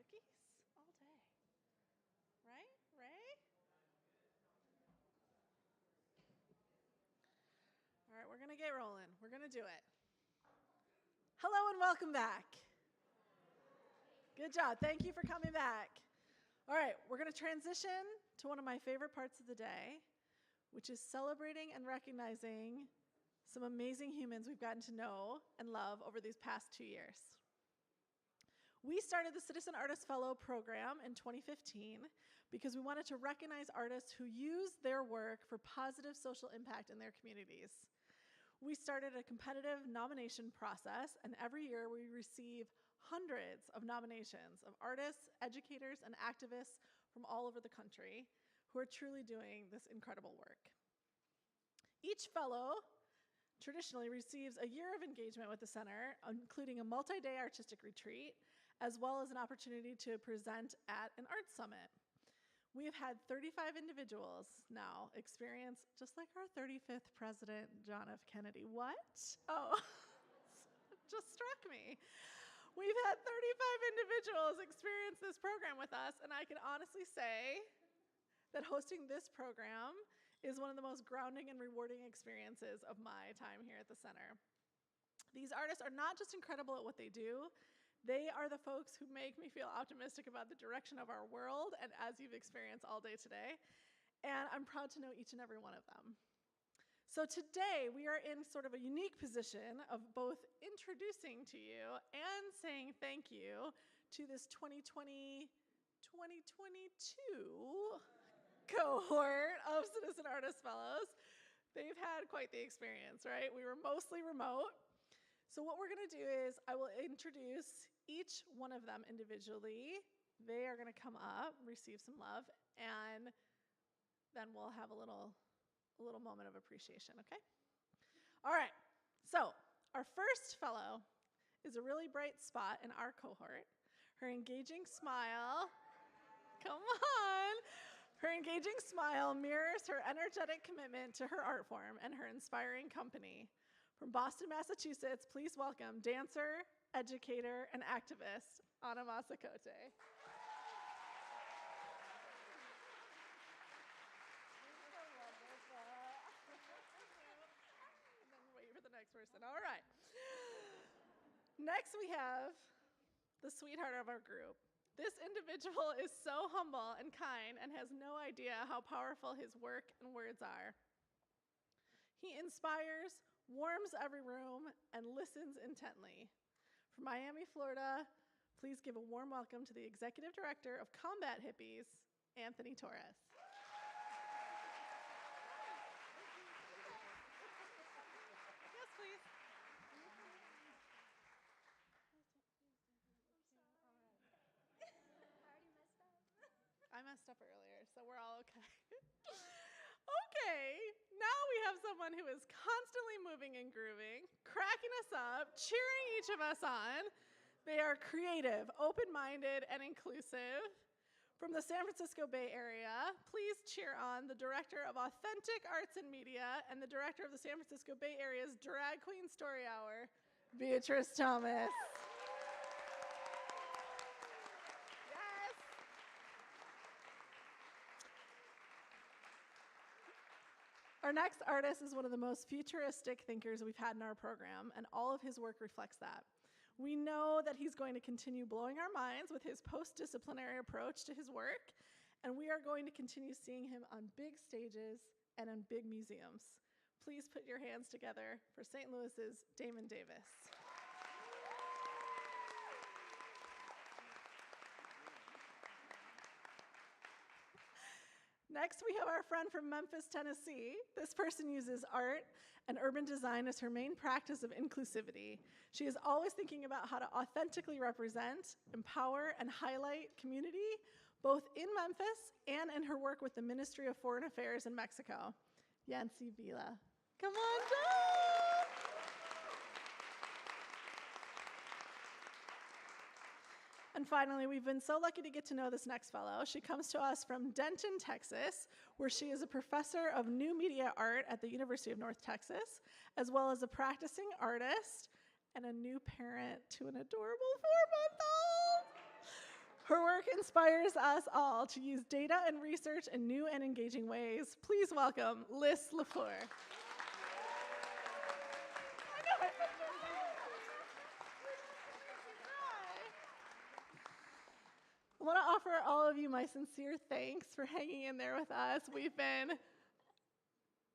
cookies all day. Right, Ray? All right, we're going to get rolling. We're going to do it. Hello and welcome back. Good job. Thank you for coming back. All right, we're going to transition to one of my favorite parts of the day, which is celebrating and recognizing some amazing humans we've gotten to know and love over these past 2 years. We started the Citizen Artist Fellow program in 2015 because we wanted to recognize artists who use their work for positive social impact in their communities. We started a competitive nomination process, and every year we receive hundreds of nominations of artists, educators, and activists from all over the country who are truly doing this incredible work. Each fellow traditionally receives a year of engagement with the center, including a multi-day artistic retreat, as well as an opportunity to present at an art summit. We have had 35 individuals now experience, just like our 35th president, John F. Kennedy. What? Oh, just struck me. We've had 35 individuals experience this program with us, and I can honestly say that hosting this program is one of the most grounding and rewarding experiences of my time here at the center. These artists are not just incredible at what they do, they are the folks who make me feel optimistic about the direction of our world, and as you've experienced all day today, and I'm proud to know each and every one of them. So today, we are in sort of a unique position of both introducing to you and saying thank you to this 2020-2022 cohort of Citizen Artist Fellows. They've had quite the experience, right? We were mostly remote. So what we're going to do is I will introduce each one of them individually. They are going to come up, receive some love, and then we'll have a little moment of appreciation, okay? All right, so our first fellow is a really bright spot in our cohort. Her engaging smile, come on. Her engaging smile mirrors her energetic commitment to her art form and her inspiring company. From Boston, Massachusetts, please welcome dancer, educator, and activist, Anna Masakote. And then wait for the next person. All right. Next, we have the sweetheart of our group. This individual is so humble and kind and has no idea how powerful his work and words are. He inspires, warms every room, and listens intently. From Miami, Florida, please give a warm welcome to the Executive Director of Combat Hippies, Anthony Torres. Yes, please. I messed up earlier, so we're all okay. Okay, now we have someone who is constantly moving and grooving, cracking us up, cheering each of us on. They are creative, open-minded, and inclusive. From the San Francisco Bay Area, please cheer on the Director of Authentic Arts and Media and the Director of the San Francisco Bay Area's Drag Queen Story Hour, Richards-Toney. Our next artist is one of the most futuristic thinkers we've had in our program, and all of his work reflects that. We know that he's going to continue blowing our minds with his post-disciplinary approach to his work, and we are going to continue seeing him on big stages and in big museums. Please put your hands together for St. Louis's Damon Davis. Next, we have our friend from Memphis, Tennessee. This person uses art and urban design as her main practice of inclusivity. She is always thinking about how to authentically represent, empower, and highlight community, both in Memphis and in her work with the Ministry of Foreign Affairs in Mexico. Yancy Vila. Come on down! And finally, we've been so lucky to get to know this next fellow. She comes to us from Denton, Texas, where she is a professor of new media art at the University of North Texas, as well as a practicing artist and a new parent to an adorable 4-month-old. Her work inspires us all to use data and research in new and engaging ways. Please welcome Leflore. I want to offer all of you my sincere thanks for hanging in there with us. We've been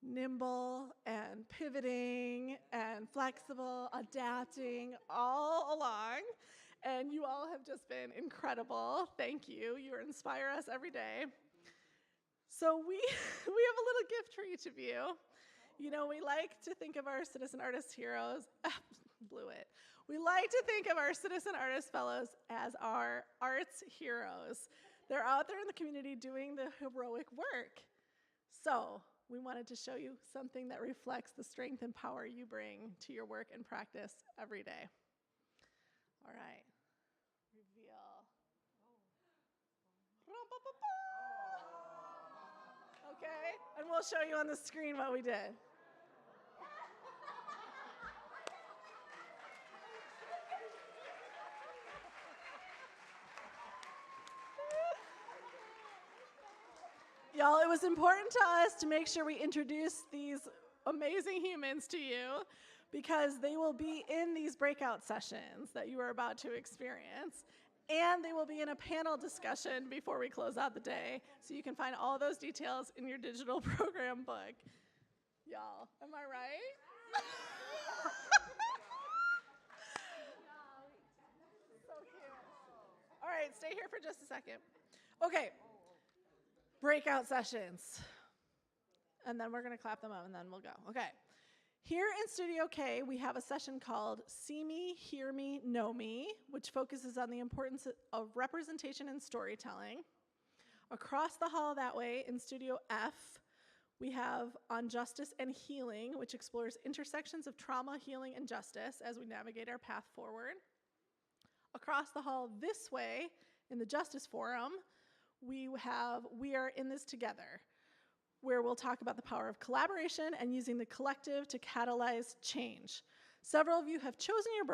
nimble and pivoting and flexible, adapting all along, and you all have just been incredible. Thank you. You inspire us every day. So we have a little gift for each of you. You know, we like to think of our citizen artist heroes. Blew it. We like to think of our citizen artist fellows as our arts heroes. They're out there in the community doing the heroic work. So we wanted to show you something that reflects the strength and power you bring to your work and practice every day. All right. Reveal. Okay, and we'll show you on the screen what we did. Y'all, it was important to us to make sure we introduce these amazing humans to you because they will be in these breakout sessions that you are about to experience. And they will be in a panel discussion before we close out the day. So you can find all those details in your digital program book. Y'all, am I right? So cute. All right, stay here for just a second. Okay, breakout sessions. And then we're going to clap them up and then we'll go. Okay. Here in Studio K, we have a session called See Me, Hear Me, Know Me, which focuses on the importance of representation and storytelling. Across the hall that way, in Studio F, we have On Justice and Healing, which explores intersections of trauma, healing, and justice as we navigate our path forward. Across the hall this way, in the Justice Forum, we have We Are In This Together, where we'll talk about the power of collaboration and using the collective to catalyze change. Several of you have chosen your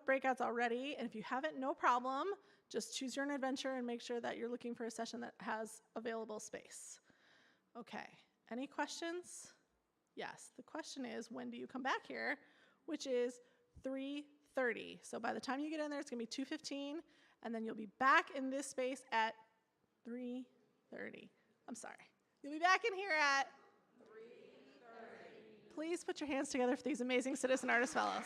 breakouts already, and if you haven't, no problem. Just choose your own adventure and make sure that you're looking for a session that has available space. Okay, any questions? Yes, the question is, when do you come back here? Which is 3:30. So by the time you get in there, it's gonna be 2:15, and then you'll be back in this space at 3:30. I'm sorry. You'll be back in here at 3:30. Please put your hands together for these amazing citizen artist fellows.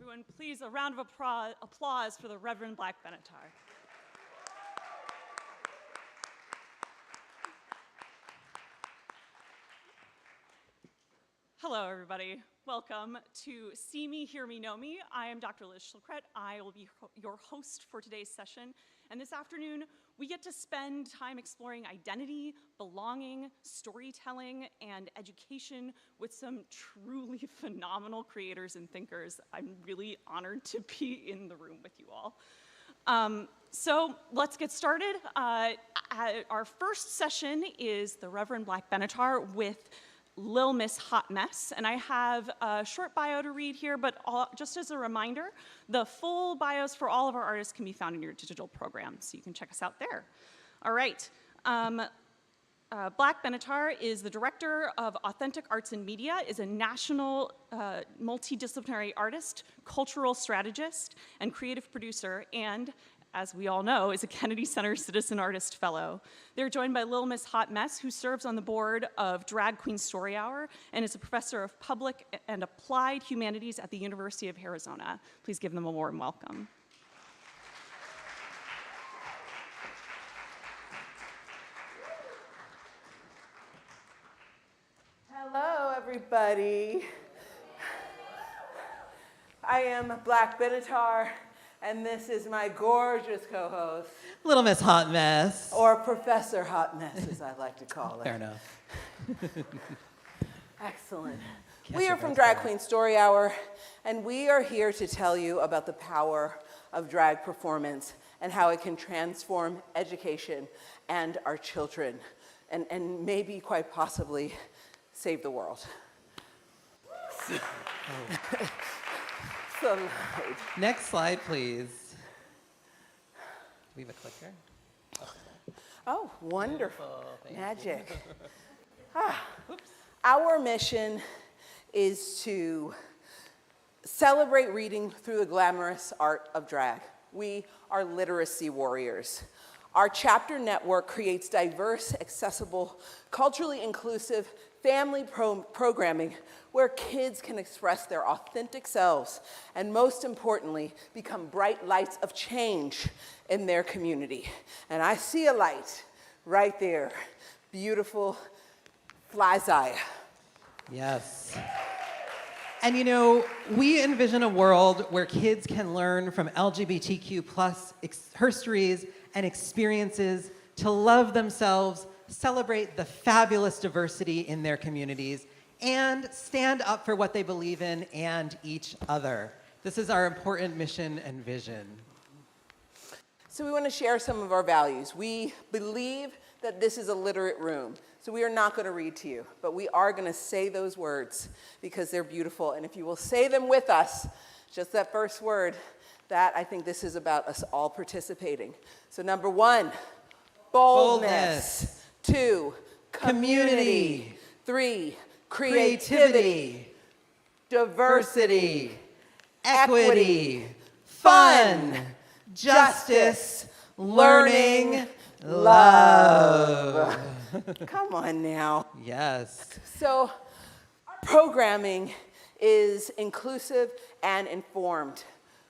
everyone, please, a round of applause for the Reverend Black Benatar. Hello, everybody. Welcome to See Me, Hear Me, Know Me. I am Dr. Liz Schilkret. I will be your host for today's session. And this afternoon, we get to spend time exploring identity, belonging, storytelling, and education with some truly phenomenal creators and thinkers. I'm really honored to be in the room with you all. So let's get started. Our first session is the Reverend Black Benatar with Lil Miss Hot Mess, and I have a short bio to read here, but just as a reminder, the full bios for all of our artists can be found in your digital program, so you can check us out there. All right. Black Benatar is the director of Authentic Arts and Media, is a national multidisciplinary artist, cultural strategist, and creative producer, and as we all know, is a Kennedy Center Citizen Artist Fellow. They're joined by Lil Miss Hot Mess, who serves on the board of Drag Queen Story Hour and is a professor of public and applied humanities at the University of Arizona. Please give them a warm welcome. Hello, everybody. I am Black Benatar, and this is my gorgeous co-host, Little Miss Hot Mess. or Professor Hot Mess, as I like to call it. Fair enough. Excellent. We are from Drag Queen Story Hour, and we are here to tell you about the power of drag performance and how it can transform education and our children, and maybe quite possibly save the world. So, Next slide, please. We have a clicker. oh, wonderful. Thank Magic. Our mission is to celebrate reading through the glamorous art of drag. We are literacy warriors. Our chapter network creates diverse, accessible, culturally inclusive family programming where kids can express their authentic selves and, most importantly, become bright lights of change in their community. And I see a light right there. Beautiful Flyzaya. Yes. And you know, we envision a world where kids can learn from LGBTQ plus histories and experiences to love themselves, celebrate the fabulous diversity in their communities, and stand up for what they believe in and each other. This is our important mission and vision. So we want to share some of our values. We believe that this is a literate room. So we are not going to read to you, but we are going to say those words because they're beautiful. And if you will say them with us, just that first word, that I think this is about us all participating. So number 1, boldness. 2, community. 3, creativity. Diversity. Equity. Fun. Justice. Learning. Love. Come on now. Yes. So our programming is inclusive and informed.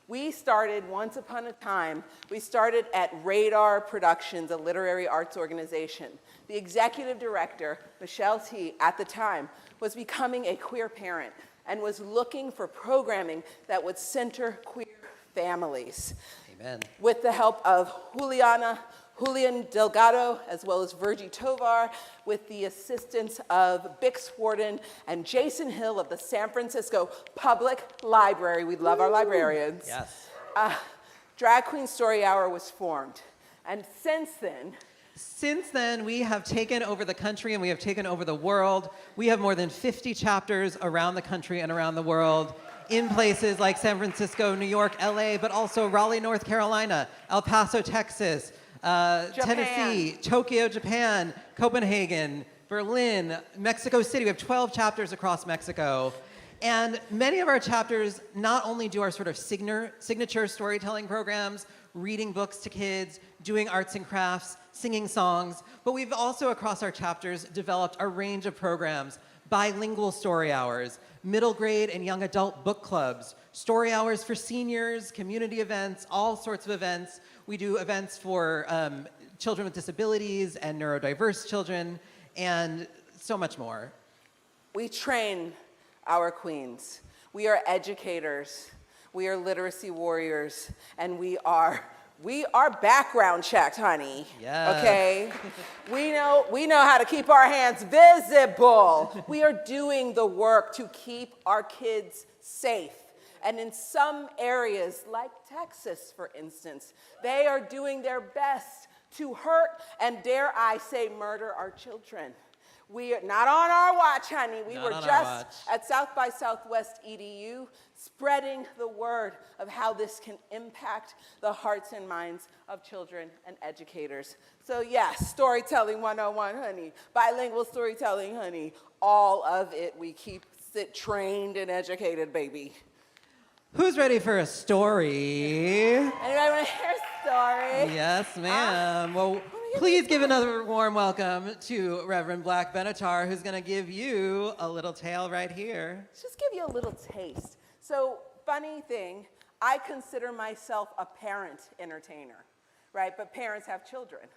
We started once upon a time, we started at Radar Productions, a literary arts organization. The executive director, Michelle T., at the time, was becoming a queer parent and was looking for programming that would center queer families. Amen. With the help of Julian Delgado, as well as Virgie Tovar, with the assistance of Bix Warden and Jason Hill of the San Francisco Public Library. We love our librarians. Yes. Drag Queen Story Hour was formed. And since then, we have taken over the country and we have taken over the world. We have more than 50 chapters around the country and around the world in places like San Francisco, New York, LA, but also Raleigh, North Carolina, El Paso, Texas, Tennessee, Tokyo, Japan, Copenhagen, Berlin, Mexico City. We have 12 chapters across Mexico. And many of our chapters not only do our sort of signature storytelling programs, reading books to kids, doing arts and crafts, singing songs, but we've also across our chapters developed a range of programs bilingual story hours, middle grade and young adult book clubs, story hours for seniors, community events, all sorts of events. We do events for children with disabilities and neurodiverse children, and so much more. We train our queens. We are educators. We are literacy warriors, and we are background checked, honey. Yes. Okay? we know how to keep our hands visible. We are doing the work to keep our kids safe. And in some areas, like Texas, for instance, they are doing their best to hurt and, dare I say, murder our children. We are not on our watch, honey. We were just at South by Southwest EDU spreading the word of how this can impact the hearts and minds of children and educators. So yes, storytelling 101, honey. Bilingual storytelling, honey. All of it. We keep it trained and educated, baby. Who's ready for a story? Anybody want to hear a story? Yes, ma'am. Well, please give another warm welcome to Reverend Black Benatar, who's going to give you a little tale right here. Let's just give you a little taste. So, funny thing, I consider myself a parent entertainer, right? But parents have children.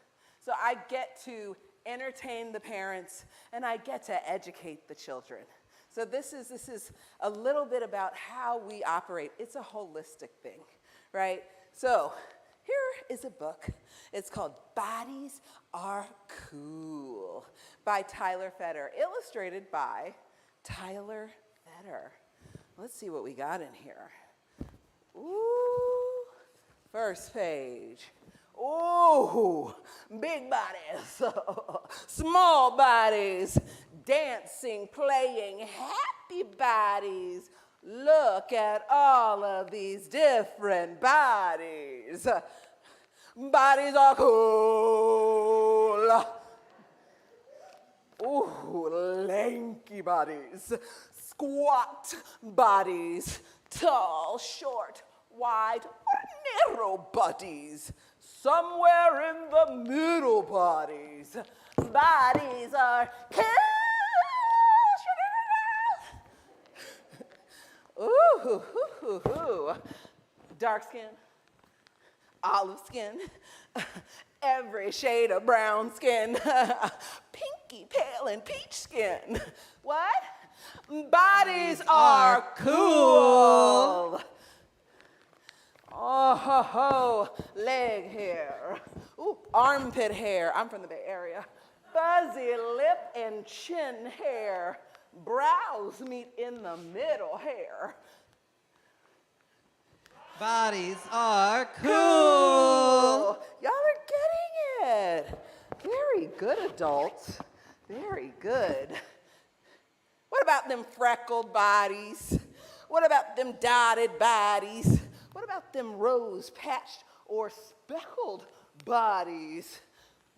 So I get to entertain the parents, and I get to educate the children. So this is a little bit about how we operate. It's a holistic thing, right? So here is a book. It's called Bodies Are Cool by Tyler Fetter, illustrated by Tyler Fetter. Let's see what we got in here. Ooh, first page. Ooh, big bodies, small bodies, dancing, playing, happy bodies. Look at all of these different bodies. Bodies are cool. Ooh, lanky bodies, squat bodies, tall, short, wide, or narrow bodies. Somewhere in the middle bodies. Bodies are cool. Ooh, ooh, ooh, ooh. Dark skin, olive skin, every shade of brown skin, pinky, pale, and peach skin. What? Bodies are cool. Oh, ho, ho. Leg hair. Ooh, armpit hair. I'm from the Bay Area. Fuzzy lip and chin hair. Brows meet in the middle hair. Bodies are cool. Y'all are getting it. Very good, adults. Very good. What about them freckled bodies? What about them dotted bodies? What about them rose-patched or speckled bodies?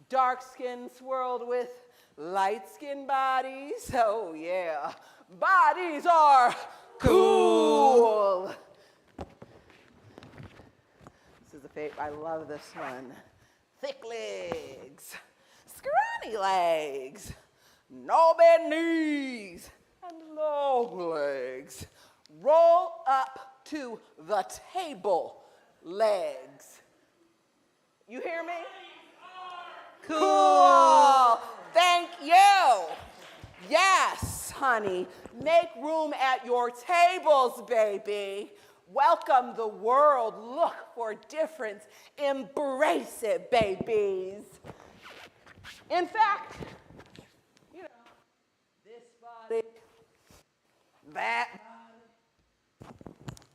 Dark skin swirled with light-skinned bodies? Oh, yeah. Bodies are cool. This is a favorite. I love this one. Thick legs, scrawny legs, no bad knees, and long legs. Roll up to the table legs. You hear me? Cool. Thank you. Yes, honey. Make room at your tables, baby. Welcome the world. Look for difference. Embrace it, babies. In fact, you know, this body, that body,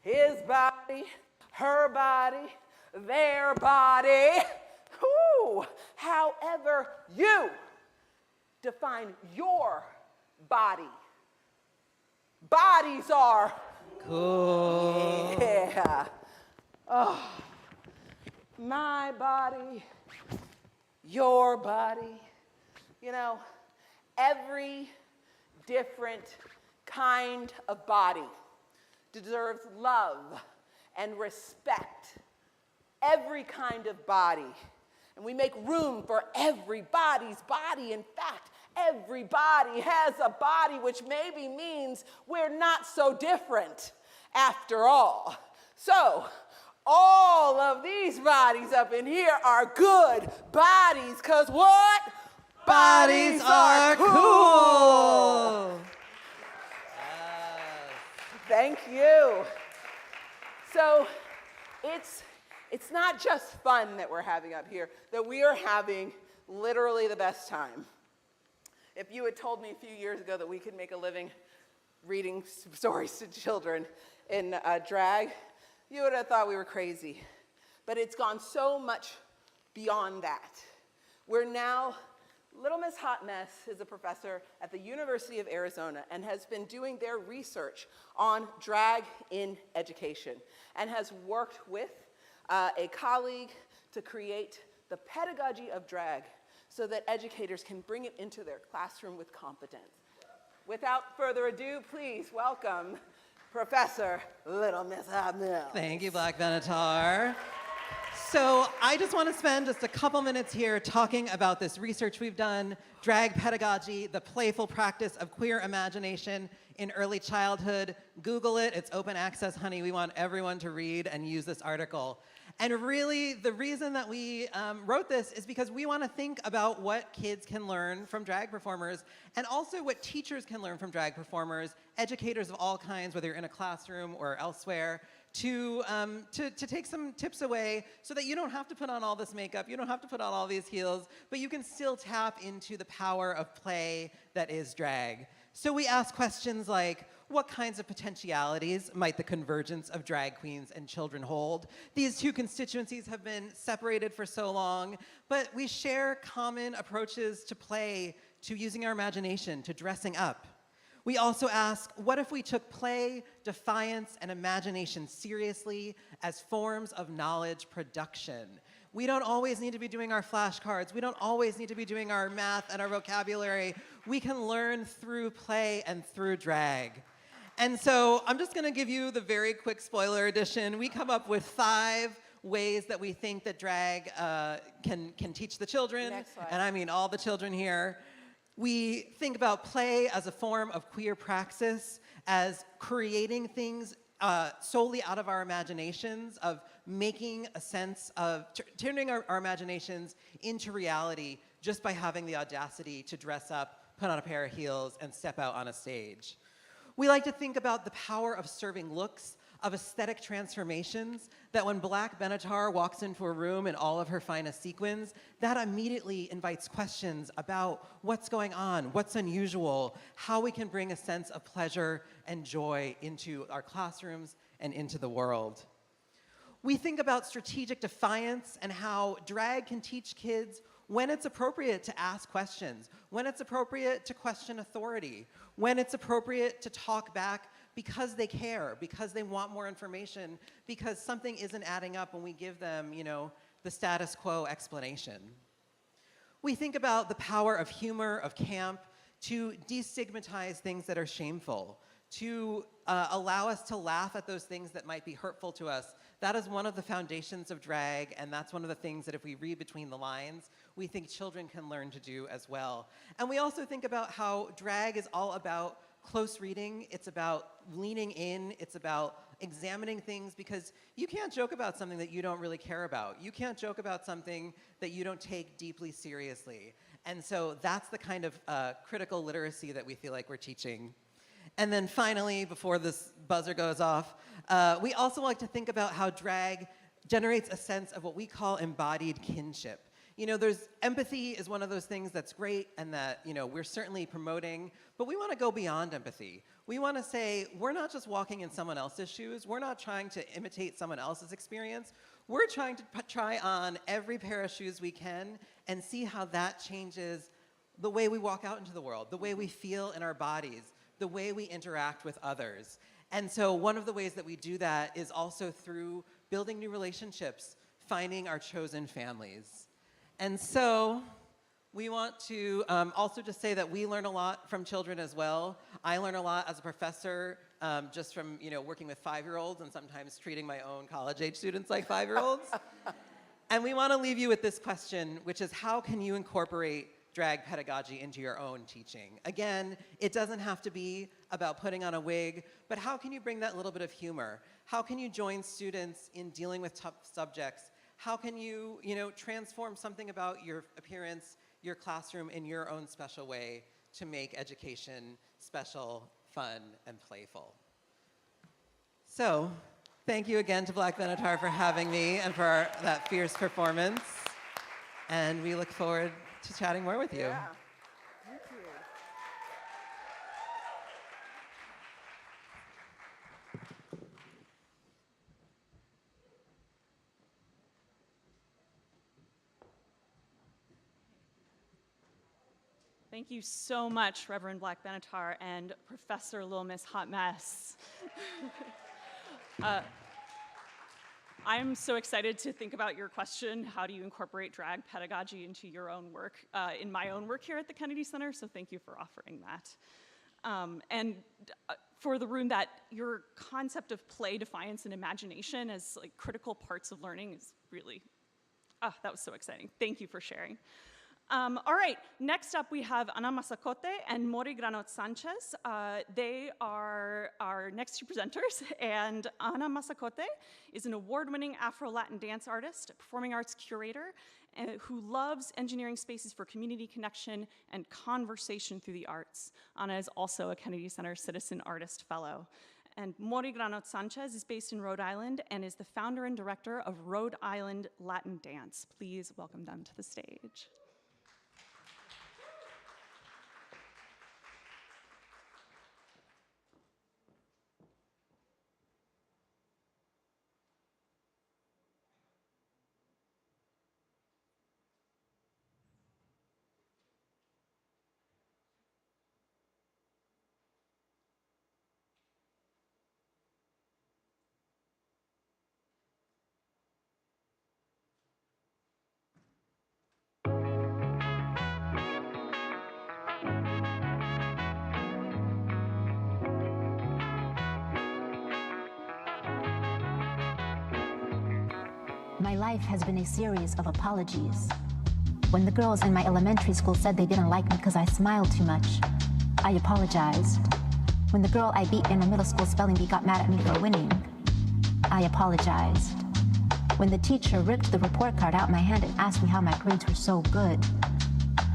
his body, her body, their body. Ooh, however you define your body. Bodies are cool. Yeah. Oh, my body, your body. You know, every different kind of body deserves love and respect. Every kind of body. And we make room for everybody's body. In fact, Everybody has a body, which maybe means we're not so different after all. So, all of these bodies up in here are good bodies, because what? Bodies are cool. Thank you. So, it's not just fun that we're having up here, that we are having literally the best time. If you had told me a few years ago that we could make a living reading stories to children in drag, you would have thought we were crazy. But it's gone so much beyond that. We're now, Little Miss Hot Mess is a professor at the University of Arizona and has been doing their research on drag in education and has worked with a colleague to create the pedagogy of drag so that educators can bring it into their classroom with competence. Without further ado, please welcome Professor Little Miss Hot Mess. Thank you, Black Benatar. So I just want to spend just a couple minutes here talking about this research we've done, drag pedagogy, the playful practice of queer imagination in early childhood. Google it, it's open access, honey. We want everyone to read and use this article. And really, the reason that we wrote this is because we want to think about what kids can learn from drag performers and also what teachers can learn from drag performers, educators of all kinds, whether you're in a classroom or elsewhere, to take some tips away so that you don't have to put on all this makeup, you don't have to put on all these heels, but you can still tap into the power of play that is drag. So we ask questions like, what kinds of potentialities might the convergence of drag queens and children hold? These two constituencies have been separated for so long, but we share common approaches to play, to using our imagination, to dressing up. We also ask, what if we took play, defiance, and imagination seriously as forms of knowledge production? We don't always need to be doing our flashcards. We don't always need to be doing our math and our vocabulary. We can learn through play and through drag. And so I'm just going to give you the very quick spoiler edition. We come up with 5 ways that we think that drag can teach the children, and I mean all the children here. We think about play as a form of queer praxis, as creating things solely out of our imaginations, of making a sense of turning our imaginations into reality just by having the audacity to dress up, put on a pair of heels, and step out on a stage. We like to think about the power of serving looks, of aesthetic transformations, that when Black Benatar walks into a room in all of her finest sequins, that immediately invites questions about what's going on, what's unusual, how we can bring a sense of pleasure and joy into our classrooms and into the world. We think about strategic defiance and how drag can teach kids when it's appropriate to ask questions, when it's appropriate to question authority, when it's appropriate to talk back because they care, because they want more information, because something isn't adding up when we give them, the status quo explanation. We think about the power of humor, of camp, to destigmatize things that are shameful, to allow us to laugh at those things that might be hurtful to us. That is one of the foundations of drag, and that's one of the things that if we read between the lines, we think children can learn to do as well. And we also think about how drag is all about close reading. It's about leaning in. It's about examining things, because you can't joke about something that you don't really care about. You can't joke about something that you don't take deeply seriously. And so that's the kind of critical literacy that we feel like we're teaching. And then finally, before this buzzer goes off, we also like to think about how drag generates a sense of what we call embodied kinship. There's empathy is one of those things that's great and that, we're certainly promoting, but we want to go beyond empathy. We want to say, we're not just walking in someone else's shoes. We're not trying to imitate someone else's experience. We're trying to try on every pair of shoes we can and see how that changes the way we walk out into the world, the way we feel in our bodies, the way we interact with others. And so one of the ways that we do that is also through building new relationships, finding our chosen families. And so we want to also just say that we learn a lot from children as well. I learn a lot as a professor just from working with 5-year-olds and sometimes treating my own college-age students like 5-year-olds. And we want to leave you with this question, which is, how can you incorporate drag pedagogy into your own teaching. Again, it doesn't have to be about putting on a wig, but how can you bring that little bit of humor? How can you join students in dealing with tough subjects? How can you, transform something about your appearance, your classroom in your own special way to make education special, fun, and playful? So, thank you again to Black Benatar for having me and for that fierce performance. And we look forward to chatting more with you. Yeah. Thank you. Thank you so much, Reverend Black Benatar and Professor Lil Miss Hot Mess. I'm so excited to think about your question, how do you incorporate drag pedagogy into your own work, in my own work here at the Kennedy Center, so thank you for offering that. And for the room, that your concept of play, defiance, and imagination as like critical parts of learning is really, that was so exciting. Thank you for sharing. All right, next up we have Ana Masakote and Mori Granot Sanchez. They are our next two presenters, and Ana Masakote is an award-winning Afro-Latin dance artist, a performing arts curator, who loves engineering spaces for community connection and conversation through the arts. Ana is also a Kennedy Center Citizen Artist Fellow. And Mori Granot Sanchez is based in Rhode Island and is the founder and director of Rhode Island Latin Dance. Please welcome them to the stage. My life has been a series of apologies. When the girls in my elementary school said they didn't like me because I smiled too much, I apologized. When the girl I beat in a middle school spelling bee got mad at me for winning, I apologized. When the teacher ripped the report card out my hand and asked me how my grades were so good,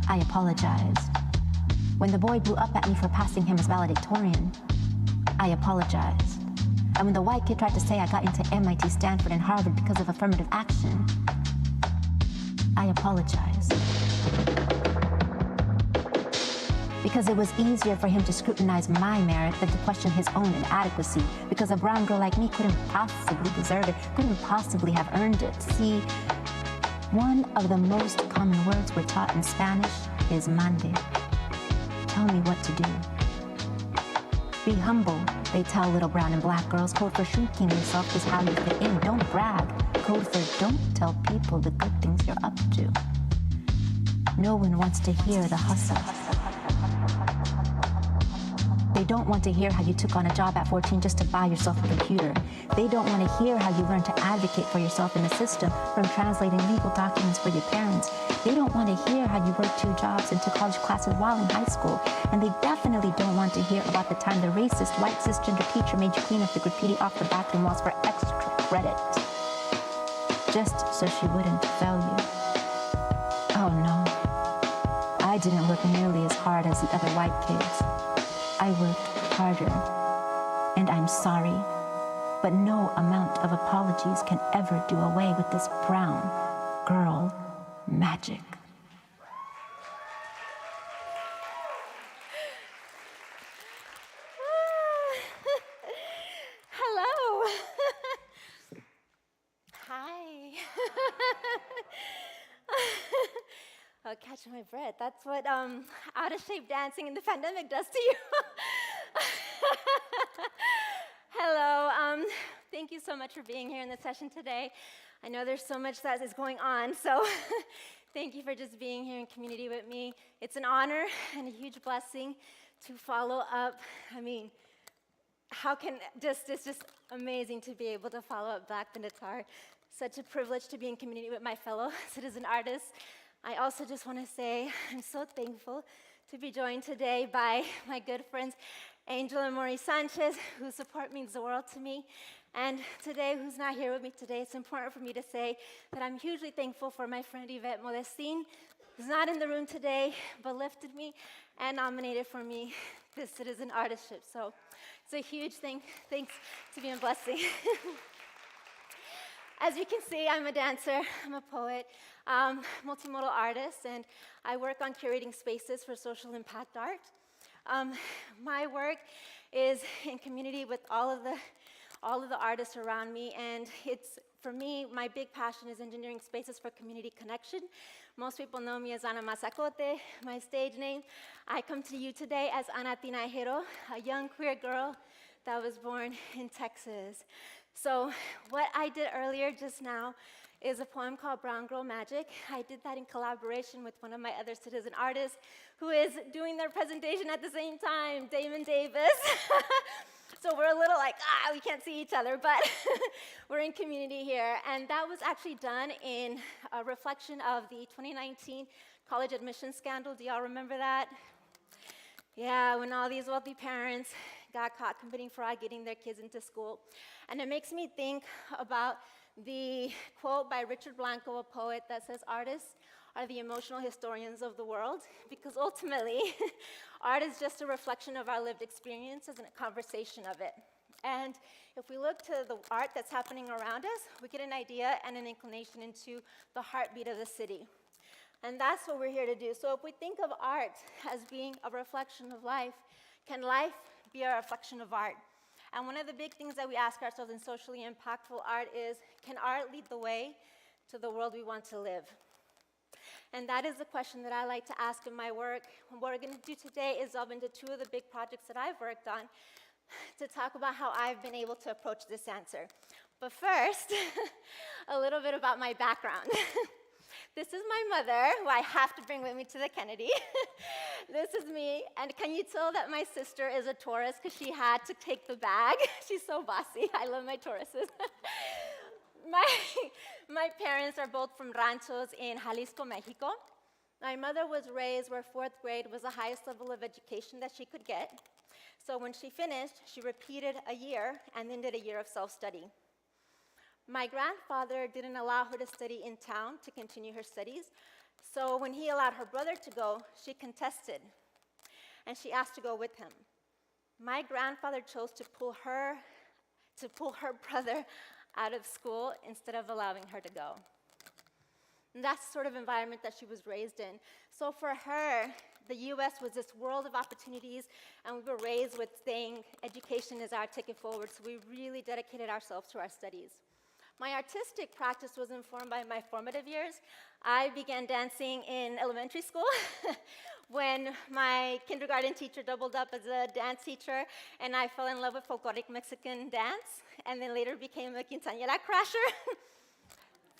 I apologized. When the boy blew up at me for passing him as valedictorian, I apologized. And when the white kid tried to say I got into MIT, Stanford, and Harvard because of affirmative action, I apologized. Because it was easier for him to scrutinize my merit than to question his own inadequacy, because a brown girl like me couldn't possibly deserve it, couldn't possibly have earned it. See, one of the most common words we're taught in Spanish is mande. Tell me what to do. Be humble, they tell little brown and black girls. Code for shrinking yourself is how you fit in. Don't brag. Code for don't tell people the good things you're up to. No one wants to hear the hustle. They don't want to hear how you took on a job at 14 just to buy yourself a computer. They don't want to hear how you learned to advocate for yourself in the system, from translating legal documents for your parents. They don't want to hear how you worked 2 jobs and took college classes while in high school. And they definitely don't want to hear about the time the racist white cisgender teacher made you clean up the graffiti off the bathroom walls for extra credit, just so she wouldn't fail you. Oh no, I didn't work nearly as hard as the other white kids. I worked harder, and I'm sorry, but no amount of apologies can ever do away with this brown girl magic. Hello. Hi. Oh, catch my breath. That's what out of shape dancing in the pandemic does to you. Hello. Thank you so much for being here in the session today. I know there's so much that is going on, so thank you for just being here in community with me. It's an honor and a huge blessing to follow up. I mean, it's just amazing to be able to follow up Black Benatar. Such a privilege to be in community with my fellow citizen artists. I also just want to say I'm so thankful to be joined today by my good friends, Angel and Maurice Sanchez, whose support means the world to me. And today, who's not here with me today, it's important for me to say that I'm hugely thankful for my friend Yvette Modestin, who's not in the room today, but lifted me and nominated for me this citizen artistship. So it's a huge thing. Thanks to be a blessing. As you can see, I'm a dancer, I'm a poet, multimodal artist, and I work on curating spaces for social impact art. My work is in community with all of the artists around me, and it's, for me, my big passion is engineering spaces for community connection. Most people know me as Ana Masacote, my stage name. I come to you today as Ana Tinajero, a young queer girl that was born in Texas. So what I did earlier just now is a poem called Brown Girl Magic. I did that in collaboration with one of my other citizen artists who is doing their presentation at the same time, Damon Davis. So we're a little like, we can't see each other, but we're in community here. And that was actually done in a reflection of the 2019 college admission scandal. Do y'all remember that? Yeah, when all these wealthy parents got caught committing fraud getting their kids into school. And it makes me think about the quote by Richard Blanco, a poet, that says, artists are the emotional historians of the world, because ultimately, art is just a reflection of our lived experiences and a conversation of it. And if we look to the art that's happening around us, we get an idea and an inclination into the heartbeat of the city. And that's what we're here to do. So if we think of art as being a reflection of life, can life be a reflection of art? And one of the big things that we ask ourselves in socially impactful art is, can art lead the way to the world we want to live? And that is the question that I like to ask in my work. And what we're going to do today is delve into two of the big projects that I've worked on to talk about how I've been able to approach this answer. But first, a little bit about my background. This is my mother, who I have to bring with me to the Kennedy. This is me, and can you tell that my sister is a Torres because she had to take the bag? She's so bossy. I love my Torreses. My parents are both from ranchos in Jalisco, Mexico. My mother was raised where 4th grade was the highest level of education that she could get. So when she finished, she repeated a year and then did a year of self-study. My grandfather didn't allow her to study in town to continue her studies. So when he allowed her brother to go, she contested, and she asked to go with him. My grandfather chose to pull her brother out of school instead of allowing her to go. And that's the sort of environment that she was raised in. So for her, the US was this world of opportunities, and we were raised with saying education is our ticket forward, so we really dedicated ourselves to our studies. My artistic practice was informed by my formative years. I began dancing in elementary school when my kindergarten teacher doubled up as a dance teacher, and I fell in love with folkloric Mexican dance, and then later became a quinceañera crasher.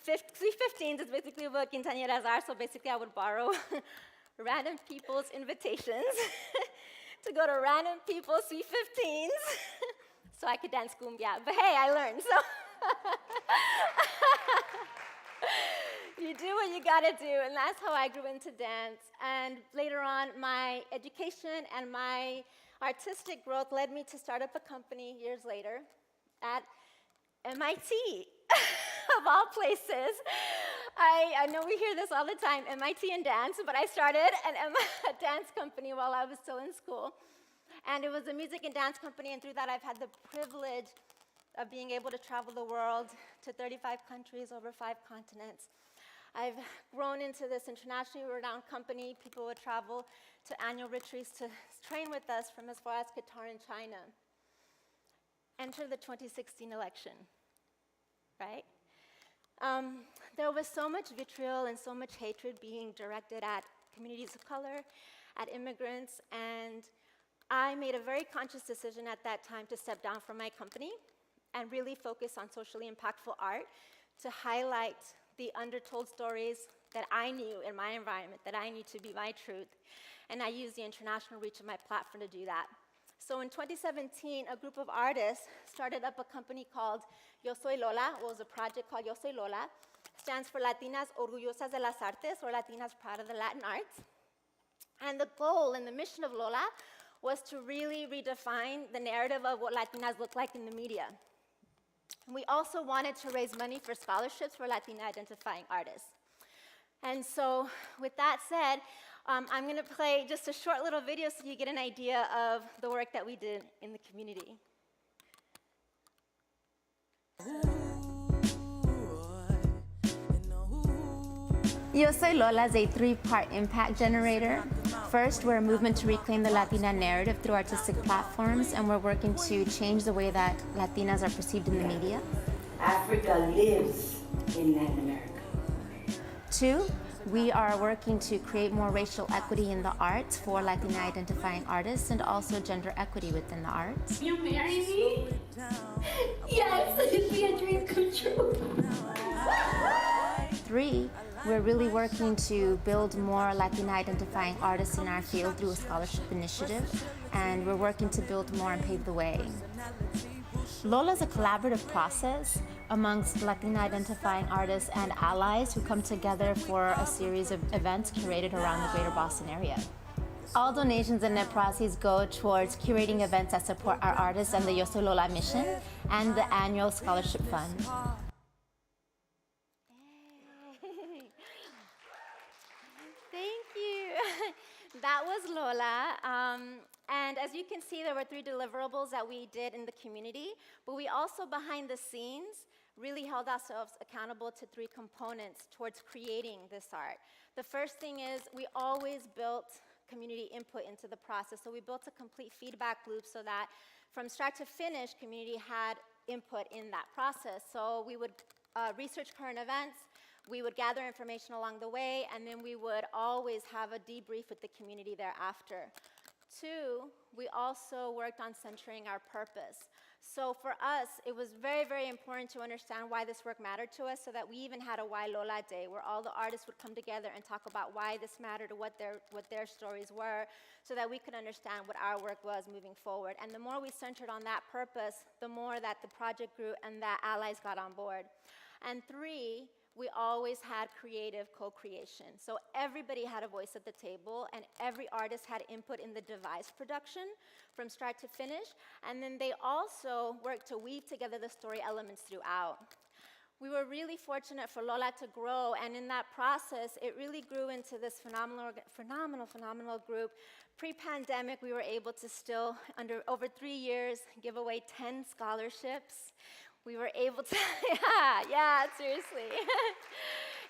15s is basically what quinceañeras are, so basically I would borrow random people's invitations to go to random people's sweet 15s so I could dance cumbia. But hey, I learned, so. You do what you gotta do, and that's how I grew into dance. And later on, my education and my artistic growth led me to start up a company years later at MIT, of all places. I know we hear this all the time, MIT and dance, but I started a dance company while I was still in school. And it was a music and dance company, and through that I've had the privilege of being able to travel the world to 35 countries over 5 continents. I've grown into this internationally renowned company. People would travel to annual retreats to train with us from as far as Qatar and China. Enter the 2016 election, right? There was so much vitriol and so much hatred being directed at communities of color, at immigrants, and I made a very conscious decision at that time to step down from my company and really focus on socially impactful art to highlight the undertold stories that I knew in my environment, that I knew to be my truth. And I used the international reach of my platform to do that. So in 2017, a group of artists started up a company called Yo Soy Lola. It was a project called Yo Soy Lola, stands for Latinas Orgullosas de las Artes, or Latinas Proud of the Latin Arts. And the goal and the mission of Lola was to really redefine the narrative of what Latinas look like in the media. We also wanted to raise money for scholarships for Latina identifying artists. And so with that said, I'm going to play just a short little video so you get an idea of the work that we did in the community. Yo Soy Lola is a three-part impact generator. First, we're a movement to reclaim the Latina narrative through artistic platforms, and we're working to change the way that Latinas are perceived in the media. Africa lives in Latin America. Two, we are working to create more racial equity in the arts for Latina identifying artists and also gender equity within the arts. You marry me? Yes, it'd be a dream come true. Three, we're really working to build more Latina identifying artists in our field through a scholarship initiative, and we're working to build more and pave the way. Lola is a collaborative process amongst Latina identifying artists and allies who come together for a series of events curated around the greater Boston area. All donations and net proceeds go towards curating events that support our artists and the Yo Soy Lola mission and the annual scholarship fund. Thank you. That was Lola. And as you can see, there were 3 deliverables that we did in the community, but we also, behind the scenes, really held ourselves accountable to 3 components towards creating this art. The first thing is we always built community input into the process. So we built a complete feedback loop so that from start to finish, community had input in that process. So we would research current events, we would gather information along the way, and then we would always have a debrief with the community thereafter. 2, we also worked on centering our purpose. So for us, it was very, very important to understand why this work mattered to us, so that we even had a Why Lola Day, where all the artists would come together and talk about why this mattered, or what their stories were, so that we could understand what our work was moving forward. And the more we centered on that purpose, the more that the project grew and that allies got on board. And 3, we always had creative co-creation. So everybody had a voice at the table, and every artist had input in the device production from start to finish. And then they also worked to weave together the story elements throughout. We were really fortunate for Lola to grow, and in that process, it really grew into this phenomenal group. Pre-pandemic, we were able to still, over 3 years, give away 10 scholarships. We were able to, yeah, seriously.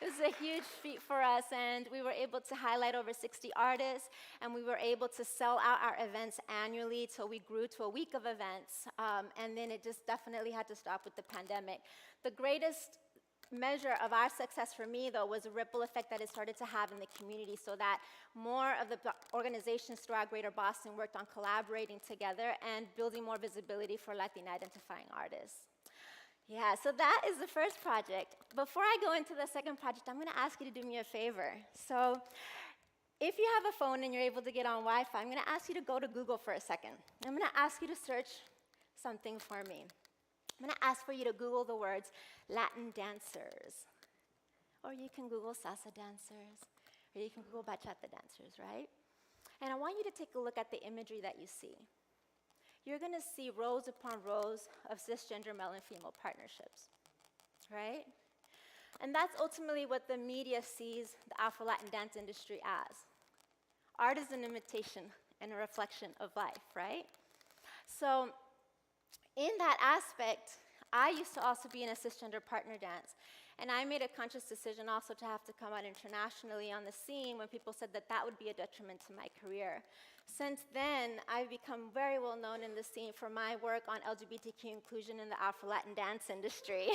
It was a huge feat for us, and we were able to highlight over 60 artists, and we were able to sell out our events annually till we grew to a week of events, and then it just definitely had to stop with the pandemic. The greatest measure of our success for me, though, was the ripple effect that it started to have in the community, so that more of the organizations throughout Greater Boston worked on collaborating together and building more visibility for Latina identifying artists. Yeah, so that is the first project. Before I go into the second project, I'm going to ask you to do me a favor. So if you have a phone and you're able to get on Wi-Fi, I'm going to ask you to go to Google for a second. I'm going to ask you to search something for me. I'm going to ask for you to Google the words Latin dancers. Or you can Google salsa dancers. Or you can Google bachata dancers, right? And I want you to take a look at the imagery that you see. You're going to see rows upon rows of cisgender male and female partnerships, right? And that's ultimately what the media sees the Afro-Latin dance industry as. Art is an imitation and a reflection of life, right? So in that aspect, I used to also be in a cisgender partner dance, and I made a conscious decision also to have to come out internationally on the scene when people said that that would be a detriment to my career. Since then, I've become very well known in the scene for my work on LGBTQ inclusion in the Afro-Latin dance industry.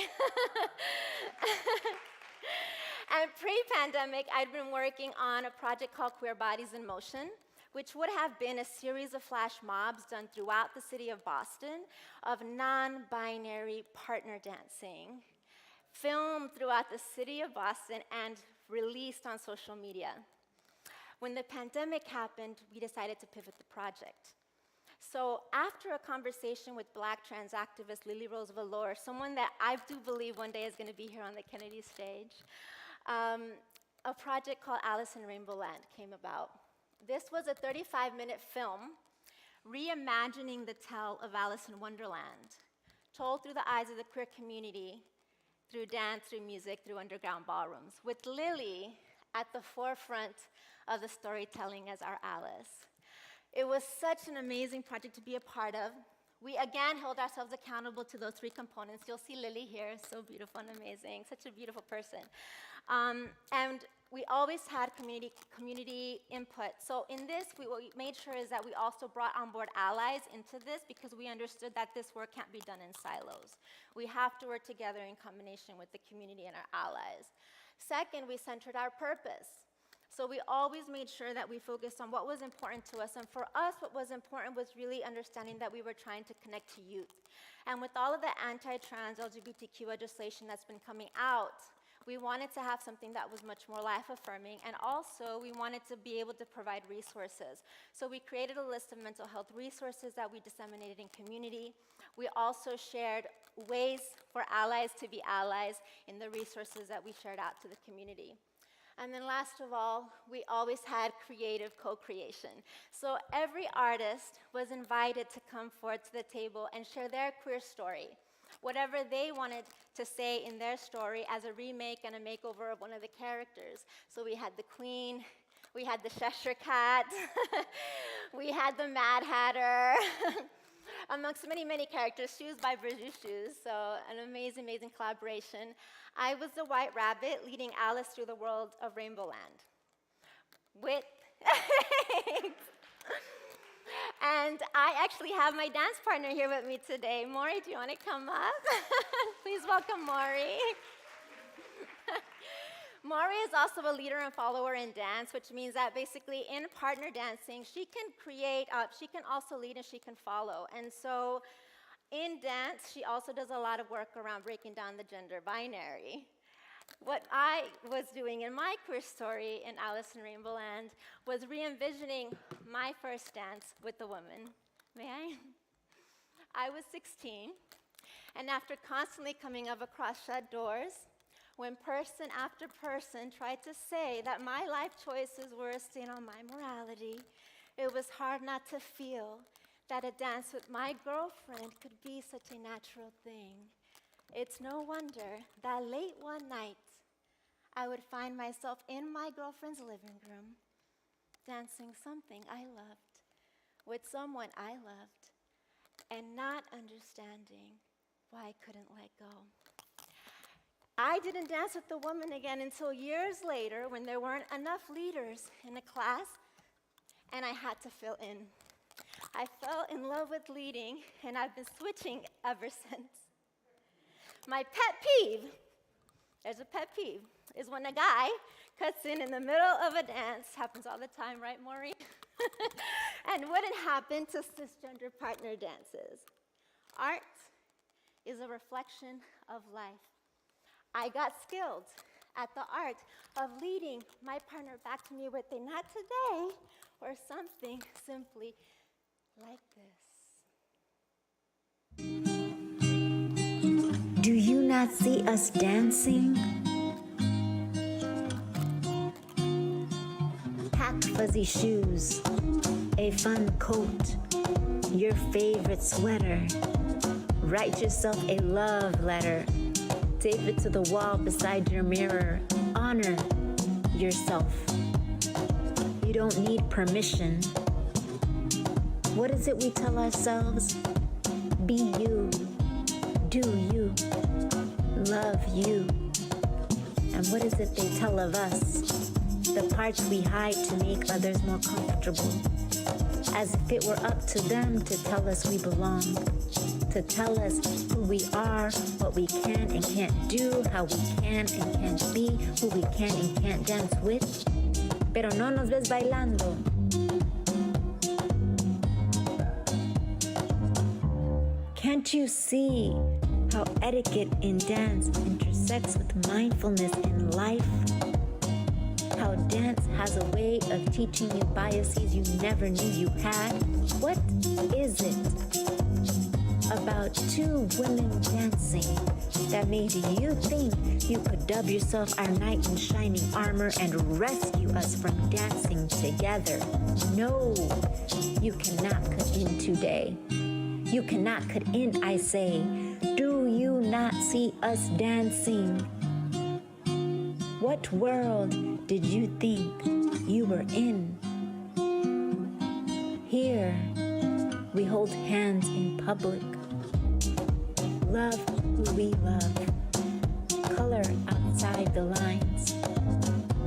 And pre-pandemic, I'd been working on a project called Queer Bodies in Motion, which would have been a series of flash mobs done throughout the city of Boston of non-binary partner dancing, filmed throughout the city of Boston and released on social media. When the pandemic happened, we decided to pivot the project. So after a conversation with Black trans activist Lily Rose Valor, someone that I do believe one day is going to be here on the Kennedy stage, a project called Alice in Rainbow Land came about. This was a 35-minute film reimagining the tale of Alice in Wonderland, told through the eyes of the queer community, through dance, through music, through underground ballrooms, with Lily at the forefront of the storytelling as our Alice. It was such an amazing project to be a part of. We again held ourselves accountable to those 3 components. You'll see Lily here, so beautiful and amazing, such a beautiful person. And we always had community input. So in this, what we made sure is that we also brought on board allies into this because we understood that this work can't be done in silos. We have to work together in combination with the community and our allies. Second, we centered our purpose. So we always made sure that we focused on what was important to us. And for us, what was important was really understanding that we were trying to connect to youth. And with all of the anti-trans LGBTQ legislation that's been coming out, we wanted to have something that was much more life-affirming, and also we wanted to be able to provide resources. So we created a list of mental health resources that we disseminated in community. We also shared ways for allies to be allies in the resources that we shared out to the community. And then last of all, we always had creative co-creation. So every artist was invited to come forward to the table and share their queer story, whatever they wanted to say in their story as a remake and a makeover of one of the characters. So we had the Queen, we had the Cheshire Cat, we had the Mad Hatter, amongst many, many characters, Shoes by Bijou Shoes, so an amazing, amazing collaboration. I was the White Rabbit leading Alice through the world of Rainbow Land. With And I actually have my dance partner here with me today. Maury, do you want to come up? Please welcome Maury. Maury is also a leader and follower in dance, which means that basically in partner dancing, she can create, she can also lead and she can follow. And so in dance, she also does a lot of work around breaking down the gender binary. What I was doing in my queer story in Alice in Rainbow Land was re-envisioning my first dance with a woman. May I? I was 16, and after constantly coming up across shut doors, when person after person tried to say that my life choices were a stain on my morality, it was hard not to feel that a dance with my girlfriend could be such a natural thing. It's no wonder that late one night, I would find myself in my girlfriend's living room, dancing something I loved, with someone I loved, and not understanding why I couldn't let go. I didn't dance with the woman again until years later when there weren't enough leaders in a class, and I had to fill in. I fell in love with leading, and I've been switching ever since. My pet peeve, there's a pet peeve, is when a guy cuts in the middle of a dance, happens all the time, right, Maureen? And wouldn't happen to cisgender partner dances. Art is a reflection of life. I got skilled at the art of leading my partner back to me with a not today, or something simply like this. Do you not see us dancing? Pack fuzzy shoes, a fun coat, your favorite sweater. Write yourself a love letter. Tape it to the wall beside your mirror. Honor yourself. You don't need permission. What is it we tell ourselves? Be you. Do you. Love you. And what is it they tell of us? The parts we hide to make others more comfortable. As if it were up to them to tell us we belong. To tell us who we are, what we can and can't do, how we can and can't be, who we can and can't dance with. Pero no nos ves bailando. Can't you see how etiquette in dance intersects with mindfulness in life? How dance has a way of teaching you biases you never knew you had? What is it about two women dancing that made you think you could dub yourself our knight in shining armor and rescue us from dancing together. No, you cannot cut in today. You cannot cut in, I say. Do you not see us dancing? What world did you think you were in? Here, we hold hands in public. Love who we love. Color outside the lines.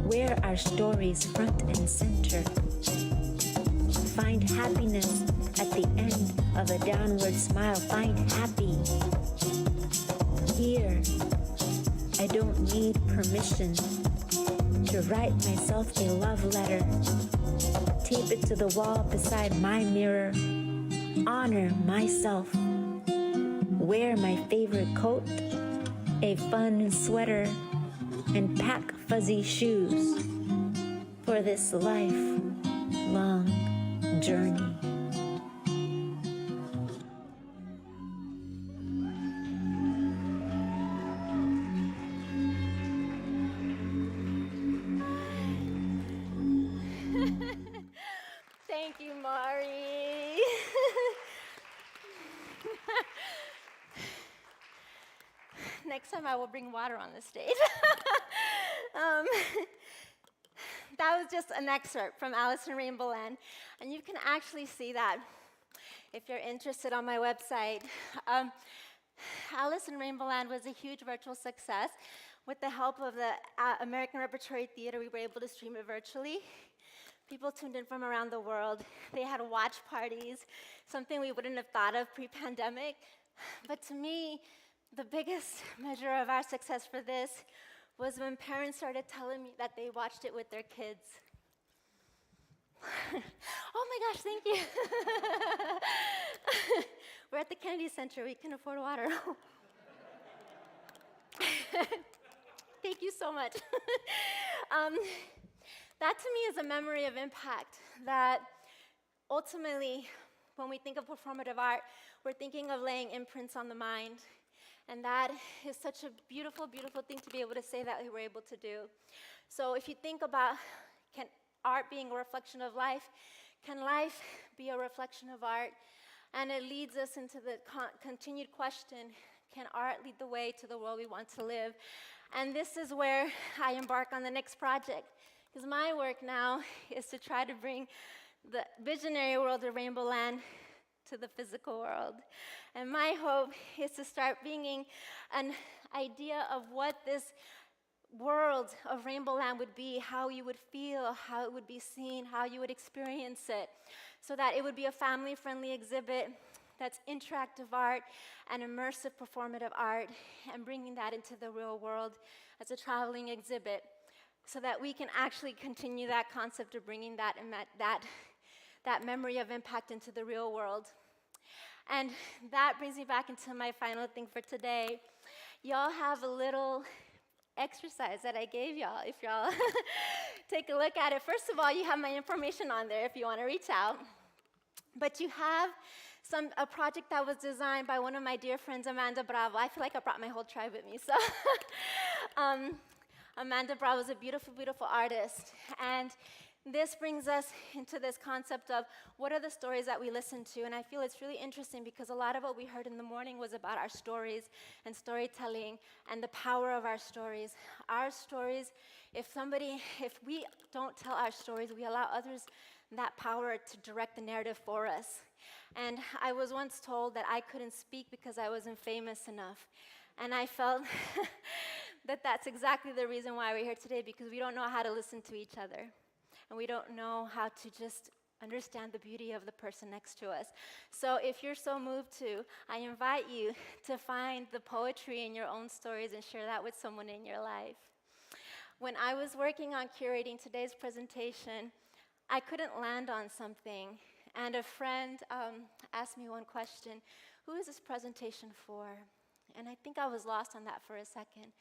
Wear our stories front and center. Find happiness at the end of a downward smile. Find happy. Here, I don't need permission to write myself a love letter. Tape it to the wall beside my mirror. Honor myself. Wear my favorite coat, a fun sweater, and pack fuzzy shoes for this lifelong journey. Thank you, Mari. Next time I will bring water on the stage. That was just an excerpt from Alice in Rainbow Land, and you can actually see that if you're interested on my website. Alice in Rainbow Land was a huge virtual success. With the help of the American Repertory Theater, we were able to stream it virtually. People tuned in from around the world. They had watch parties, something we wouldn't have thought of pre-pandemic. But to me, the biggest measure of our success for this was when parents started telling me that they watched it with their kids. Oh my gosh, thank you. We're at the Kennedy Center, we can afford water. Thank you so much. That to me is a memory of impact, that ultimately, when we think of performative art, we're thinking of laying imprints on the mind. And that is such a beautiful, beautiful thing to be able to say that we were able to do. So if you think about, can art being a reflection of life, can life be a reflection of art? And it leads us into the continued question, can art lead the way to the world we want to live? And this is where I embark on the next project, because my work now is to try to bring the visionary world of Rainbow Land to the physical world. And my hope is to start bringing an idea of what this world of Rainbow Land would be, how you would feel, how it would be seen, how you would experience it, so that it would be a family-friendly exhibit that's interactive art and immersive performative art, and bringing that into the real world as a traveling exhibit, so that we can actually continue that concept of bringing that memory of impact into the real world. And that brings me back into my final thing for today. Y'all have a little exercise that I gave y'all, if y'all take a look at it. First of all, you have my information on there if you want to reach out. But you have a project that was designed by one of my dear friends, Amanda Bravo. I feel like I brought my whole tribe with me. So Amanda Bravo is a beautiful, beautiful artist. And this brings us into this concept of what are the stories that we listen to. And I feel it's really interesting because a lot of what we heard in the morning was about our stories and storytelling and the power of our stories. Our stories, if we don't tell our stories, we allow others that power to direct the narrative for us. And I was once told that I couldn't speak because I wasn't famous enough. And I felt that that's exactly the reason why we're here today, because we don't know how to listen to each other. And we don't know how to just understand the beauty of the person next to us. So if you're so moved to, I invite you to find the poetry in your own stories and share that with someone in your life. When I was working on curating today's presentation, I couldn't land on something. And a friend asked me one question: who is this presentation for? And I think I was lost on that for a second.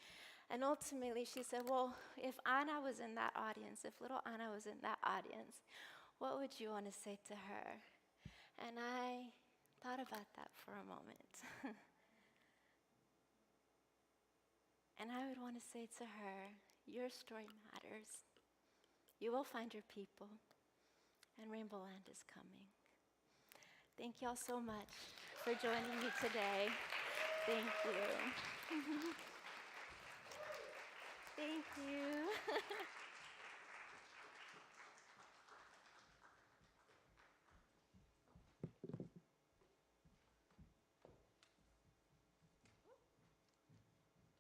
And ultimately she said, well, if Anna was in that audience, if little Anna was in that audience, what would you want to say to her? And I thought about that for a moment. And I would want to say to her, your story matters. You will find your people, and Rainbow Land is coming. Thank you all so much for joining me today. Thank you. Thank you.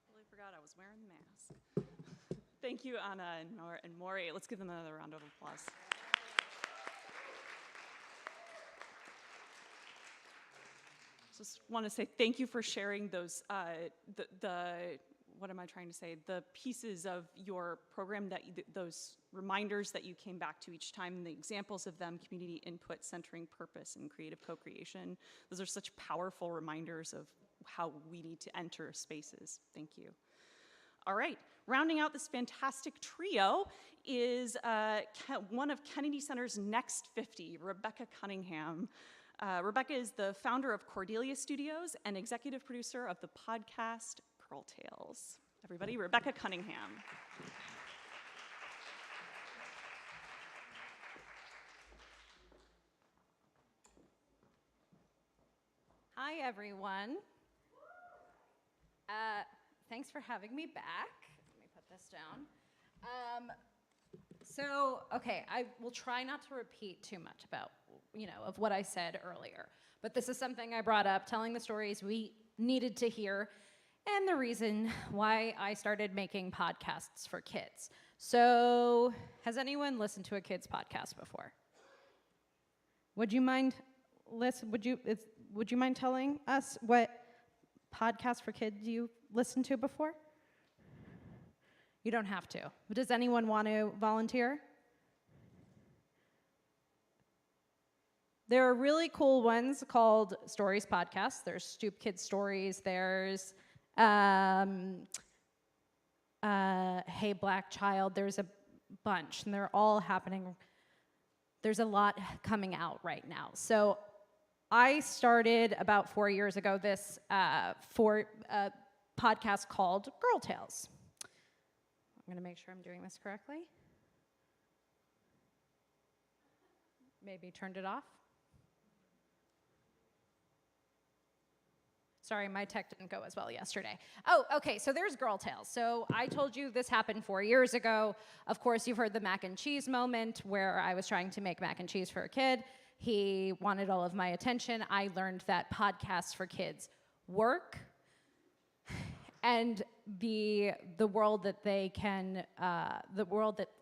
Totally forgot I was wearing the mask. Thank you, Anna and Maury. Let's give them another round of applause. Just want to say thank you for sharing those, what am I trying to say? The pieces of your program, those reminders that you came back to each time, the examples of them, community input, centering purpose, and creative co-creation. Those are such powerful reminders of how we need to enter spaces. Thank you. All right, rounding out this fantastic trio is one of Kennedy Center's next 50, Rebecca Cunningham. Rebecca is the founder of Cordelia Studios and executive producer of the podcast Girl Tales. Everybody, Rebecca Cunningham. Hi, everyone. Thanks for having me back. Let me put this down. Okay, I will try not to repeat too much about, of what I said earlier. But this is something I brought up, telling the stories we needed to hear, and the reason why I started making podcasts for kids. So, has anyone listened to a kids podcast before? Would you mind telling us what podcast for kids you listened to before? You don't have to. But does anyone want to volunteer? There are really cool ones called Stories Podcasts. There's Stoop Kids Stories. There's Hey Black Child. There's a bunch, and they're all happening. There's a lot coming out right now. So I started about 4 years ago this podcast called Girl Tales. I'm going to make sure I'm doing this correctly. Maybe turned it off. Sorry, my tech didn't go as well yesterday. Oh, okay, so there's Girl Tales. So I told you this happened 4 years ago. Of course, you've heard the mac and cheese moment where I was trying to make mac and cheese for a kid. He wanted all of my attention. I learned that podcasts for kids work, and the world that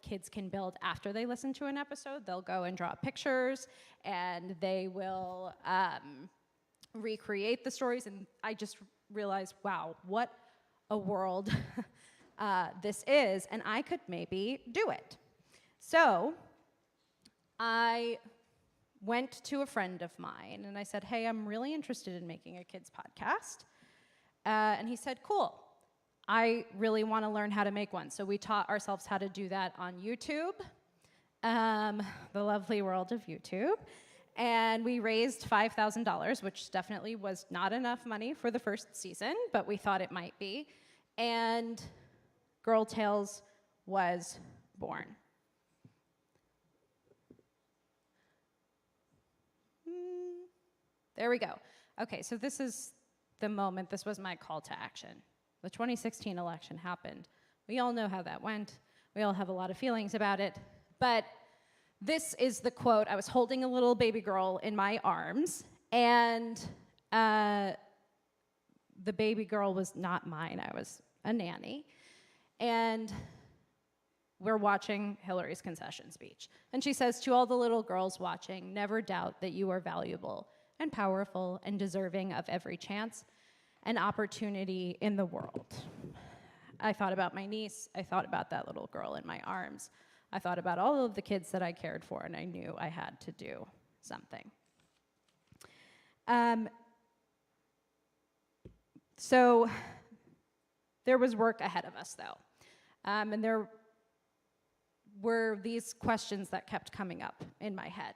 kids can build after they listen to an episode. They'll go and draw pictures, and they will recreate the stories. And I just realized, wow, what a world this is, and I could maybe do it. So I went to a friend of mine, and I said, hey, I'm really interested in making a kids podcast. And he said, cool. I really want to learn how to make one. So we taught ourselves how to do that on YouTube, the lovely world of YouTube. And we raised $5,000, which definitely was not enough money for the first season, but we thought it might be. And Girl Tales was born. There we go. Okay, so this is the moment. This was my call to action. The 2016 election happened. We all know how that went. We all have a lot of feelings about it. But this is the quote. I was holding a little baby girl in my arms, and the baby girl was not mine. I was a nanny. And we're watching Hillary's concession speech. And she says to all the little girls watching, never doubt that you are valuable and powerful and deserving of every chance and opportunity in the world. I thought about my niece. I thought about that little girl in my arms. I thought about all of the kids that I cared for, and I knew I had to do something. So there was work ahead of us, though. And there were these questions that kept coming up in my head.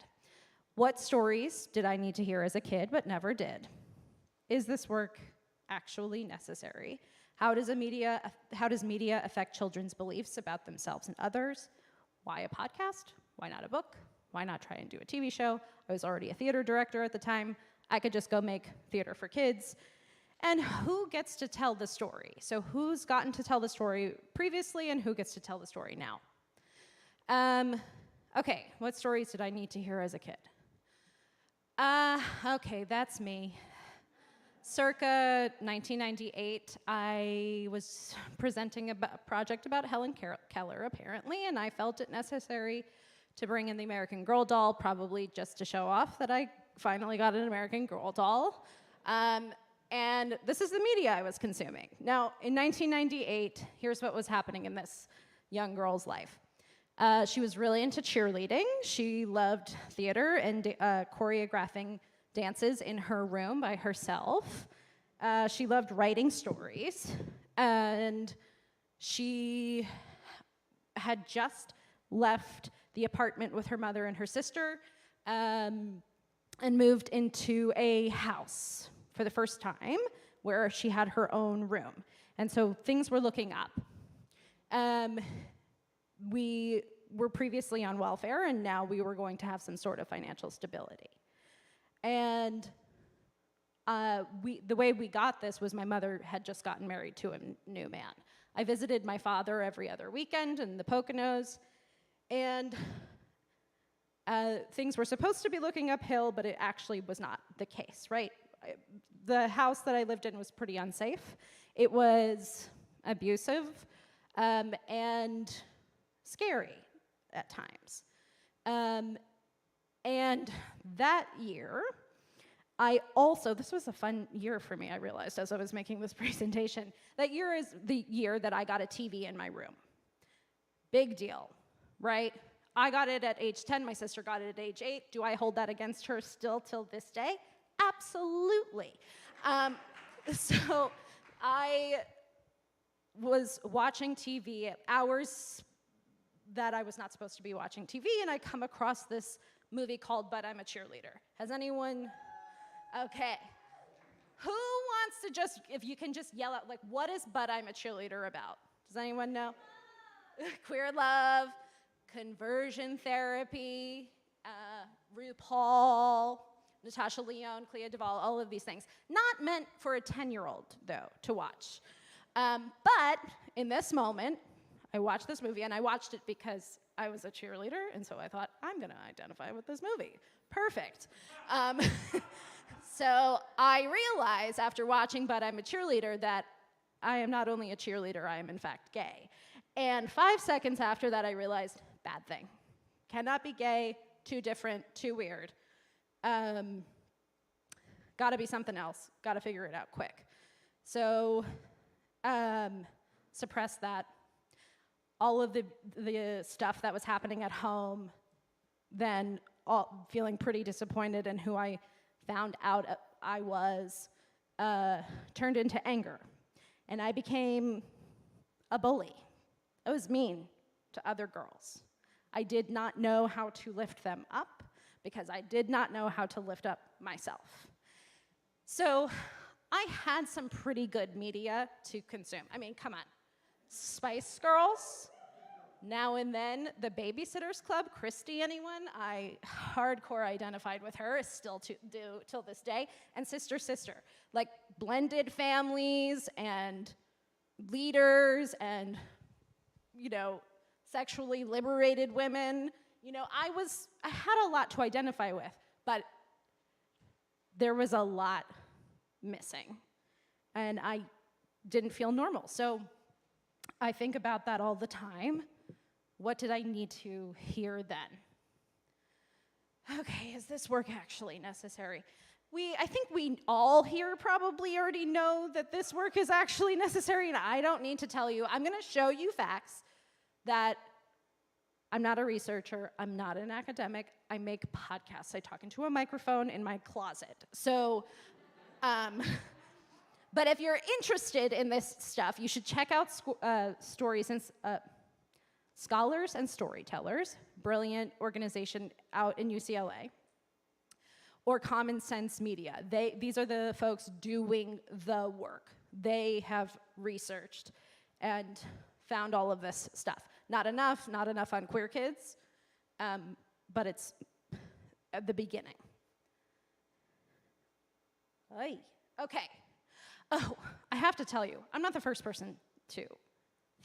What stories did I need to hear as a kid but never did? Is this work actually necessary? How does media affect children's beliefs about themselves and others? Why a podcast? Why not a book? Why not try and do a TV show? I was already a theater director at the time. I could just go make theater for kids. And who gets to tell the story? So who's gotten to tell the story previously and who gets to tell the story now? Okay, what stories did I need to hear as a kid? Okay, that's me. Circa 1998, I was presenting a project about Helen Keller, apparently, and I felt it necessary to bring in the American Girl doll, probably just to show off that I finally got an American Girl doll. And this is the media I was consuming. Now, in 1998, here's what was happening in this young girl's life. She was really into cheerleading. She loved theater and choreographing dances in her room by herself. She loved writing stories. And she had just left the apartment with her mother and her sister and moved into a house for the first time where she had her own room. And so things were looking up. We were previously on welfare, and now we were going to have some sort of financial stability. And the way we got this was my mother had just gotten married to a new man. I visited my father every other weekend in the Poconos, and things were supposed to be looking uphill, but it actually was not the case, right? The house that I lived in was pretty unsafe. It was abusive and scary at times. And that year, this was a fun year for me, I realized as I was making this presentation. That year is the year that I got a TV in my room. Big deal, right? I got it at age 10, my sister got it at age 8. Do I hold that against her still till this day? Absolutely. So I was watching TV at hours that I was not supposed to be watching TV, and I come across this movie called But I'm a Cheerleader. Has anyone? Okay. Who wants to just, if you can just yell out, like, what is But I'm a Cheerleader about? Does anyone know? Queer love, conversion therapy, RuPaul, Natasha Lyonne, Clea Duvall, all of these things. Not meant for a 10-year-old, though, to watch. But in this moment, I watched this movie, and I watched it because I was a cheerleader, and so I thought, I'm going to identify with this movie. Perfect. So I realized after watching But I'm a Cheerleader that I am not only a cheerleader, I am in fact gay. And 5 seconds after that, I realized, bad thing. Cannot be gay, too different, too weird. Gotta be something else. Gotta figure it out quick. So, suppress that. All of the stuff that was happening at home, then feeling pretty disappointed in who I found out I was, turned into anger. And I became a bully. I was mean to other girls. I did not know how to lift them up because I did not know how to lift up myself. So I had some pretty good media to consume. I mean, come on. Spice Girls, Now and Then, The Babysitter's Club, Christy, anyone? I hardcore identified with her, still do till this day, and Sister Sister. Like blended families and leaders and, sexually liberated women. I had a lot to identify with, but there was a lot missing, and I didn't feel normal. So I think about that all the time. What did I need to hear then? Okay, is this work actually necessary? I think we all here probably already know that this work is actually necessary, and I don't need to tell you. I'm going to show you facts that I'm not a researcher, I'm not an academic, I make podcasts. I talk into a microphone in my closet. So, but if you're interested in this stuff, you should check out Stories and Scholars and Storytellers, brilliant organization out in UCLA. or Common Sense Media. These are the folks doing the work. They have researched and found all of this stuff. Not enough on queer kids, but it's at the beginning. Oy. Okay. Oh, I have to tell you, I'm not the first person to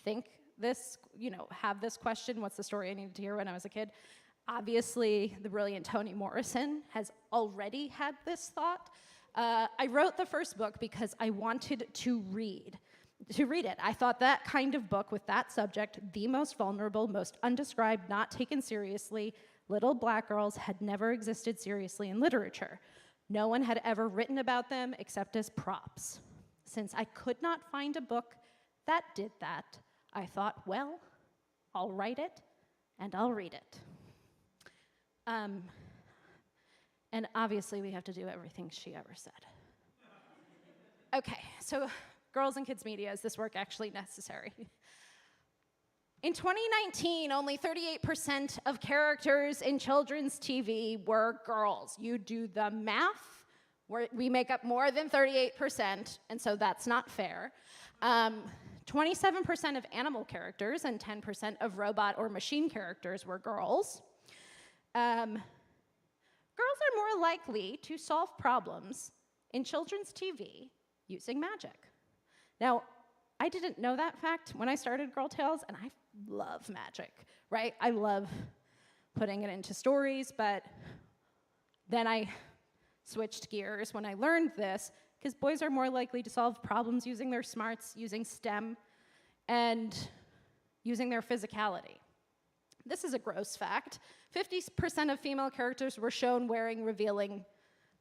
think this, have this question, what's the story I needed to hear when I was a kid? Obviously, the brilliant Toni Morrison has already had this thought. I wrote the first book because I wanted to read it. I thought that kind of book with that subject, the most vulnerable, most undescribed, not taken seriously, little black girls had never existed seriously in literature. No one had ever written about them except as props. Since I could not find a book that did that, I thought, well, I'll write it and I'll read it. And obviously we have to do everything she ever said. Okay, so girls and kids media, is this work actually necessary? In 2019, only 38% of characters in children's TV were girls. You do the math, we make up more than 38%, and so that's not fair. 27% of animal characters and 10% of robot or machine characters were girls. Girls are more likely to solve problems in children's TV using magic. Now, I didn't know that fact when I started Girl Tales, and I love magic, right? I love putting it into stories, but then I switched gears when I learned this, because boys are more likely to solve problems using their smarts, using STEM, and using their physicality. This is a gross fact. 50% of female characters were shown wearing revealing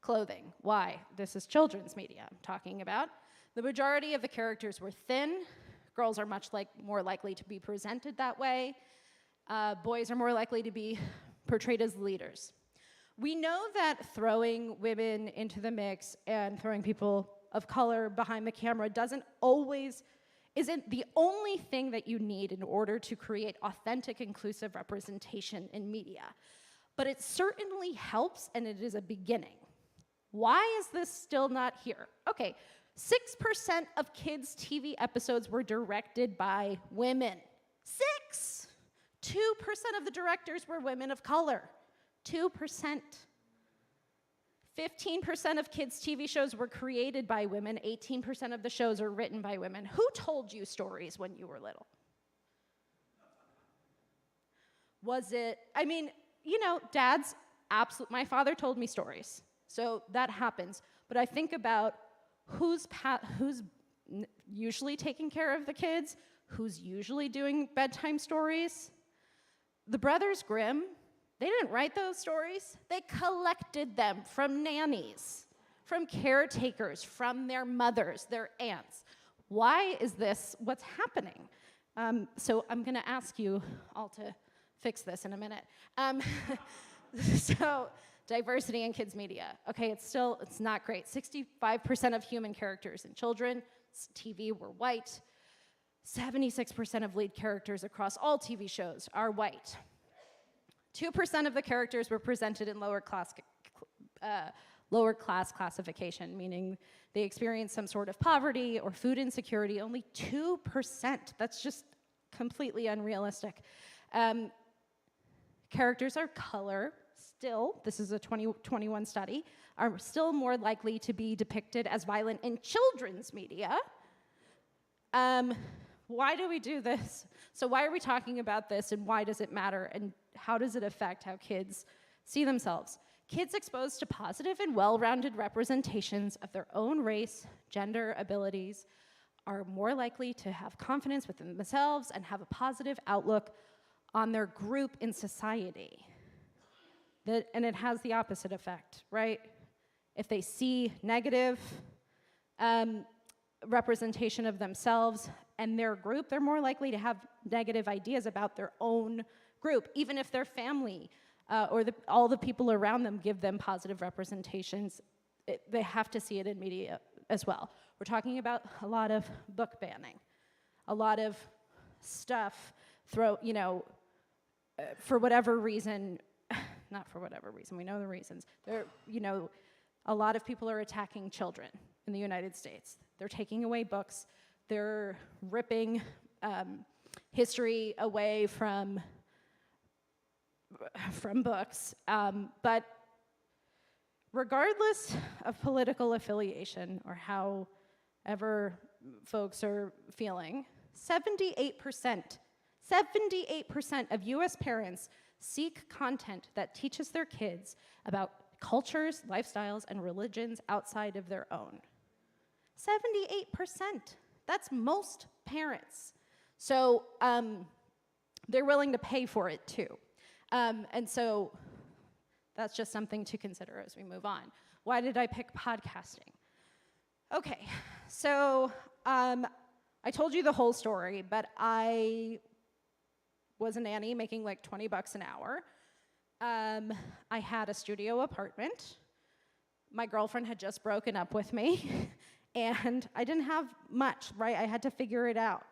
clothing. Why? This is children's media I'm talking about. The majority of the characters were thin. Girls are much more likely to be presented that way. Boys are more likely to be portrayed as leaders. We know that throwing women into the mix and throwing people of color behind the camera isn't the only thing that you need in order to create authentic, inclusive representation in media. But it certainly helps, and it is a beginning. Why is this still not here? Okay, 6% of kids' TV episodes were directed by women. 6! 2% of the directors were women of color. 2%. 15% of kids' TV shows were created by women. 18% of the shows are written by women. Who told you stories when you were little? Was it, dads, my father told me stories. So that happens. But I think about who's usually taking care of the kids, who's usually doing bedtime stories. The Brothers Grimm, they didn't write those stories. They collected them from nannies, from caretakers, from their mothers, their aunts. Why is this what's happening? So I'm going to ask you all to fix this in a minute. So diversity in kids media. Okay, it's not great. 65% of human characters in children's TV were white. 76% of lead characters across all TV shows are white. 2% of the characters were presented in lower class classification, meaning they experienced some sort of poverty or food insecurity. Only 2%. That's just completely unrealistic. Characters of color still, this is a 2021 study, are still more likely to be depicted as violent in children's media. Why do we do this? So why are we talking about this, and why does it matter, and how does it affect how kids see themselves? Kids exposed to positive and well-rounded representations of their own race, gender, abilities are more likely to have confidence within themselves and have a positive outlook on their group in society. And it has the opposite effect, right? If they see negative representation of themselves and their group, they're more likely to have negative ideas about their own group, even if their family or all the people around them give them positive representations. They have to see it in media as well. We're talking about a lot of book banning, a lot of stuff for whatever reason, not for whatever reason, we know the reasons. A lot of people are attacking children in the United States. They're taking away books. They're ripping history away from books. But regardless of political affiliation or however folks are feeling, 78% of US parents seek content that teaches their kids about cultures, lifestyles, and religions outside of their own. 78%. That's most parents. So they're willing to pay for it too. And so that's just something to consider as we move on. Why did I pick podcasting? Okay, so I told you the whole story, but I was a nanny making like $20 an hour. I had a studio apartment. My girlfriend had just broken up with me, and I didn't have much, right? I had to figure it out.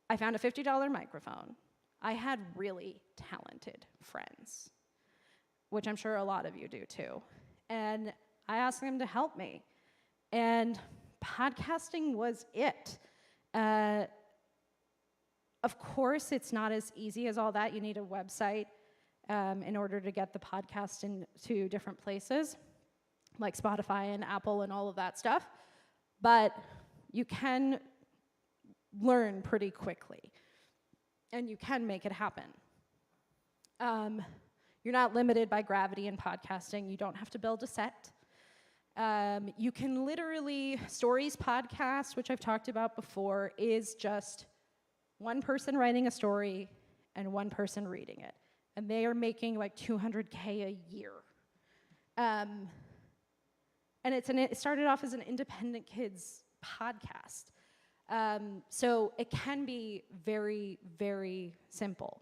I found a $50 microphone. I had really talented friends, which I'm sure a lot of you do too. And I asked them to help me. And podcasting was it. Of course, it's not as easy as all that. You need a website in order to get the podcast into different places, like Spotify and Apple and all of that stuff. But you can learn pretty quickly, and you can make it happen. You're not limited by gravity in podcasting. You don't have to build a set. You can literally, Stories podcast, which I've talked about before, is just one person writing a story and one person reading it. And they are making like $200K a year. And it started off as an independent kids podcast. So it can be very, very simple.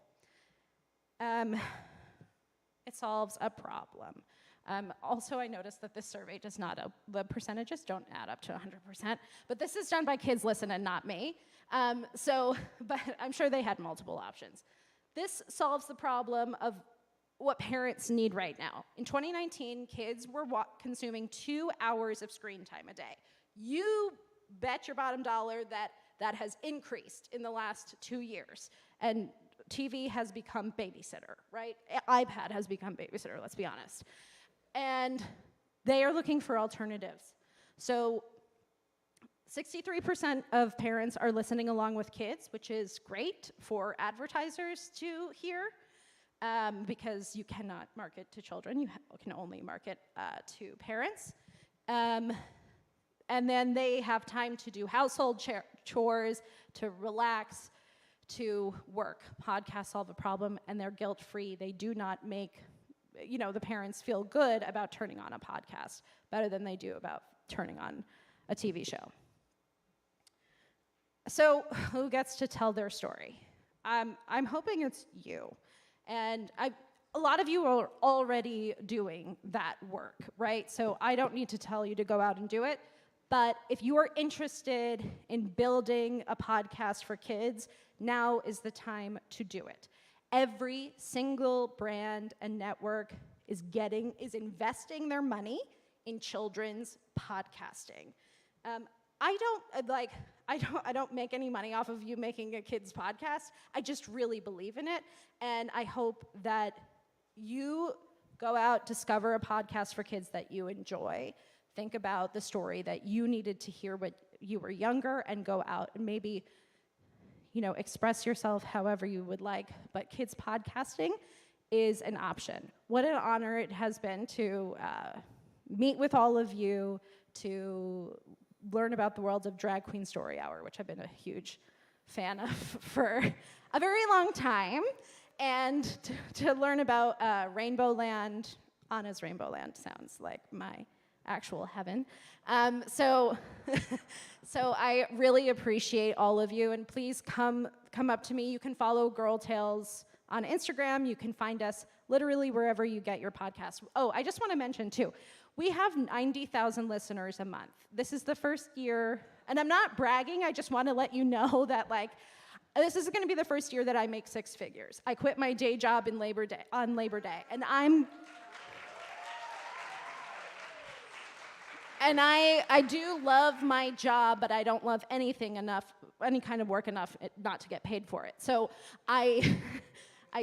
It solves a problem. Also, I noticed that this survey does not, the percentages don't add up to 100%, but this is done by Kids Listen and not me. But I'm sure they had multiple options. This solves the problem of what parents need right now. In 2019, kids were consuming 2 hours of screen time a day. You bet your bottom dollar that has increased in the last 2 years. And TV has become babysitter, right? iPad has become babysitter, let's be honest. And they are looking for alternatives. So 63% of parents are listening along with kids, which is great for advertisers to hear, because you cannot market to children. You can only market to parents. And then they have time to do household chores, to relax, to work. Podcasts solve the problem, and they're guilt-free. They do not make the parents feel good about turning on a podcast better than they do about turning on a TV show. So who gets to tell their story? I'm hoping it's you. And a lot of you are already doing that work, right? So I don't need to tell you to go out and do it. But if you are interested in building a podcast for kids, now is the time to do it. Every single brand and network is investing their money in children's podcasting. I don't make any money off of you making a kid's podcast. I just really believe in it, and I hope that you go out, discover a podcast for kids that you enjoy. Think about the story that you needed to hear when you were younger, and go out and maybe express yourself however you would like, but kids podcasting is an option. What an honor it has been to meet with all of you, to learn about the world of Drag Queen Story Hour, which I've been a huge fan of for a very long time, and to learn about Rainbow Land. Anna's Rainbow Land sounds like my actual heaven. So I really appreciate all of you, and please come up to me. You can follow Girl Tales on Instagram. You can find us literally wherever you get your podcast. Oh, I just want to mention too, we have 90,000 listeners a month. This is the first year, and I'm not bragging, I just want to let you know that This is going to be the first year that I make 6 figures. I quit my day job on Labor Day, and I do love my job, but I don't love any kind of work enough not to get paid for it. So I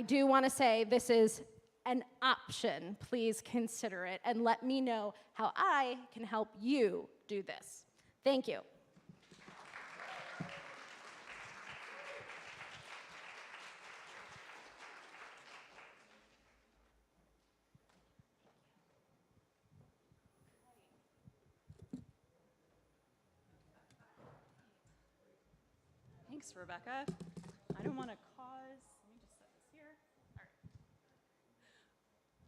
do want to say this is an option. Please consider it and let me know how I can help you do this. Thank you. Thanks, Rebecca. I don't want to cause, let me just set this here. All right.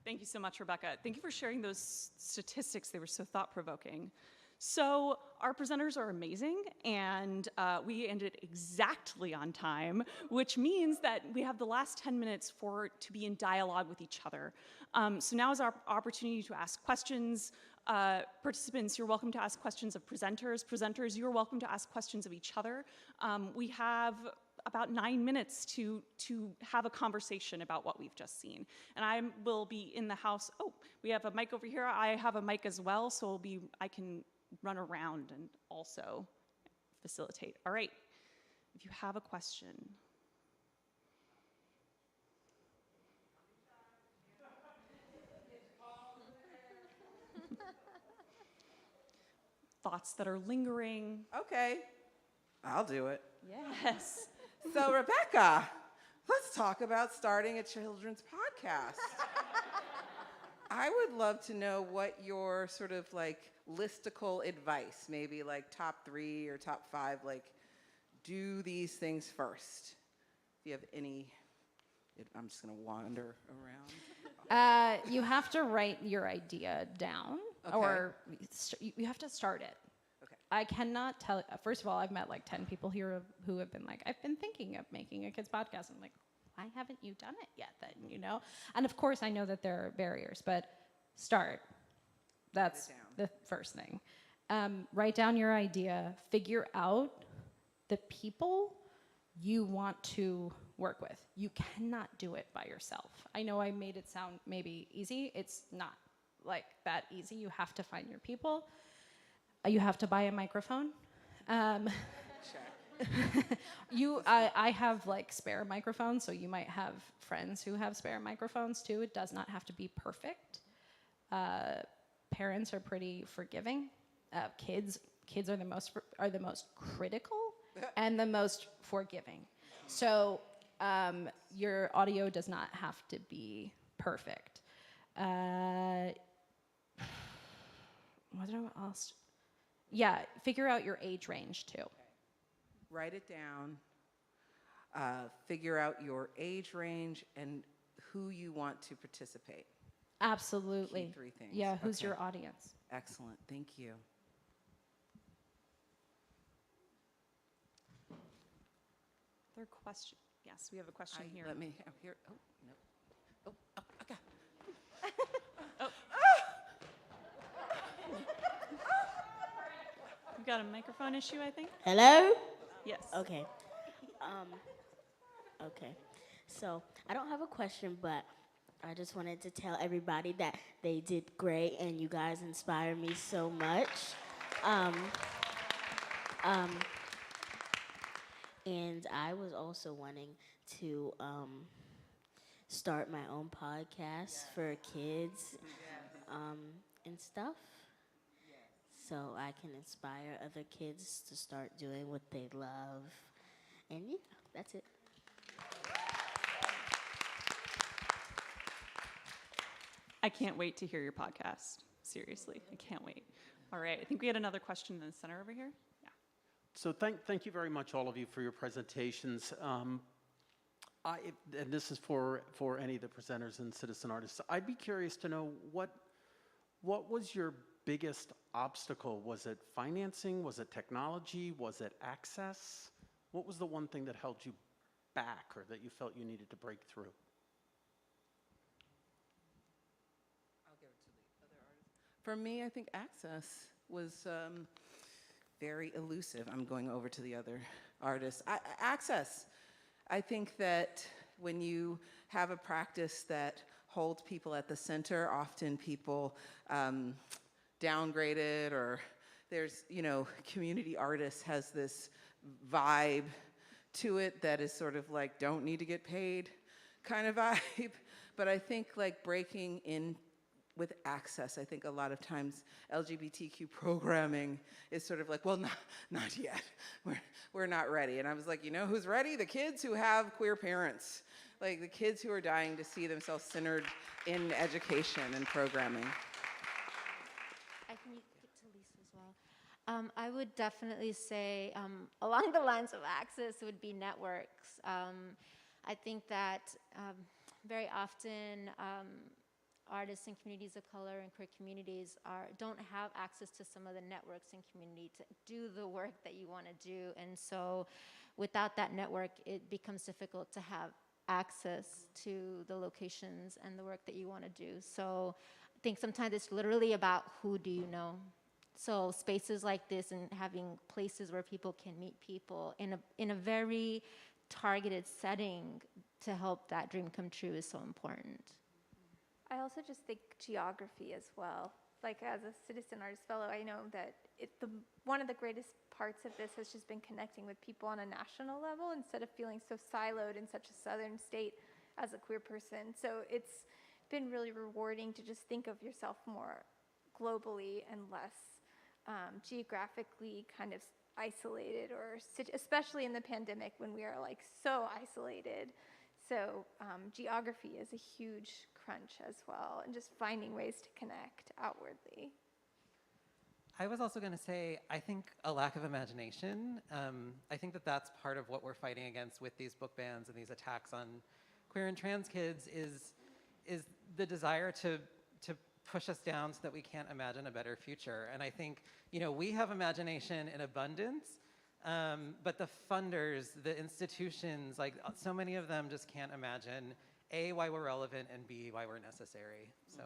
Thank you so much, Rebecca. Thank you for sharing those statistics. They were so thought-provoking. So our presenters are amazing, and we ended exactly on time, which means that we have the last 10 minutes to be in dialogue with each other. So now is our opportunity to ask questions. Participants, you're welcome to ask questions of presenters. Presenters, you're welcome to ask questions of each other. We have about 9 minutes to have a conversation about what we've just seen. And I will be in the house. Oh, we have a mic over here. I have a mic as well, so I can run around and also facilitate. All right, if you have a question. Thoughts that are lingering. Okay, I'll do it. Yes. So Rebecca, let's talk about starting a children's podcast. I would love to know what your sort of like listicle advice, maybe like top 3 or top 5, like do these things first. If you have any, I'm just gonna wander around. You have to write your idea down, Okay. or you have to start it. Okay. I cannot tell. First of all, I've met like 10 people here who have been like, I've been thinking of making a kids podcast. I'm like, why haven't you done it yet then, you know? And of course, I know that there are barriers, but start. That's the first thing. Write down your idea. Figure out the people you want to work with. You cannot do it by yourself. I know I made it sound maybe easy. It's not like that easy. You have to find your people. You have to buy a microphone. I have like spare microphones, so you might have friends who have spare microphones too. It does not have to be perfect. Parents are pretty forgiving. Kids are the most critical and the most forgiving. So your audio does not have to be perfect. What else? Yeah, figure out your age range too. Write it down. Figure out your age range and who you want to participate. Absolutely. Key 3 things. Yeah, who's Okay. your audience? Excellent. Thank you. Other question? Yes, we have a question here. Let me here. Oh no. Oh, okay. We've got a microphone issue, I think. Hello? Yes. Okay. Okay. So I don't have a question, but I just wanted to tell everybody that they did great and you guys inspire me so much. And I was also wanting to start my own podcast for kids and stuff. So I can inspire other kids to start doing what they love. And yeah, that's it. I can't wait to hear your podcast. Seriously, I can't wait. All right, I think we had another question in the center over here. Yeah. So thank you very much, all of you, for your presentations. And this is for any of the presenters and citizen artists. I'd be curious to know what was your biggest obstacle? Was it financing? Was it technology? Was it access? What was the one thing that held you back or that you felt you needed to break through? I'll give it to the other artists. For me, I think access was very elusive. I'm going over to the other artists. Access. I think that when you have a practice that holds people at the center, often people downgrade it, or there's, community artists has this vibe to it that is sort of like, don't need to get paid kind of vibe. But I think like breaking in with access, I think a lot of times LGBTQ programming is sort of like, well, not yet. We're not ready. And I was like, who's ready? The kids who have queer parents, like the kids who are dying to see themselves centered in education and programming. I can get to Lisa as well. I would definitely say, along the lines of access, would be networks. I think that very often artists and communities of color and queer communities don't have access to some of the networks and community to do the work that you want to do. And so without that network, it becomes difficult to have access to the locations and the work that you want to do. So I think sometimes it's literally about who do you know. So spaces like this and having places where people can meet people in a very targeted setting to help that dream come true is so important. I also just think geography as well. Like as a citizen artist fellow, I know that one of the greatest parts of this has just been connecting with people on a national level instead of feeling so siloed in such a southern state as a queer person. So it's been really rewarding to just think of yourself more globally and less geographically kind of isolated, or especially in the pandemic when we are like so isolated. So geography is a huge crunch as well, and just finding ways to connect outwardly. I was also going to say, I think a lack of imagination. I think that that's part of what we're fighting against with these book bans and these attacks on queer and trans kids is the desire to push us down so that we can't imagine a better future. And I think, we have imagination in abundance, but the funders, the institutions, like so many of them just can't imagine, A, why we're relevant, and B, why we're necessary. So.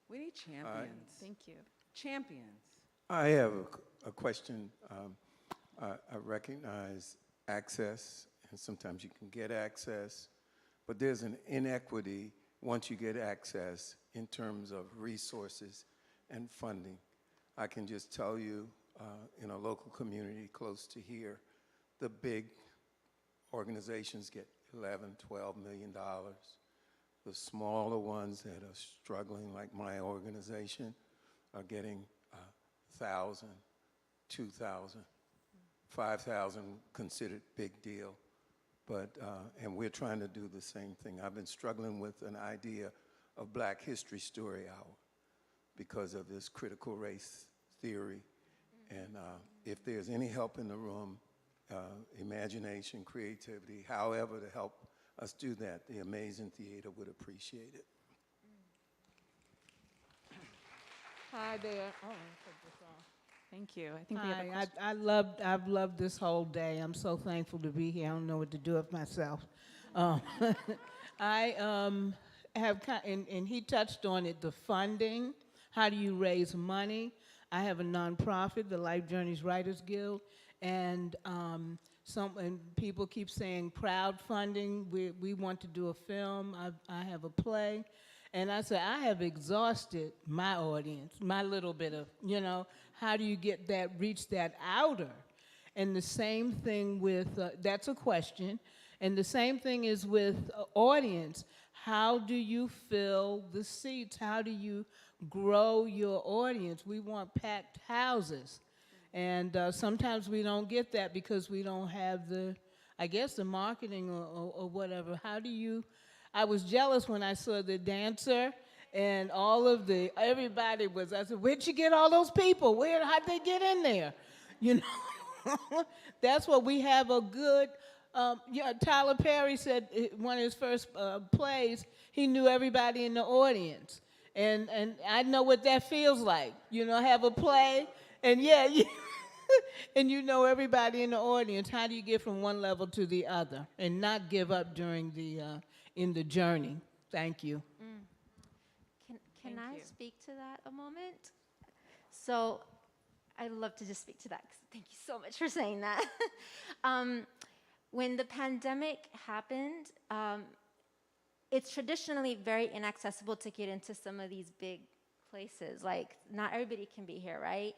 We need champions. Thank you. Champions. I have a question. I recognize access, and sometimes you can get access, but there's an inequity once you get access in terms of resources and funding. I can just tell you, in a local community close to here, the big organizations get $11, $12 million. The smaller ones that are struggling, like my organization, are getting 1,000, 2,000, 5,000 considered big deal. But, and we're trying to do the same thing. I've been struggling with an idea of Black History Story Hour because of this critical race theory. And if there's any help in the room, imagination, creativity, however to help us do that, the Amazing Theater would appreciate it. Hi there. Thank you. I think we have a question. I've loved this whole day. I'm so thankful to be here. I don't know what to do with myself. I have, and he touched on it, the funding. How do you raise money? I have a nonprofit, the Life Journeys Writers Guild, and people keep saying crowdfunding. We want to do a film. I have a play. And I said, I have exhausted my audience, my little bit of, how do you get that, reach that outer? And the same thing with, that's a question. And the same thing is with audience. How do you fill the seats? How do you grow your audience? We want packed houses. And sometimes we don't get that because we don't have the marketing or whatever. How do you, I was jealous when I saw the dancer and everybody was, I said, where'd you get all those people? How'd they get in there? That's what we have a good, Tyler Perry said one of his first plays, he knew everybody in the audience. And I know what that feels like, have a play, and and you know everybody in the audience. How do you get from one level to the other and not give up during in the journey? Thank you. Can I speak to that a moment? So I'd love to just speak to that, 'cause thank you so much for saying that. When the pandemic happened, it's traditionally very inaccessible to get into some of these big places. Like, not everybody can be here, right?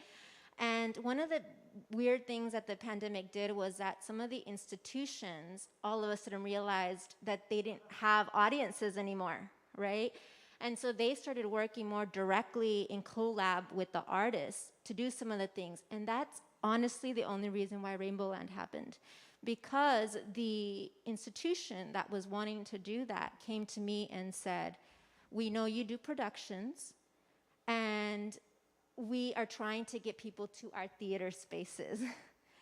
And one of the weird things that the pandemic did was that some of the institutions all of a sudden realized that they didn't have audiences anymore, right? And so they started working more directly in collab with the artists to do some of the things. And that's honestly the only reason why Rainbow Land happened. Because the institution that was wanting to do that came to me and said, we know you do productions, and we are trying to get people to our theater spaces.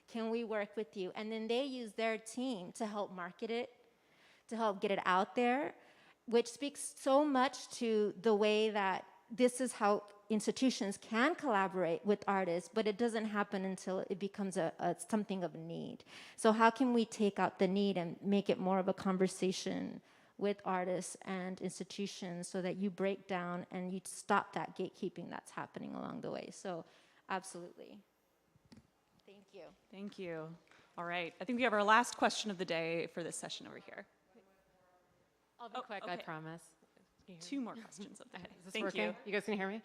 Can we work with you? And then they used their team to help market it, to help get it out there, which speaks so much to the way that this is how institutions can collaborate with artists, but it doesn't happen until it becomes something of a need. So how can we take out the need and make it more of a conversation with artists and institutions so that you break down and you stop that gatekeeping that's happening along the way? So absolutely. Thank you. Thank you. All right, I think we have our last question of the day for this session over here. I'll be quick, I promise. Two more questions of the day. Is this Thank working? you. You guys can hear me?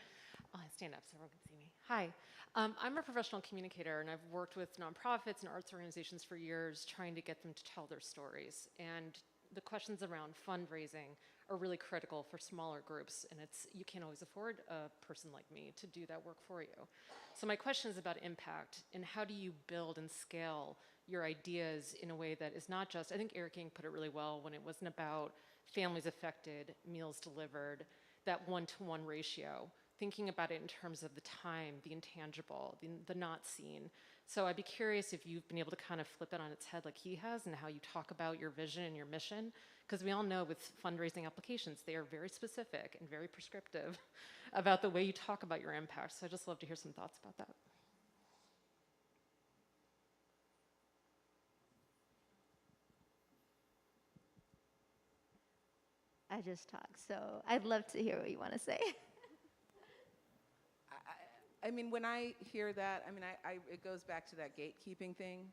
Oh, I stand up so everyone can see me. Hi. I'm a professional communicator, and I've worked with nonprofits and arts organizations for years trying to get them to tell their stories. And the questions around fundraising are really critical for smaller groups, and you can't always afford a person like me to do that work for you. So my question is about impact, and how do you build and scale your ideas in a way that is not just, I think Eric King put it really well when it wasn't about families affected, meals delivered, that one-to-one ratio, thinking about it in terms of the time, the intangible, the not seen. So I'd be curious if you've been able to kind of flip it on its head like he has, and how you talk about your vision and your mission, because we all know with fundraising applications, they are very specific and very prescriptive about the way you talk about your impact. So I'd just love to hear some thoughts about that. I just talked, so I'd love to hear what you want to say. I mean, when I hear that, I mean, it goes back to that gatekeeping thing.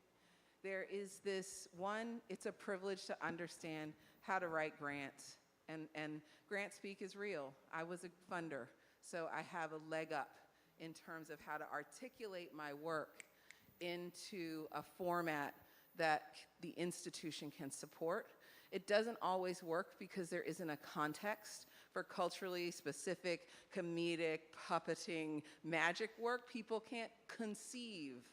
There is this one, it's a privilege to understand how to write grants, and grant speak is real. I was a funder, so I have a leg up in terms of how to articulate my work into a format that the institution can support. It doesn't always work because there isn't a context for culturally specific, comedic, puppeting, magic work. People can't conceive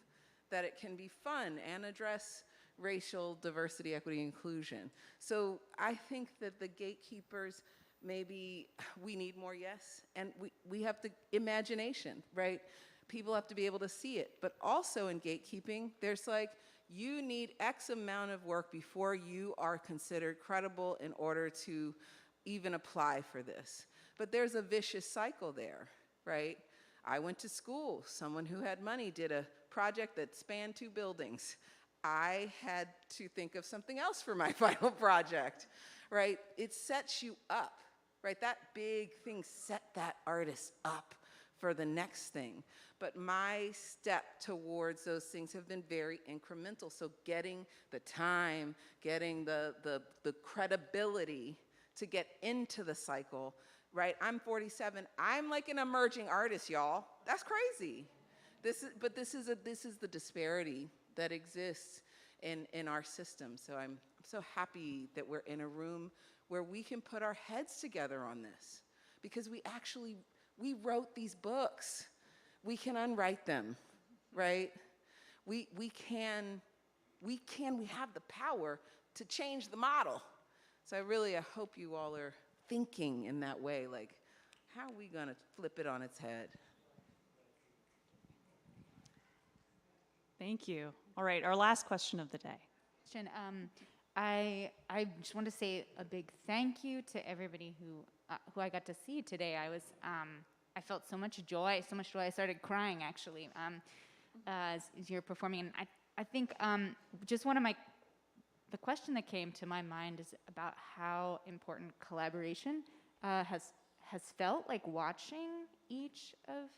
that it can be fun and address racial diversity, equity, inclusion. So I think that the gatekeepers, maybe we need more yes, and we have the imagination, right? People have to be able to see it. But also in gatekeeping, there's like, you need X amount of work before you are considered credible in order to even apply for this. But there's a vicious cycle there, right? I went to school. Someone who had money did a project that spanned 2 buildings. I had to think of something else for my final project, right? It sets you up, right? That big thing set that artist up for the next thing. But my step towards those things have been very incremental. So getting the time, getting the credibility to get into the cycle, right? I'm 47. I'm like an emerging artist, y'all. That's crazy. This is the disparity that exists in our system. So I'm so happy that we're in a room where we can put our heads together on this, because we wrote these books. We can unwrite them, right? We have the power to change the model. So I hope you all are thinking in that way, like, how are we gonna flip it on its head? Thank you. All right, our last question of the day. I just want to say a big thank you to everybody who I got to see today. I felt so much joy. I started crying, actually, as you're performing. And I think just the question that came to my mind is about how important collaboration has felt, like watching each of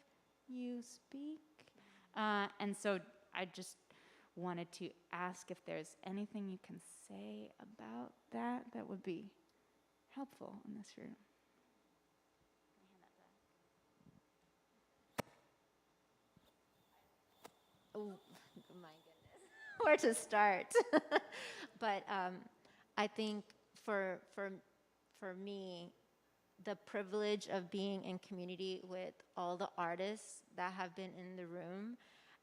you speak. And so I just wanted to ask if there's anything you can say about that that would be helpful in this room. Oh, my goodness. Where to start? But I think for me, the privilege of being in community with all the artists that have been in the room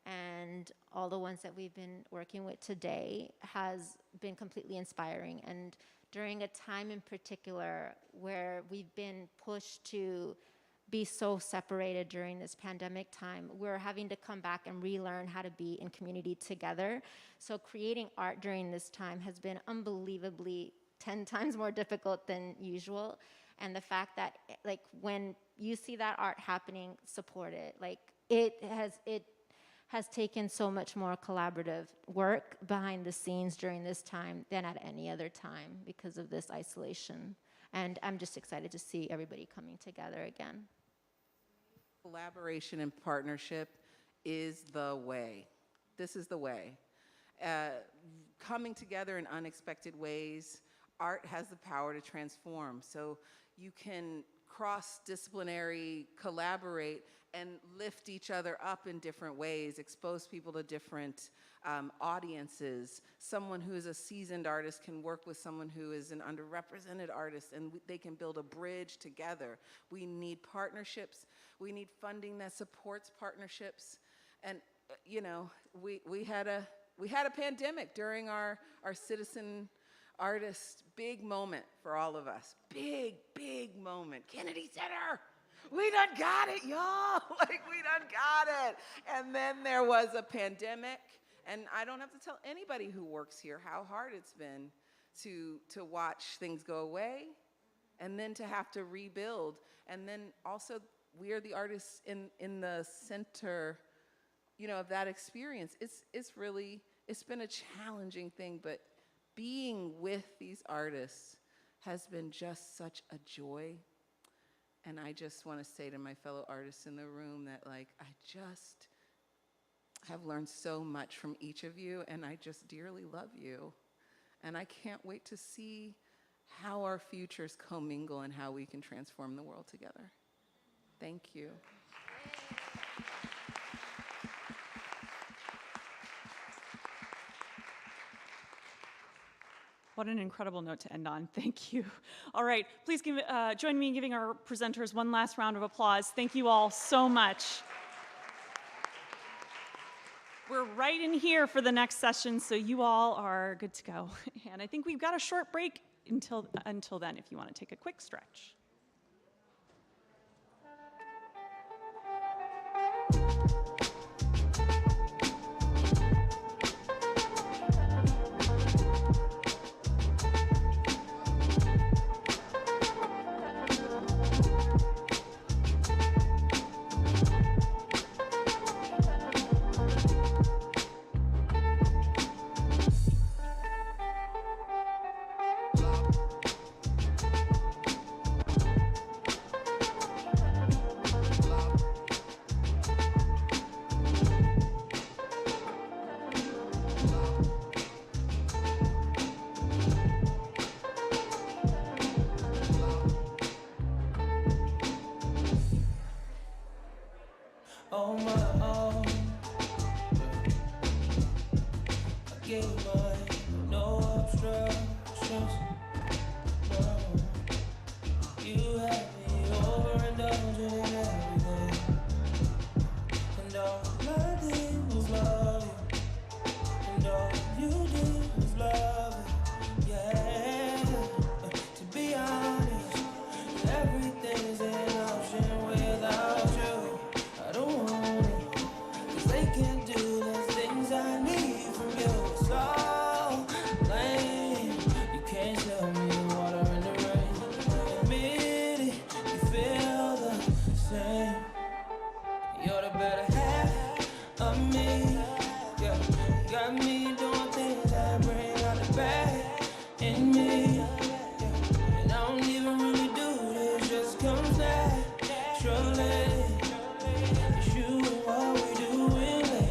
and all the ones that we've been working with today has been completely inspiring. And during a time in particular where we've been pushed to be so separated during this pandemic time, we're having to come back and relearn how to be in community together. So creating art during this time has been unbelievably 10 times more difficult than usual. And the fact that, like, when you see that art happening, support it. Like, it has taken so much more collaborative work behind the scenes during this time than at any other time because of this isolation. And I'm just excited to see everybody coming together again. Collaboration and partnership is the way. This is the way. Coming together in unexpected ways, art has the power to transform. So you can cross-disciplinary collaborate and lift each other up in different ways, expose people to different audiences. Someone who is a seasoned artist can work with someone who is an underrepresented artist, and they can build a bridge together. We need partnerships. We need funding that supports partnerships. And you know, we had a pandemic during our citizen artist big moment for all of us. Big moment. Kennedy Center. We done got it, y'all. Like, we done got it. And then there was a pandemic, and I don't have to tell anybody who works here how hard it's been to watch things go away and then to have to rebuild. And then also, we are the artists in the center, you know, of that experience. It's been a challenging thing, but being with these artists has been just such a joy. And I just want to say to my fellow artists in the room that, like, I just have learned so much from each of you, and I just dearly love you. And I can't wait to see how our futures commingle and how we can transform the world together. Thank you. What an incredible note to end on. Thank you. All right, please join me in giving our presenters one last round of applause. Thank you all so much. We're right in here for the next session, so you all are good to go. And I think we've got a short break until then if you want to take a quick stretch. It's you and what we do in late.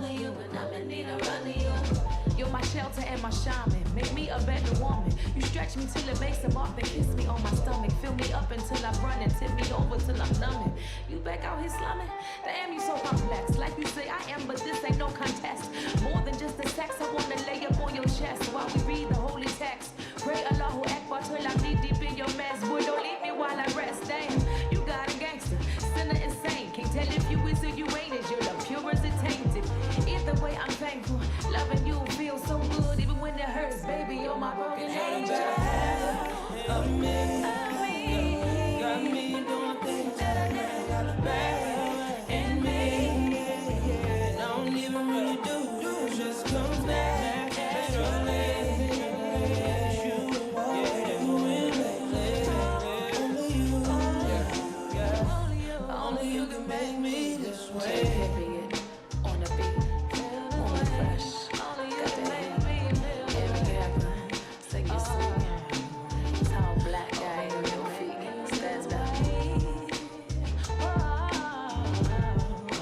all of you, and I'm in need of all of you. You're my shelter and my shaman. Make me a better woman. You stretch me till it makes a mark, then kiss me on my stomach. Fill me up until I'm running, tip me over till I'm numbing. You back out here slumming? Damn, you so complex. Like you say, I am, but this ain't no contest. More than just the sex, I wanna lay up on your chest while we read the holy text. Pray Allahu Akbar till I'm knee deep in your mess. Boy, don't leave me while I rest. Damn, you got a gangster, sinner insane. Can't tell if you is or you ain't. Is your love pure or is it tainted? Either way, I'm thankful. Loving you feels so good, even when it hurts. Baby, you're my broken angel. Of me, got me doing things that I never got back in me. And I don't even really do, it just comes back naturally. Only you can make me this way. On the beat, on the fresh. Only you can make me this way. Sing your song. Tall black guy on your feet. Stand up.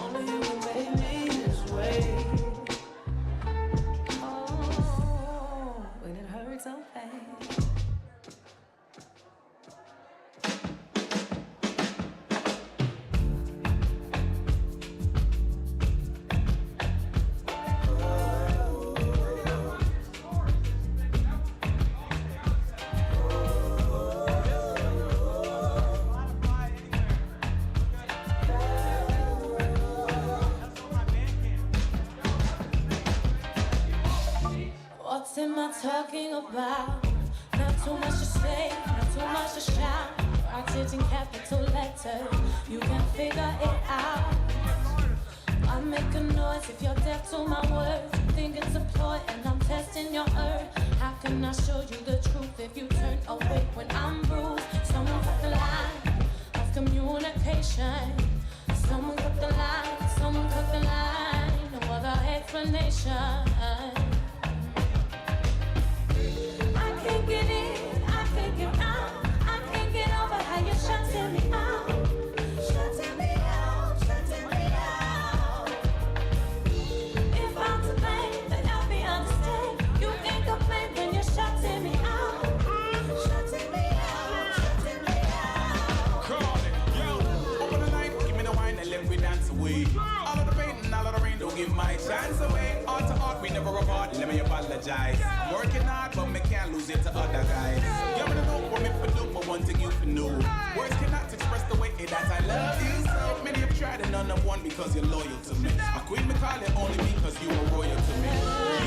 Only you can make me this way. Oh, when it hurts so bad. What am I talking about? Not too much to say, not too much to shout. Write it in capital letters, you can figure it out. I make a noise if you're deaf to my words. You think it's a ploy and I'm testing your earth. How can I show you the truth if you turn away when I'm bruised? Someone cut the line of communication. Someone cut the line, someone cut the line. No other explanation. I can't get in, I can't get out. I can't get over how you're shutting me out. Shutting me out, shutting me out. If I'm to blame, then help me understand. You can't complain when you're shutting me out. Shutting me out, shutting me out. Call it, yo, open the night, give me the wine and let me dance away. All of the pain and all of the rain, don't give my chance away. Art to art, we never apart, let me apologize. I'm working hard, but me can't lose it to other guys. Give me the know what me for do, but one thing you can know. Words cannot express the way that I love you. So many have tried and none have won because you're loyal to me. I quit me call it only because you were royal to me.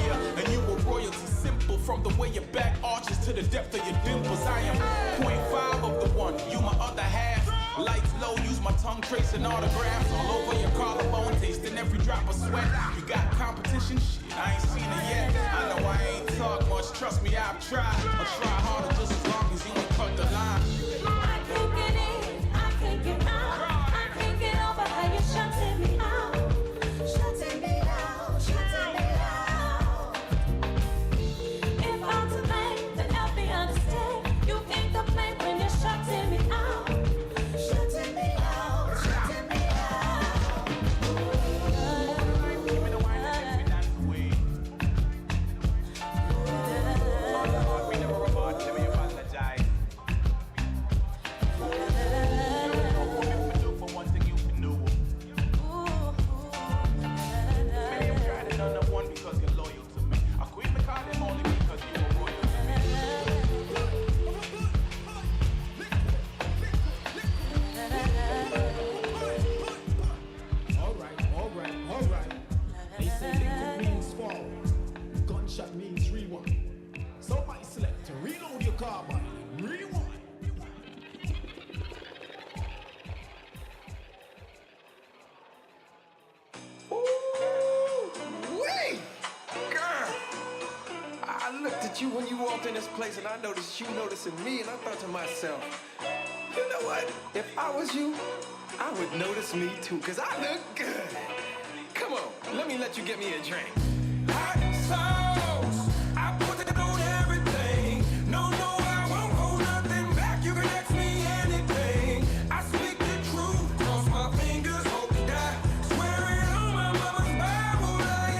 Yeah, and you were royalty simple. From the way your back arches to the depth of your dimples. I am 0.5 of the one, you my other half. Lights low, use my tongue tracing autographs all over your collarbone, tasting every drop of sweat. You got competition? Shit, I ain't seen it yet. I know I ain't talk much, trust me, I've tried. I'll try harder just as long as you ain't cut the line. I can't get in, I can't get out. I can't get over how you're shutting me out. Shutting me out, shutting me out. If I'm to blame, then help me understand. You can't complain when you're shutting me out. Shutting me out, shutting me out. Give me the wine and let me dance away. All the heart, we never apart, let me apologize. For one thing you can do. Many have tried and none have won because you're loyal to me. I quit me call him only because you were royal to me. All right. They say liquor means fall. Gunshot means rewind. So my selector, reload your carbine. Rewind. Wait! Girl! I looked at you when you walked in this place and I noticed you noticing me and I thought to myself, you know what? If I was you, I would notice me too, because I look good. Come on, let me let you get me a drink. Hot sauce! I put it on everything. No, I won't hold nothing back. You can ask me anything. I speak the truth, cross my fingers, hope to die. Swear it on my mama's Bible, I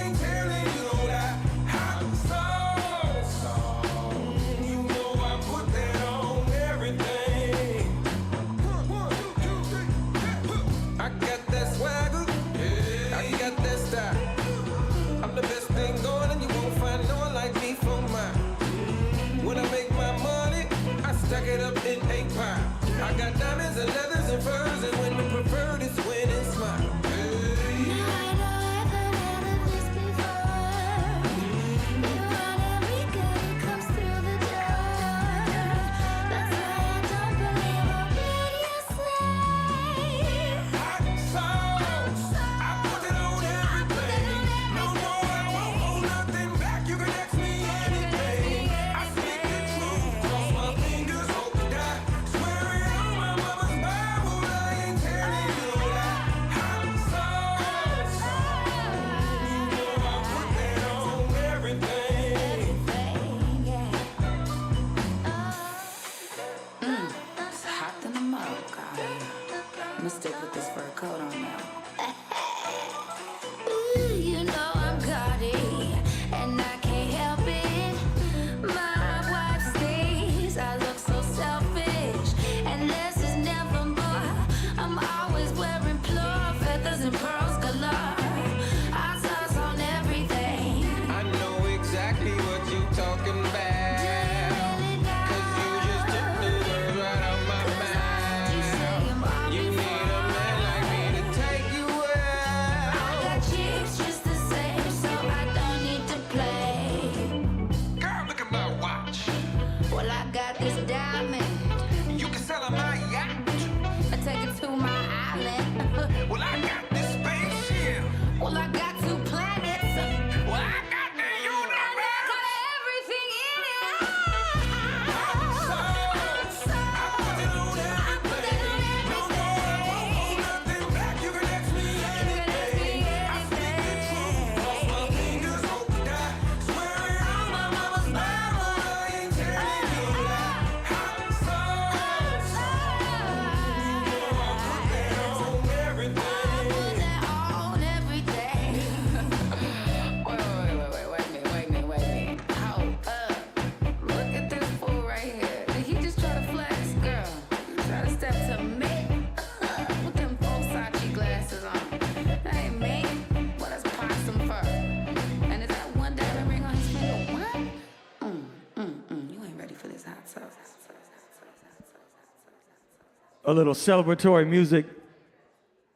a little celebratory music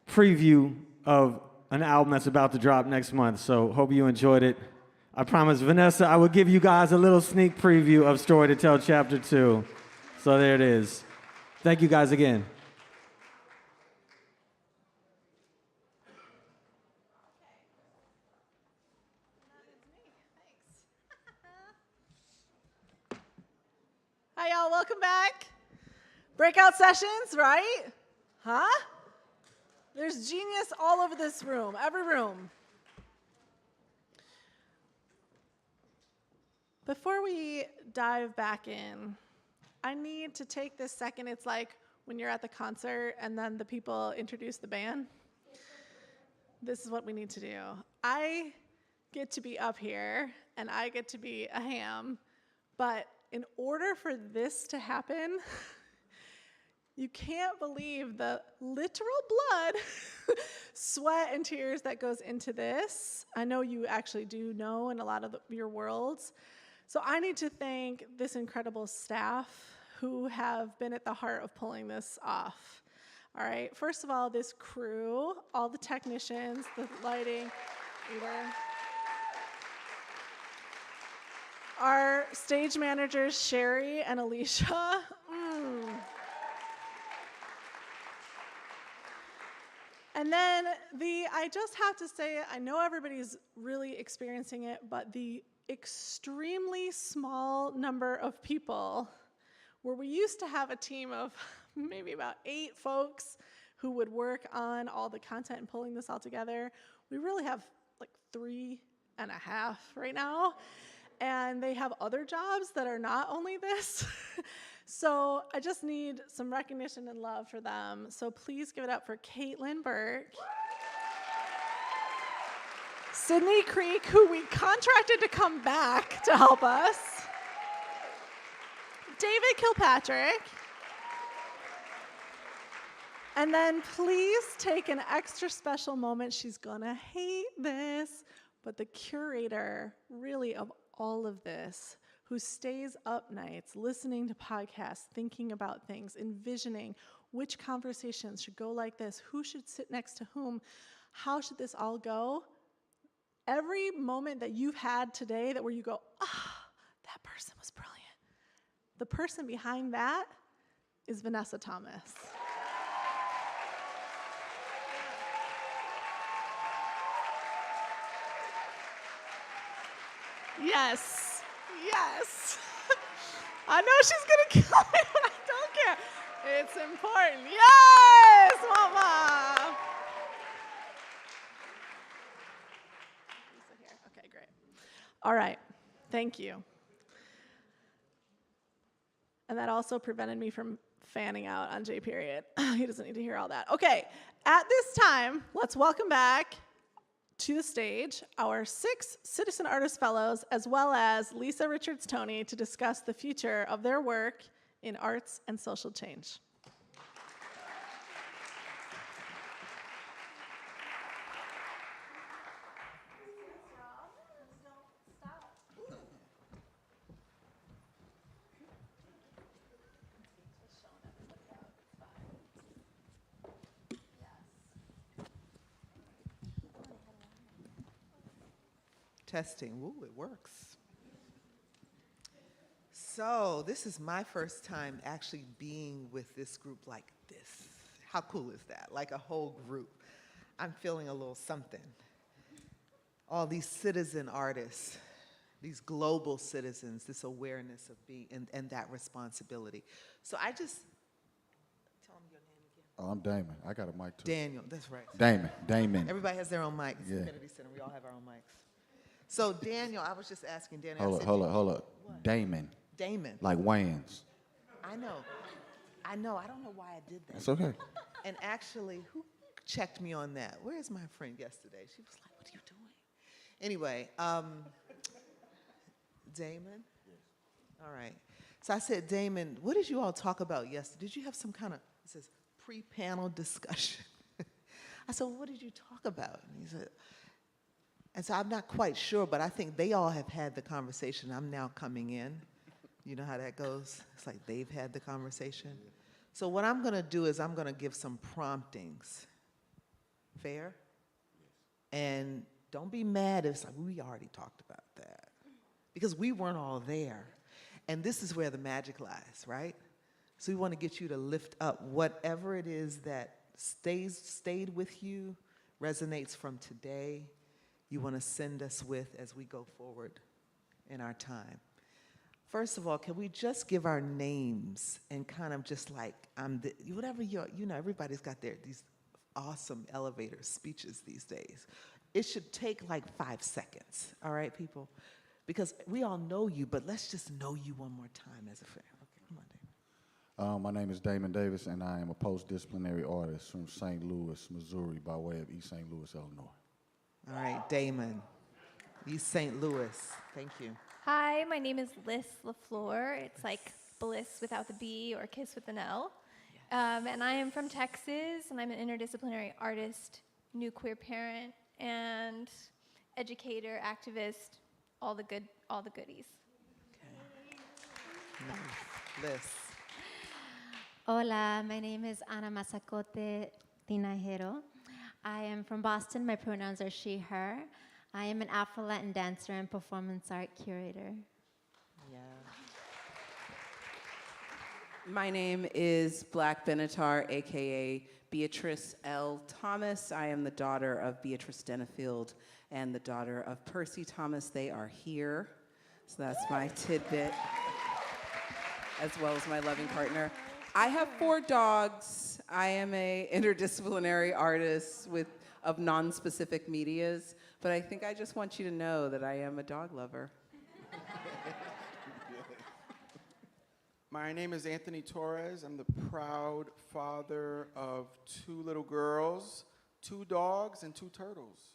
preview of an album that's about to drop next month. So hope you enjoyed it. I promised Vanessa I would give you guys a little sneak preview of Story to Tell Chapter 2. So there it is. Thank you guys again. Hi, y'all. Welcome back. Breakout sessions, right? Huh? There's genius all over this room, every room. Before we dive back in, I need to take this second. It's like when you're at the concert and then the people introduce the band. This is what we need to do. I get to be up here and I get to be a ham, but in order for this to happen, you can't believe the literal blood, sweat, and tears that goes into this. I know you actually do know in a lot of your worlds. So I need to thank this incredible staff who have been at the heart of pulling this off. All right, first of all, this crew, all the technicians, the lighting, our stage managers, Sherry and Alicia. And then I just have to say, I know everybody's really experiencing it, but the extremely small number of people where we used to have a team of maybe about 8 folks who would work on all the content and pulling this all together, we really have like 3.5 right now. And they have other jobs that are not only this. So I just need some recognition and love for them. So please give it up for Caitlin Burke, Sydney Creek, who we contracted to come back to help us, David Kilpatrick, and then please take an extra special moment. She's gonna hate this, but the curator, really, of all of this, who stays up nights listening to podcasts, thinking about things, envisioning which conversations should go like this, who should sit next to whom, how should this all go. Every moment that you've had today that where you go, that person was brilliant. The person behind that is Vanessa Thomas. Yes, yes. I know she's gonna kill me, but I don't care. It's important. Yes, mama. Okay, great. All right, thank you. And that also prevented me from fanning out on J period. He doesn't need to hear all that. Okay, at this time, let's welcome back to the stage our 6 Citizen Artist Fellows, as well as Lisa Richards-Toney, to discuss the future of their work in arts and social change. Testing. Ooh, it works. So this is my first time actually being with this group like this. How cool is that? Like a whole group. I'm feeling a little something. All these citizen artists, these global citizens, this awareness of being and that responsibility. So I just, tell them your name again. Oh, I'm Damon. I got a mic too. Daniel, that's right. Damon. Everybody has their own mic. It's Yeah. Community Center. We all have our own mics. So Daniel, I was just asking Daniel. Hold up. What? Damon. Damon. Like Wayans. I know. I don't know why I did that. It's okay. And actually, who checked me on that? Where's my friend yesterday? She was like, what are you doing? Anyway, Damon? All right. So I said, Damon, what did you all talk about yesterday? Did you have some kind of, it says, pre-panel discussion? I said, well, what did you talk about? And he said, and so I'm not quite sure, but I think they all have had the conversation. I'm now coming in. You know how that goes? It's like they've had the conversation. So what I'm going to do is I'm going to give some promptings. Fair? And don't be mad if it's like, we already talked about that. Because we weren't all there. And this is where the magic lies, right? So we want to get you to lift up whatever it is that stayed with you, resonates from today, you want to send us with as we go forward in our time. First of all, can we just give our names and kind of just like, whatever everybody's got these awesome elevator speeches these days. It should take like 5 seconds, all right, people? Because we all know you, but let's just know you one more time as a family. Okay, come on, Damon. My name is Damon Davis, and I am a post-disciplinary artist from St. Louis, Missouri, by way of East St. Louis, Illinois. All right, Damon, East St. Louis. Thank you. Hi, my name is Leflore. It's like bliss without the B or kiss with an L. And I am from Texas, and I'm an interdisciplinary artist, new queer parent, and educator, activist, all the goodies. Okay. Liz. Hola, my name is Ana Masakote Tinajero. I am from Boston. My pronouns are she, her. I am an Afro-Latin dancer and performance art curator. Yeah. My name is Black Benatar, AKA Beatrice L. Thomas. I am the daughter of Beatrice Denifield and the daughter of Percy Thomas. They are here. So that's my tidbit, as well as my loving partner. I have 4 dogs. I am a interdisciplinary artist of non-specific medias, but I think I just want you to know that I am a dog lover. My name is Anthony Torres. I'm the proud father of 2 little girls, 2 dogs, and 2 turtles.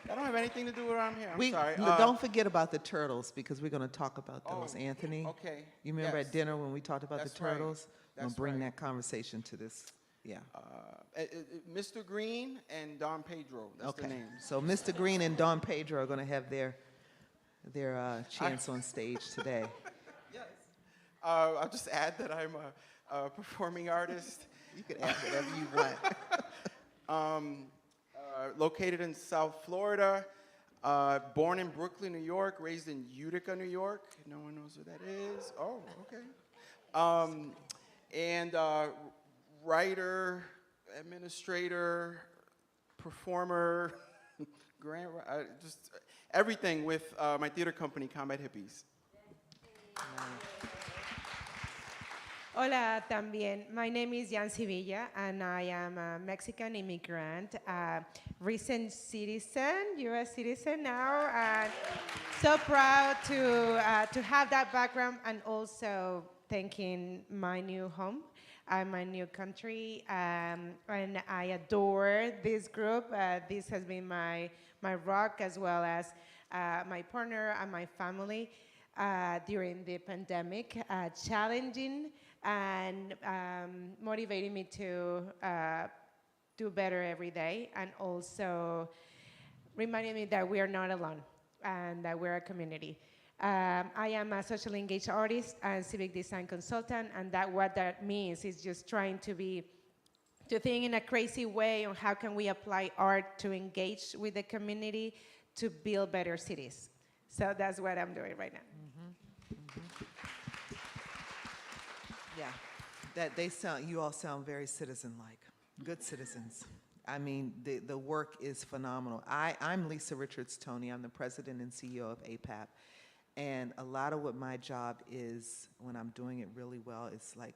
I don't have anything to do with where I'm here. I'm sorry. Don't forget about the turtles, because we're going to talk about those, Anthony. Okay. You remember Yes. at dinner when we talked about That's the turtles? right. We'll bring that conversation to this. Yeah. Mr. Green and Don Pedro. That's the names. So Mr. Green and Don Pedro are going to have their chance on stage today. Yes. I'll just add that I'm a performing artist. You can add whatever you want. Located in South Florida, born in Brooklyn, New York, raised in Utica, New York. No one knows what that is. Oh, okay. And writer, administrator, performer, just everything with my theater company, Combat Hippies. Hola, también. My name is Jan Sevilla, and I am a Mexican immigrant, recent citizen, U.S. citizen now, and so proud to have that background, and also thanking my new home, my new country, and I adore this group. This has been my rock, as well as my partner and my family during the pandemic, challenging and motivating me to do better every day, and also reminding me that we are not alone and that we're a community. I am a socially engaged artist and civic design consultant, and what that means is just trying to think in a crazy way on how can we apply art to engage with the community to build better cities. So that's what I'm doing right now. Yeah, you all sound very citizen-like, good citizens. I mean, the work is phenomenal. I'm Lisa Richards-Toney. I'm the president and CEO of APAP. And a lot of what my job is, when I'm doing it really well, is like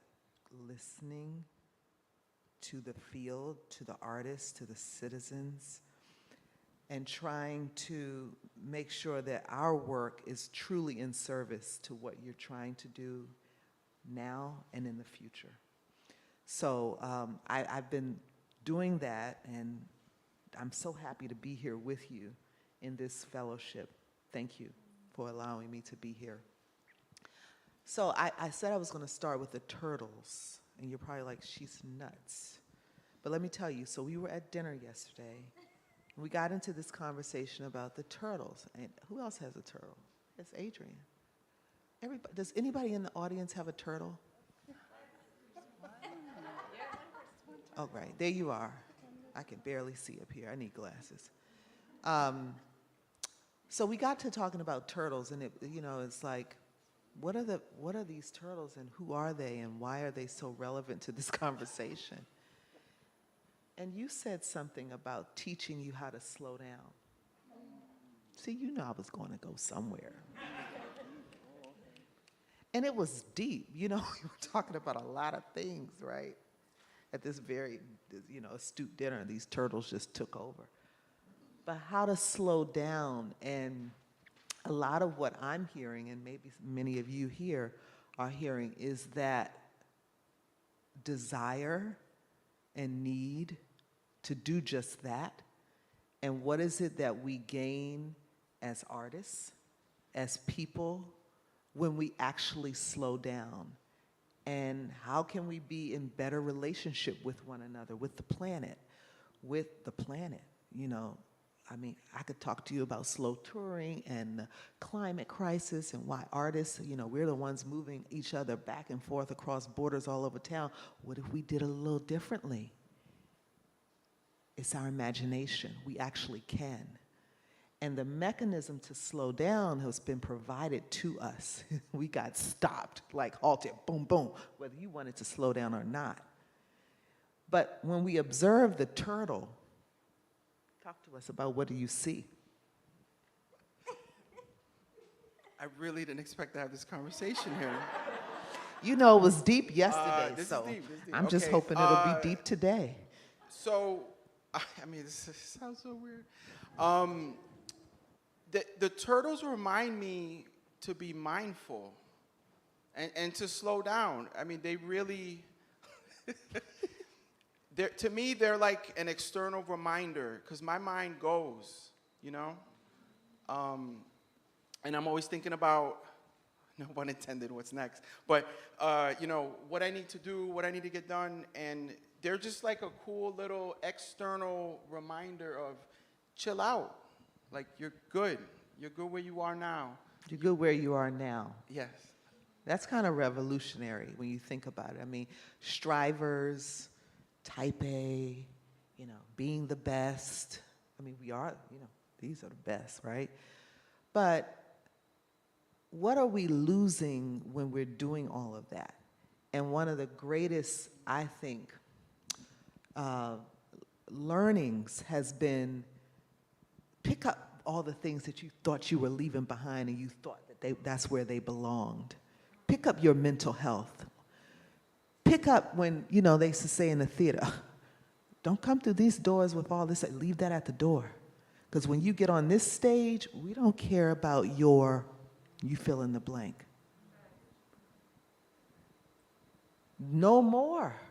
listening to the field, to the artists, to the citizens, and trying to make sure that our work is truly in service to what you're trying to do now and in the future. So I've been doing that, and I'm so happy to be here with you in this fellowship. Thank you for allowing me to be here. So I said I was going to start with the turtles, and you're probably like, she's nuts. But let me tell you, so we were at dinner yesterday, and we got into this conversation about the turtles. And who else has a turtle? It's Adrian. Everybody, does anybody in the audience have a turtle? Oh, right, there you are. I can barely see up here. I need glasses. So we got to talking about turtles, and it's like, what are these turtles, and who are they, and why are they so relevant to this conversation? And you said something about teaching you how to slow down. See, I was going to go somewhere. And it was deep. We were talking about a lot of things, right? At this very, astute dinner, these turtles just took over. But how to slow down, and a lot of what I'm hearing, and maybe many of you here are hearing, is that desire and need to do just that. And what is it that we gain as artists, as people, when we actually slow down? And how can we be in better relationship with one another, with the planet? I could talk to you about slow touring and the climate crisis and why artists, we're the ones moving each other back and forth across borders all over town. What if we did it a little differently? It's our imagination. We actually can. And the mechanism to slow down has been provided to us. We got stopped, like halted, boom, boom, whether you wanted to slow down or not. But when we observe the turtle, talk to us about, what do you see? I really didn't expect to have this conversation here. It was deep yesterday, This so is deep. I'm just hoping it'll be deep today. So, this sounds so weird. The turtles remind me to be mindful and to slow down. They really, to me, they're like an external reminder, because my mind goes, and I'm always thinking about, no pun intended, what's next, but, what I need to do, what I need to get done, and they're just like a cool little external reminder of chill out. Like, you're good. You're good where you are now. You're good where you are now. Yes. That's kind of revolutionary when you think about it. Strivers, type A, being the best. We are, these are the best, right? But what are we losing when we're doing all of that? And one of the greatest, I think, learnings has been pick up all the things that you thought you were leaving behind, and you thought that that's where they belonged. Pick up your mental health. Pick up when, they used to say in the theater, don't come through these doors with all this, leave that at the door. Because when you get on this stage, we don't care about you fill in the blank. No more.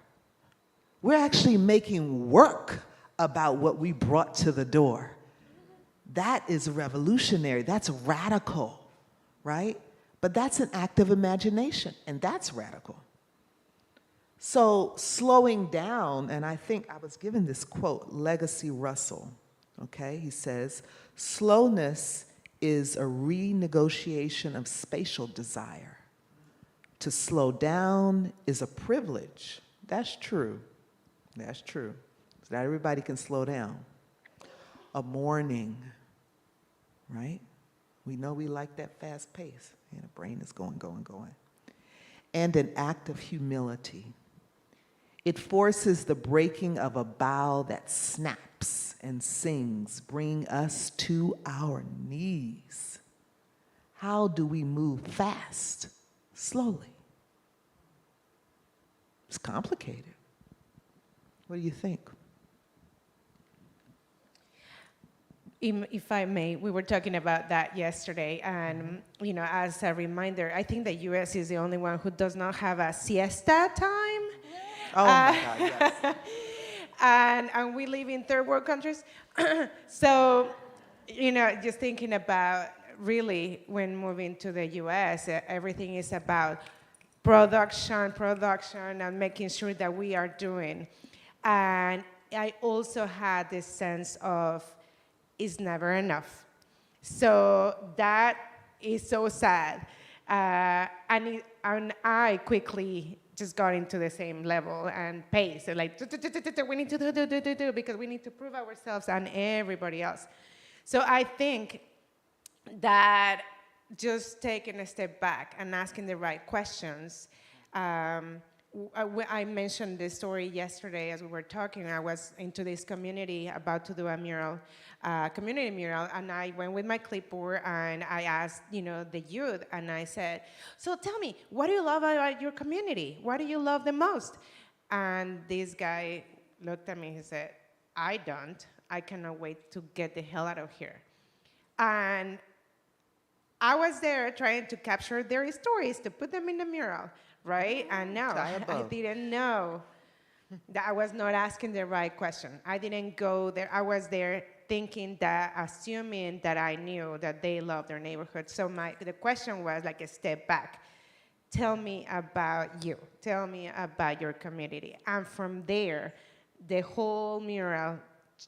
We're actually making work about what we brought to the door. That is revolutionary. That's radical, right? But that's an act of imagination, and that's radical. So slowing down, and I think I was given this quote, Legacy Russell, okay? He says, slowness is a renegotiation of spatial desire. To slow down is a privilege. That's true. That's true. Not everybody can slow down. A mourning, right? We know we like that fast pace. The brain is going. And an act of humility. It forces the breaking of a bow that snaps and sings, bringing us to our knees. How do we move fast? Slowly. It's complicated. What do you think? If I may, we were talking about that yesterday, and as a reminder, I think the U.S. is the only one who does not have a siesta time. Oh my God, yes. And we live in third world countries, so just thinking about really when moving to the U.S., everything is about production, and making sure that we are doing. And I also had this sense of it's never enough. So that is so sad. And I quickly just got into the same level and pace. So like, we need to do, because we need to prove ourselves and everybody else. So I think that just taking a step back and asking the right questions. I mentioned this story yesterday as we were talking. I was into this community about to do a mural, community mural, and I went with my clipboard and I asked, the youth, and I said, so tell me, what do you love about your community? What do you love the most? And this guy looked at me, he said, I don't. I cannot wait to get the hell out of here. And I was there trying to capture their stories to put them in the mural. Right? And no, I didn't know that I was not asking the right question. I didn't go there. I was there thinking that, assuming that I knew that they love their neighborhood. So the question was like a step back. Tell me about you. Tell me about your community. And from there, the whole mural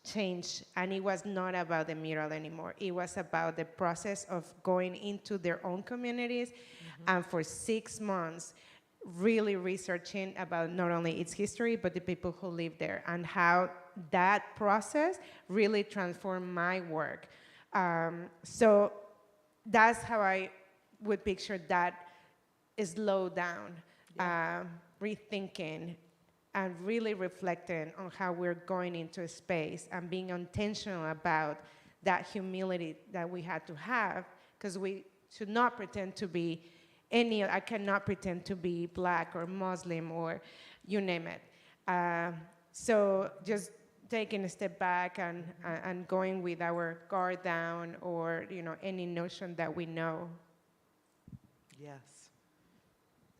changed, and it was not about the mural anymore. It was about the process of going into their own communities, and for 6 months, really researching about not only its history, but the people who live there, and how that process really transformed my work. So that's how I would picture that slow down, rethinking, and really reflecting on how we're going into a space and being intentional about that humility that we had to have, because we should not pretend to be I cannot pretend to be Black or Muslim or you name it. So just taking a step back and going with our guard down, or any notion that we know. Yes,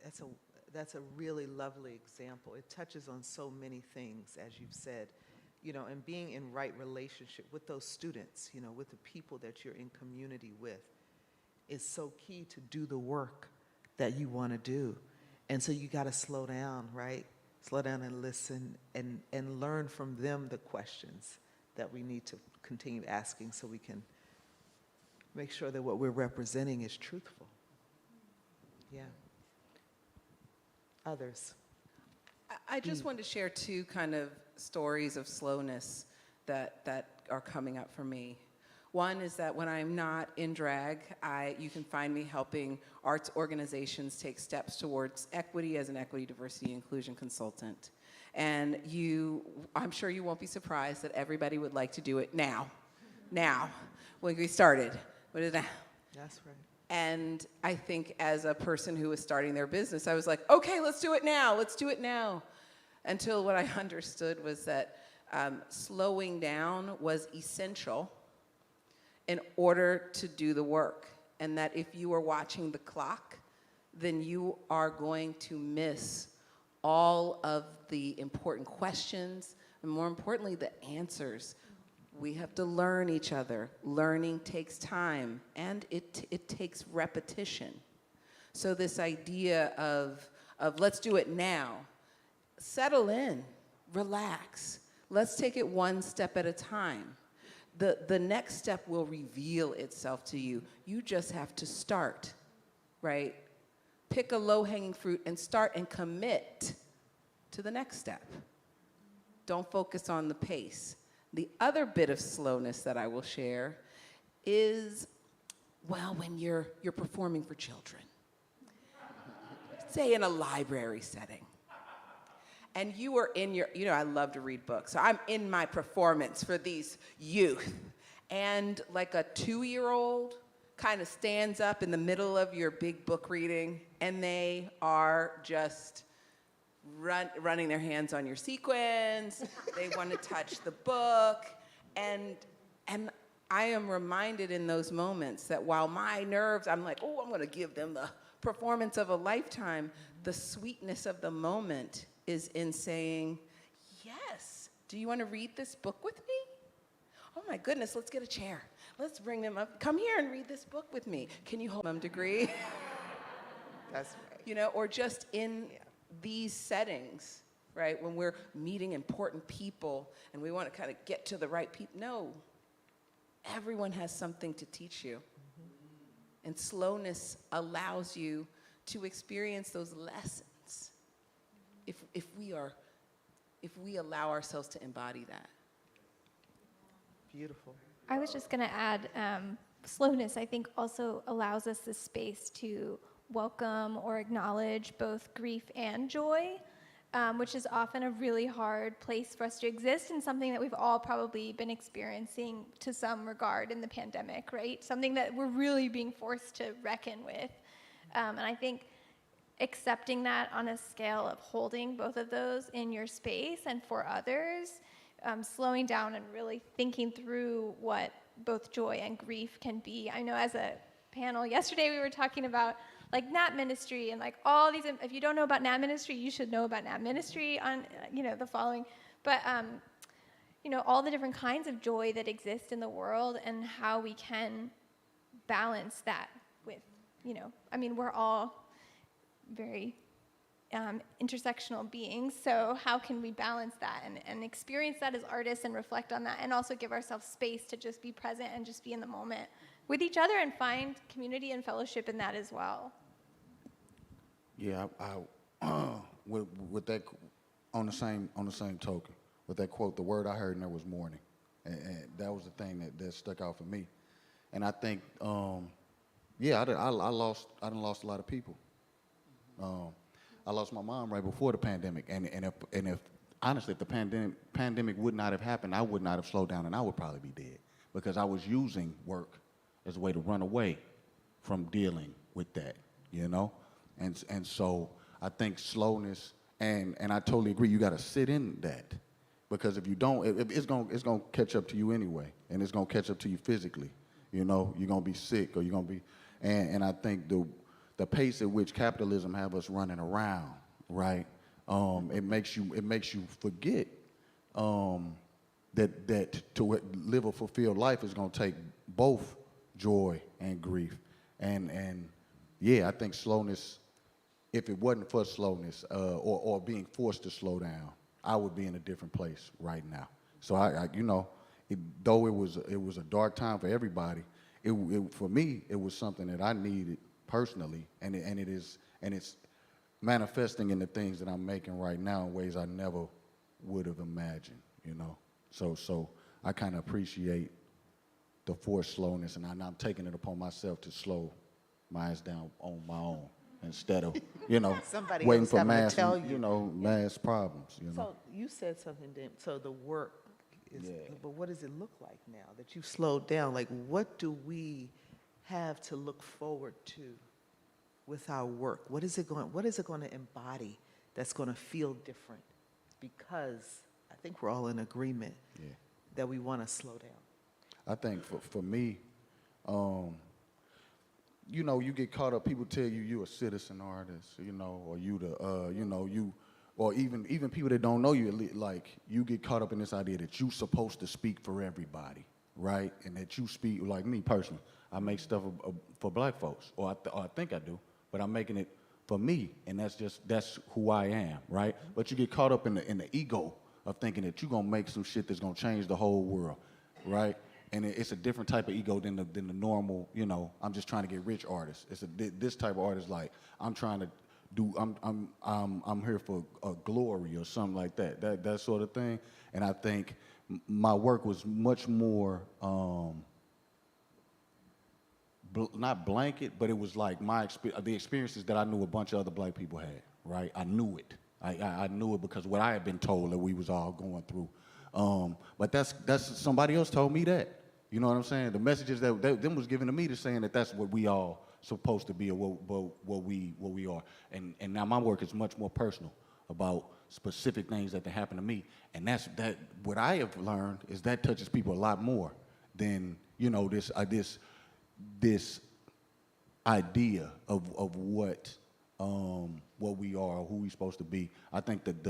that's a really lovely example. It touches on so many things, as you've said, and being in right relationship with those students, with the people that you're in community with, is so key to do the work that you want to do. And so you got to slow down, right? Slow down and listen and learn from them the questions that we need to continue asking, so we can make sure that what we're representing is truthful. Yeah. Others. I just wanted to share 2 kind of stories of slowness that are coming up for me. One is that when I'm not in drag, you can find me helping arts organizations take steps towards equity as an equity, diversity, inclusion consultant. And I'm sure you won't be surprised that everybody would like to do it now, when we started. What is that? That's right. And I think as a person who was starting their business, I was like, okay, let's do it now. Until what I understood was that slowing down was essential in order to do the work. And that if you are watching the clock, then you are going to miss all of the important questions, and more importantly, the answers. We have to learn each other. Learning takes time, and it takes repetition. So this idea of let's do it now, settle in, relax. Let's take it one step at a time. The next step will reveal itself to you. You just have to start, right? Pick a low-hanging fruit and start and commit to the next step. Don't focus on the pace. The other bit of slowness that I will share is, when you're performing for children, say in a library setting, and you are in your, I love to read books, so I'm in my performance for these youth, and like a 2-year-old kind of stands up in the middle of your big book reading, and they are just running their hands on your sequins. They want to touch the book, and I am reminded in those moments that while my nerves, I'm like, I'm going to give them the performance of a lifetime, the sweetness of the moment is in saying, yes, do you want to read this book with me? Oh my goodness, let's get a chair. Let's bring them up. Come here and read this book with me. Can you hold them degree? That's right. Or just in these settings, right, when we're meeting important people and we want to kind of get to the right people. No, everyone has something to teach you. And slowness allows you to experience those lessons if we allow ourselves to embody that. Beautiful. I was just going to add, slowness, I think, also allows us the space to welcome or acknowledge both grief and joy, which is often a really hard place for us to exist, and something that we've all probably been experiencing to some regard in the pandemic, right? Something that we're really being forced to reckon with. And I think accepting that on a scale of holding both of those in your space and for others, slowing down and really thinking through what both joy and grief can be. I know as a panel yesterday we were talking about like NAP ministry and like all these, if you don't know about NAP ministry, you should know about NAP ministry on, the following. But, all the different kinds of joy that exist in the world and how we can balance that with, we're all very intersectional beings, so how can we balance that and experience that as artists and reflect on that, and also give ourselves space to just be present and just be in the moment with each other and find community and fellowship in that as well. Yeah, with that, on the same token, with that quote, the word I heard in there was mourning, and that was the thing that stuck out for me. And I think, I lost a lot of people. I lost my mom right before the pandemic, and if honestly, if the pandemic would not have happened, I would not have slowed down, and I would probably be dead, because I was using work as a way to run away from dealing with that, and so I think slowness, and I totally agree, you got to sit in that, because if you don't, it's gonna catch up to you anyway, and it's gonna catch up to you physically, you're gonna be sick, or you're gonna be, and I think the pace at which capitalism have us running around, right? It makes you forget that to live a fulfilled life is going to take both joy and grief, and I think slowness. If it wasn't for slowness or being forced to slow down, I would be in a different place right now. So though it was a dark time for everybody, for me it was something that I needed personally, and it's manifesting in the things that I'm making right now in ways I never would have imagined, So I kind of appreciate the forced slowness, and I'm taking it upon myself to slow my ass down on my own instead of, Somebody else waiting for having to mass, tell you. mass problems, So you said something, so the work is, but what does it look like now that you've slowed down? Like, what do we have to look forward to with our work? What is it going to embody that's going to feel different? Because I think we're all in agreement that we want to slow down. I think for me, you get caught up, people tell you a citizen artist, or or even people that don't know you, like, you get caught up in this idea that you're supposed to speak for everybody, right? And that you speak, like me personally, I make stuff for black folks, or I think I do, but I'm making it for me, and that's who I am, right? But you get caught up in the ego of thinking that you're gonna make some shit that's gonna change the whole world, right? And it's a different type of ego than the normal, I'm just trying to get rich artist. It's this type of artist, like, I'm trying to do, I'm here for a glory or something like that sort of thing. And I think my work was much more, not blanket, but it was like the experiences that I knew a bunch of other black people had, right? I knew it. I knew it because what I had been told that we was all going through. But that's somebody else told me that. You know what I'm saying? The messages that them was given to me, to saying that that's what we all supposed to be, or what we are. And now my work is much more personal about specific things that happen to me. And that's what I have learned is that touches people a lot more than this idea of what we are, or who we're supposed to be. I think that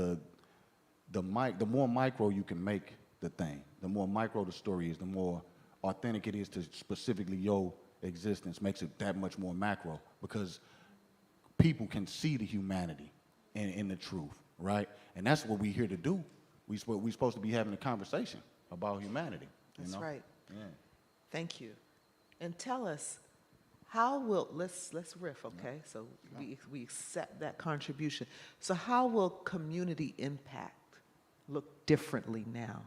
the more micro you can make the thing, the more micro the story is, the more authentic it is to specifically your existence, makes it that much more macro, because people can see the humanity in the truth, right? And that's what we're here to do. We're supposed to be having a conversation about humanity. That's right. Yeah. Thank you. And tell us, how will, let's riff, okay? So we accept that contribution. So how will community impact look differently now?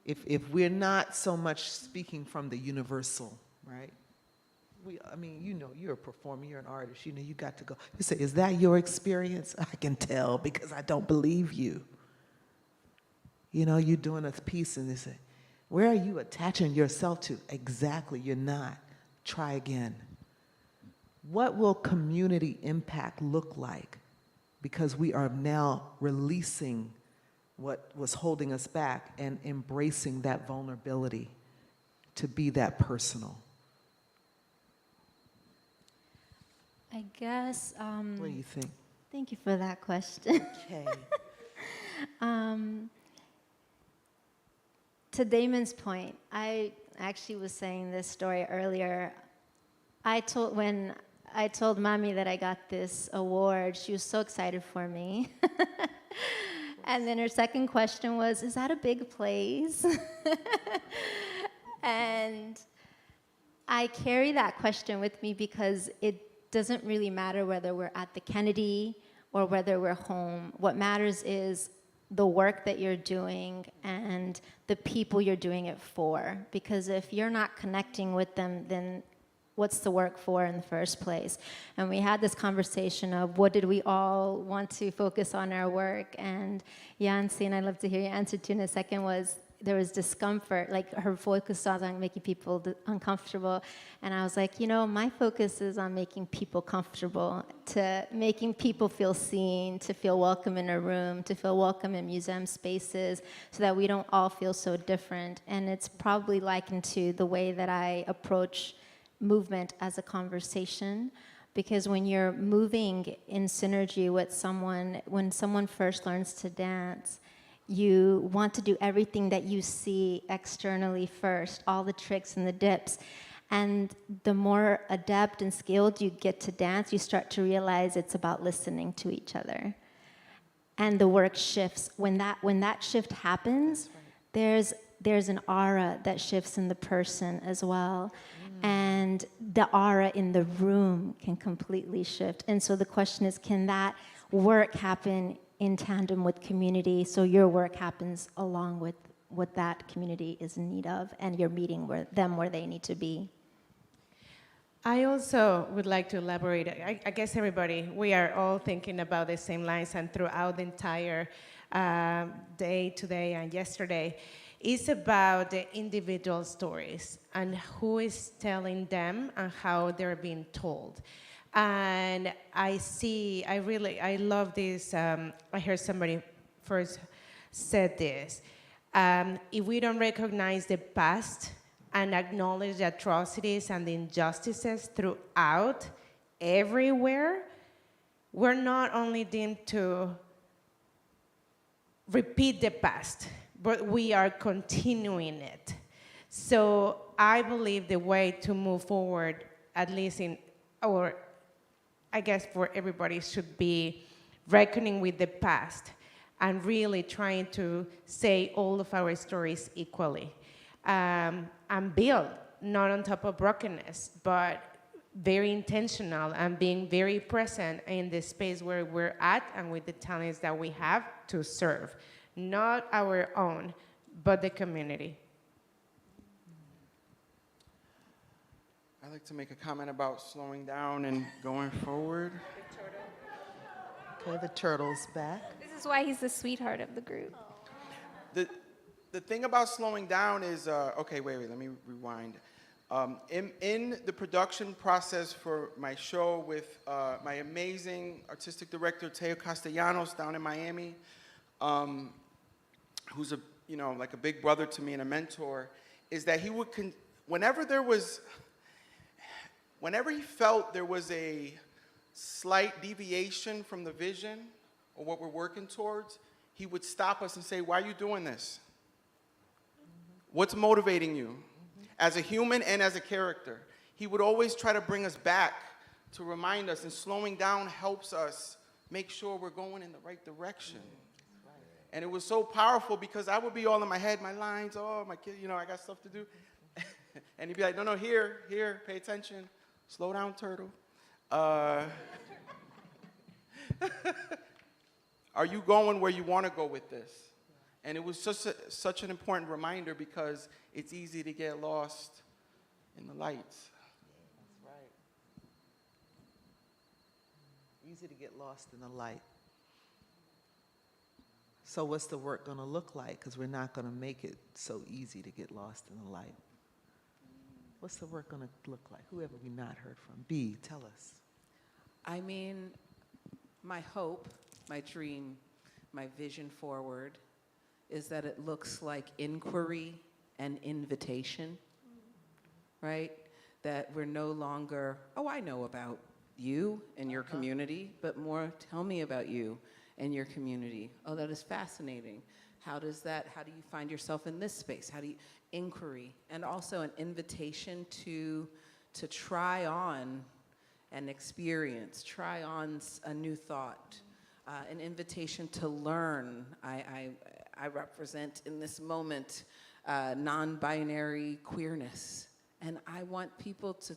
If we're not so much speaking from the universal, right? I mean, you know, you're a performer, you're an artist, you know, you got to go. You say, is that your experience? I can tell because I don't believe you. You know, you're doing a piece and they say, where are you attaching yourself to? Exactly, you're not. Try again. What will community impact look like? Because we are now releasing what was holding us back and embracing that vulnerability to be that personal. I guess. What do you think? Thank you for that question. Okay. To Damon's point, I actually was saying this story earlier. When I told Mommy that I got this award, she was so excited for me. And then her second question was, is that a big place? And I carry that question with me because it doesn't really matter whether we're at the Kennedy or whether we're home. What matters is the work that you're doing and the people you're doing it for. Because if you're not connecting with them, then what's the work for in the first place? And we had this conversation of what did we all want to focus on our work, and Yancy, and I'd love to hear your answer too in a second, was there was discomfort, like her focus was on making people uncomfortable, and I was like, you know, my focus is on making people comfortable, to making people feel seen, to feel welcome in a room, to feel welcome in museum spaces, so that we don't all feel so different. And it's probably likened to the way that I approach movement as a conversation, because when you're moving in synergy with someone, when someone first learns to dance, you want to do everything that you see externally first, all the tricks and the dips. And the more adept and skilled you get to dance, you start to realize it's about listening to each other. And the work shifts. When that shift happens, there's an aura that shifts in the person as well. And the aura in the room can completely shift. And so the question is, can that work happen in tandem with community, so your work happens along with what that community is in need of, and you're meeting them where they need to be? I also would like to elaborate. I guess everybody, we are all thinking about the same lines, and throughout the entire day today and yesterday, it's about the individual stories and who is telling them and how they're being told. And I love this. I heard somebody first said this. If we don't recognize the past and acknowledge the atrocities and the injustices throughout, everywhere, we're not only deemed to repeat the past, but we are continuing it. So I believe the way to move forward, at least I guess for everybody, should be reckoning with the past and really trying to say all of our stories equally, and build, not on top of brokenness, but very intentional and being very present in the space where we're at and with the talents that we have to serve. Not our own, but the community. I'd like to make a comment about slowing down and going forward. Okay, the turtle's back. This is why he's the sweetheart of the group. The thing about slowing down is, okay, wait, let me rewind. In the production process for my show with my amazing artistic director, Teo Castellanos, down in Miami, who's like a big brother to me and a mentor, is that he would, whenever he felt there was a slight deviation from the vision or what we're working towards, he would stop us and say, why are you doing this? What's motivating you? As a human and as a character. He would always try to bring us back to remind us, and slowing down helps us make sure we're going in the right direction. And it was so powerful because I would be all in my head, my lines, oh, my kid, I got stuff to do. And he'd be like, no, here, pay attention. Slow down, turtle. Are you going where you want to go with this? And it was such an important reminder because it's easy to get lost in the lights. That's right. Easy to get lost in the light. So what's the work going to look like? Because we're not going to make it so easy to get lost in the light. What's the work going to look like? Who have we not heard from? B, tell us. I mean, my hope, my dream, my vision forward is that it looks like inquiry and invitation, right? That we're no longer, oh, I know about you and your community, but more, tell me about you and your community. Oh, that is fascinating. How do you find yourself in this space? How do you, inquiry, and also an invitation to try on an experience, try on a new thought, an invitation to learn. I represent in this moment non-binary queerness, and I want people to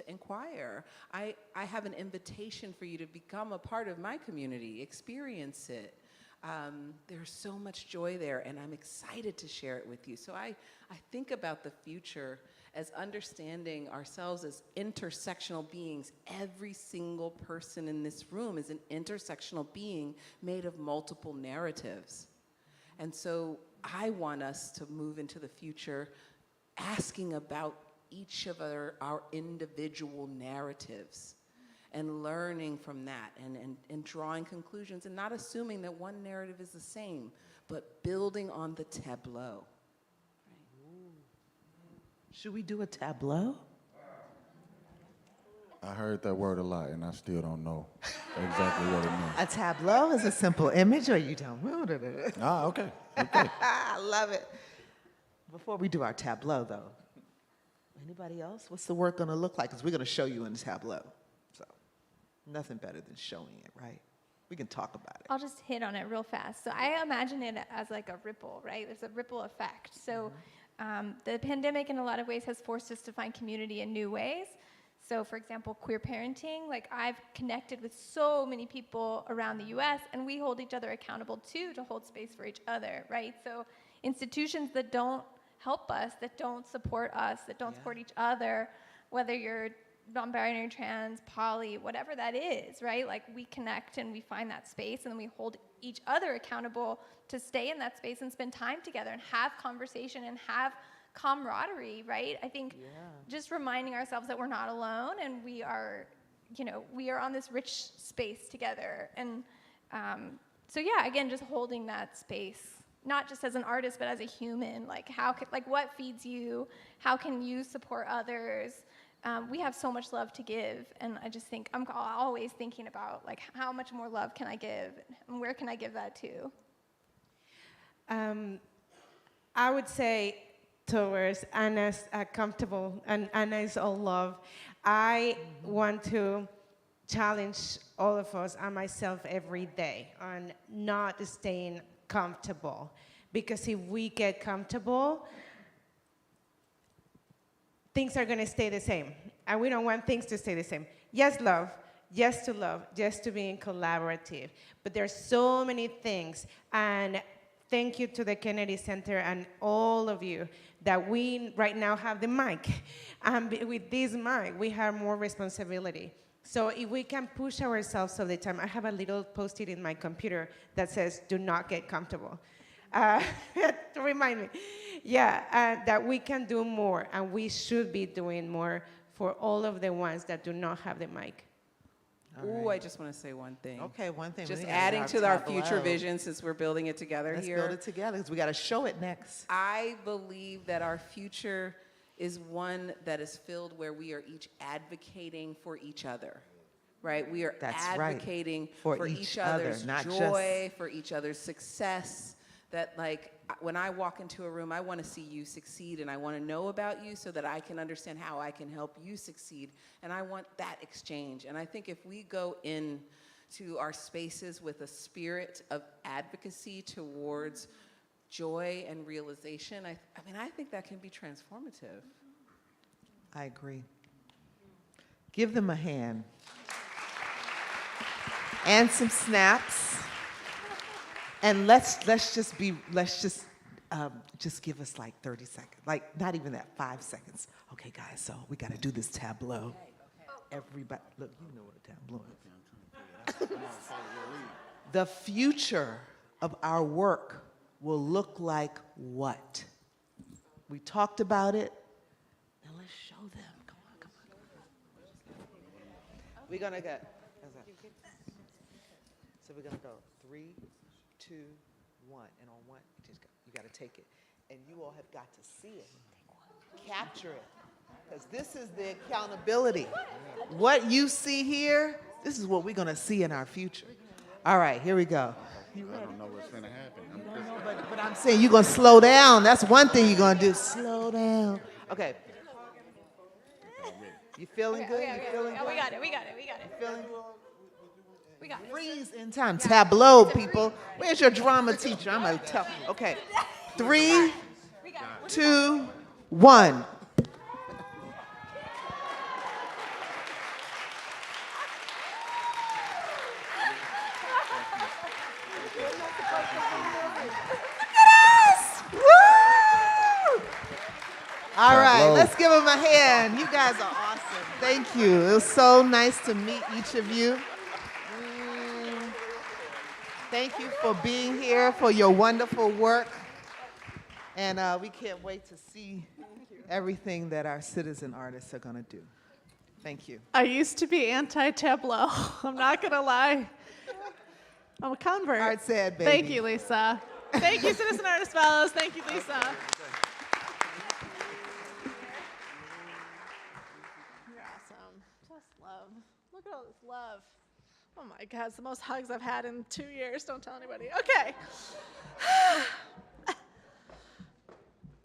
inquire. I have an invitation for you to become a part of my community, experience it. There's so much joy there, and I'm excited to share it with you. So I think about the future as understanding ourselves as intersectional beings. Every single person in this room is an intersectional being made of multiple narratives. And so I want us to move into the future asking about each of our individual narratives and learning from that and drawing conclusions and not assuming that one narrative is the same, but building on the tableau. Should we do a tableau? I heard that word a lot, and I still don't know exactly what it means. A tableau is a simple image, or you don't? Okay. I love it. Before we do our tableau, though, anybody else? What's the work going to look like? Because we're going to show you in the tableau. So nothing better than showing it, right? We can talk about it. I'll just hit on it real fast. So I imagine it as like a ripple, right? There's a ripple effect. So the pandemic in a lot of ways has forced us to find community in new ways. So for example, queer parenting, like I've connected with so many people around the US, and we hold each other accountable too to hold space for each other, right? So institutions that don't help us, that don't support us, that don't support each other, whether you're non-binary, trans, poly, whatever that is, right? Like we connect and we find that space, and then we hold each other accountable to stay in that space and spend time together and have conversation and have camaraderie, right? I think just reminding ourselves that we're not alone, and we are on this rich space together. And so yeah, again, just holding that space, not just as an artist, but as a human. Like what feeds you? How can you support others? We have so much love to give, and I just think I'm always thinking about like how much more love can I give, and where can I give that to? I would say towards Anna's comfortable and Anna's all love. I want to challenge all of us and myself every day on not staying comfortable, because if we get comfortable, things are going to stay the same, and we don't want things to stay the same. Yes, love, yes to being collaborative, but there's so many things. And thank you to the Kennedy Center and all of you that we right now have the mic. And with this mic, we have more responsibility. So if we can push ourselves all the time, I have a little post-it in my computer that says, do not get comfortable. To remind me. Yeah, that we can do more, and we should be doing more for all of the ones that do not have the mic. Ooh, I just want to say one thing. Okay, one thing. Just adding to our future vision, since we're building it together here. Let's build it together, because we got to show it next. I believe that our future is one that is filled where we are each advocating for each other, right? We are advocating for each other's joy, for each other's success. That like, when I walk into a room, I want to see you succeed, and I want to know about you so that I can understand how I can help you succeed. And I want that exchange. And I think if we go into our spaces with a spirit of advocacy towards joy and realization, I think that can be transformative. I agree. Give them a hand. And some snaps. And let's just give us like 30 seconds. Like, not even that, 5 seconds. Okay, guys, so we got to do this tableau. Everybody, look, you know what a tableau is. The future of our work will look like what? We talked about it. Now let's show them. Come on. We're gonna go. So we're gonna go 3, 2, 1, and on one, you gotta take it, and you all have got to see it, capture it, because this is the accountability. What you see here, this is what we're gonna see in our future. All right, here we go. I don't know what's gonna happen. But I'm saying you're gonna slow down. That's one thing you're gonna do. Slow down. Okay. You feeling good? You feeling good? We got it. Feeling? We got it. Freeze in time. Tableau, people. Where's your drama teacher? I'm gonna tell. Okay. 3, 2, 1. All right, let's give them a hand. You guys are awesome. Thank you. It was so nice to meet each of you. Thank you for being here, for your wonderful work. And we can't wait to see everything that our citizen artists are going to do. Thank you. I used to be anti-tableau. I'm not going to lie. I'm a convert. Art said, baby. Thank you, Lisa. Thank you, Citizen Artist Fellows. Thank you, Lisa. You're awesome. Just love. Look at all this love. Oh my God, it's the most hugs I've had in 2 years. Don't tell anybody. Okay.